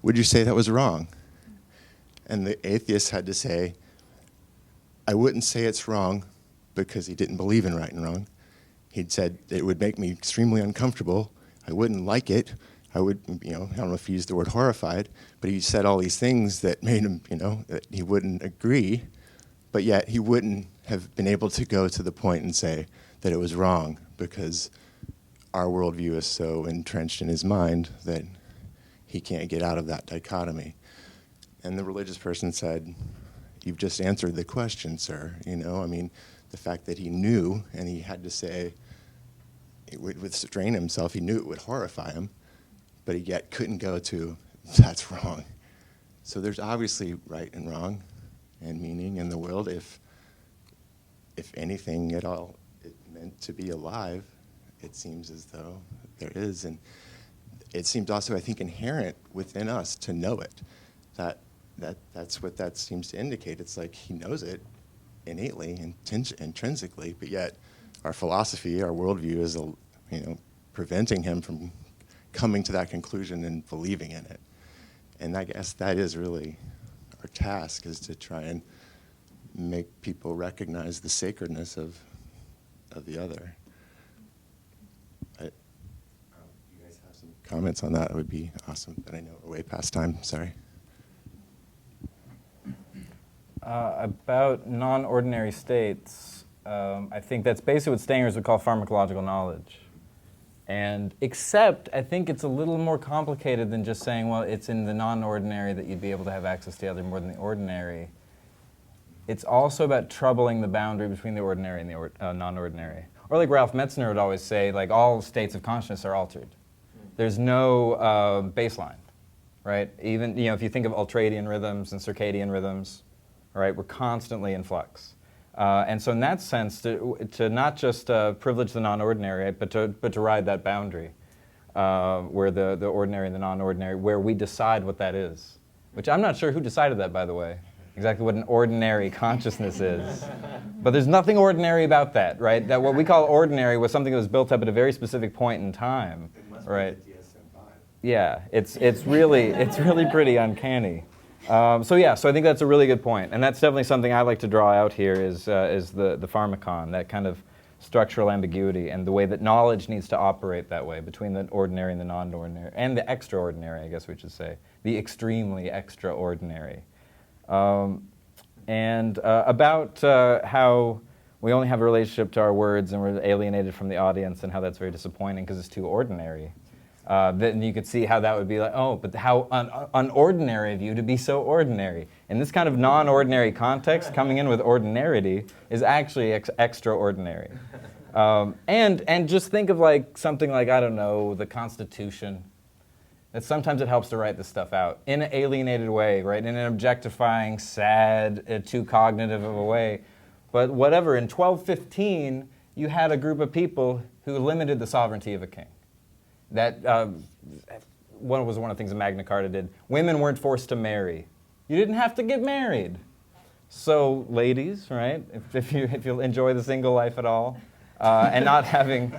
would you say that was wrong? And the atheist had to say, I wouldn't say it's wrong, because he didn't believe in right and wrong. He'd said it would make me extremely uncomfortable. I wouldn't like it. I would, I don't know if he used the word horrified, but he said all these things that made him, that he wouldn't agree, but yet he wouldn't have been able to go to the point and say that it was wrong, because our worldview is so entrenched in his mind that he can't get out of that dichotomy. And the religious person said, you've just answered the question, sir. The fact that he knew, and he had to say, it would restrain himself, he knew it would horrify him, but he yet couldn't go to, that's wrong. So there's obviously right and wrong and meaning in the world. If anything at all is meant to be alive, it seems as though there is. And it seems also, I think, inherent within us to know it. That's what that seems to indicate. It's like he knows it innately, intrinsically, but yet our philosophy, our worldview is, preventing him from coming to that conclusion and believing in it. And I guess that is really our task, is to try and make people recognize the sacredness of the other. You guys have some comments on that? It would be awesome, but I know we're way past time, sorry. About non-ordinary states, I think that's basically what Stangers would call pharmacological knowledge. And except, I think it's a little more complicated than just saying, well, it's in the non-ordinary that you'd be able to have access to the other more than the ordinary. It's also about troubling the boundary between the ordinary and the non-ordinary. Or like Ralph Metzner would always say, like, all states of consciousness are altered. There's no baseline, right? Even, if you think of ultradian rhythms and circadian rhythms, right, we're constantly in flux. And so in that sense, to not just privilege the non-ordinary, but to ride that boundary, where the ordinary and the non-ordinary, where we decide what that is. Which I'm not sure who decided that, by the way, exactly what an ordinary consciousness is. But there's nothing ordinary about that, right? That what we call ordinary was something that was built up at a very specific point in time, right? Yeah, it's really pretty uncanny. So I think that's a really good point, and that's definitely something I like to draw out here is the pharmacon, that kind of structural ambiguity, and the way that knowledge needs to operate that way between the ordinary and the non-ordinary, and the extraordinary, I guess we should say, the extremely extraordinary. And about how we only have a relationship to our words and we're alienated from the audience, and how that's very disappointing because it's too ordinary. Then you could see how that would be like, oh, but how unordinary of you to be so ordinary. In this kind of non-ordinary context, coming in with ordinarity is actually extraordinary. And just think of like something like, I don't know, the Constitution. That sometimes it helps to write this stuff out in an alienated way, right? In an objectifying, sad, too cognitive of a way. But whatever, in 1215, you had a group of people who limited the sovereignty of a king. That was one of the things that Magna Carta did. Women weren't forced to marry. You didn't have to get married. So, ladies, right? If you enjoy the single life at all, and not having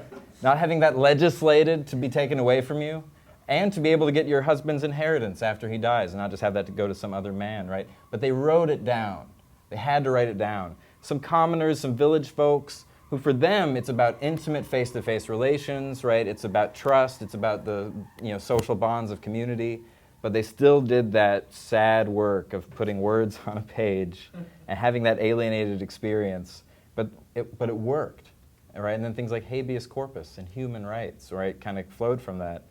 that legislated to be taken away from you, and to be able to get your husband's inheritance after he dies, and not just have that to go to some other man, right? But they wrote it down. They had to write it down. Some commoners, some village folks, who for them it's about intimate face-to-face relations, right? It's about trust. It's about the social bonds of community. But they still did that sad work of putting words on a page and having that alienated experience. But it worked, right? And then things like habeas corpus and human rights, right, kind of flowed from that.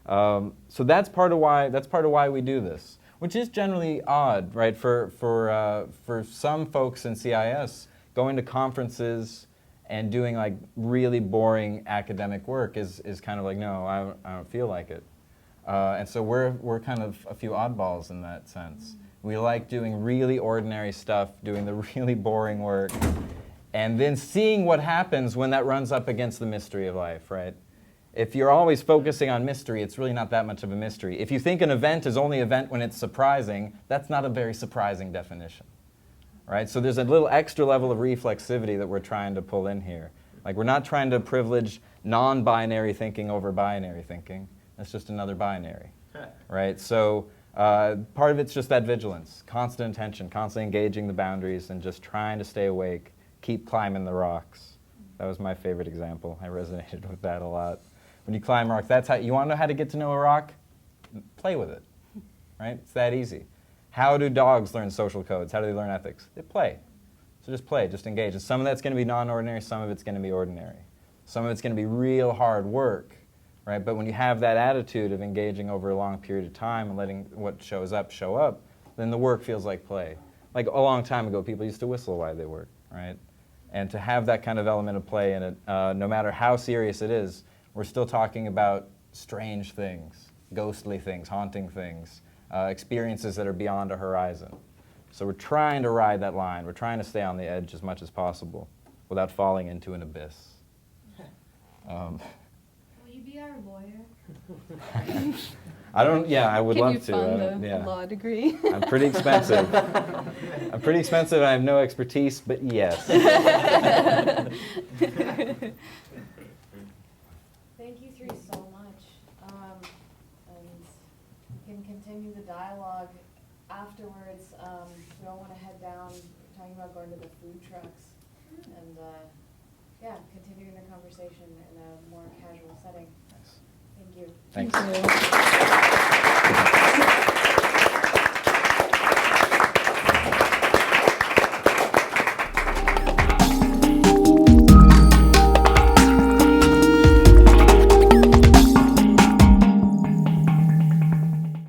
So that's part of why we do this, which is generally odd, right? For some folks in CIS, going to conferences and doing like really boring academic work is kind of like, no, I don't feel like it. And so we're kind of a few oddballs in that sense. We like doing really ordinary stuff, doing the really boring work, and then seeing what happens when that runs up against the mystery of life, right? If you're always focusing on mystery, it's really not that much of a mystery. If you think an event is only an event when it's surprising, that's not a very surprising definition, right? So there's a little extra level of reflexivity that we're trying to pull in here. Like, we're not trying to privilege non-binary thinking over binary thinking. That's just another binary, right? So part of it's just that vigilance, constant attention, constantly engaging the boundaries and just trying to stay awake, keep climbing the rocks. That was my favorite example. I resonated with that a lot. When you climb rocks, that's how you want to know how to get to know a rock? Play with it, right? It's that easy. How do dogs learn social codes? How do they learn ethics? They play. So just play, just engage. And some of that's going to be non-ordinary, some of it's going to be ordinary. Some of it's going to be real hard work, right? But when you have that attitude of engaging over a long period of time and letting what shows up show up, then the work feels like play. Like a long time ago, people used to whistle while they work, right? And to have that kind of element of play in it, no matter how serious it is, we're still talking about strange things, ghostly things, haunting things, experiences that are beyond a horizon. So we're trying to ride that line. We're trying to stay on the edge as much as possible without falling into an abyss. Will you be our lawyer? I would love to. Can you fund a law degree? I'm pretty expensive. I have no expertise, but yes. Thank you three so much. And we can continue the dialogue afterwards. We all want to head down, talking about going to the food trucks and continuing the conversation in a more casual setting. Thank you. Thanks.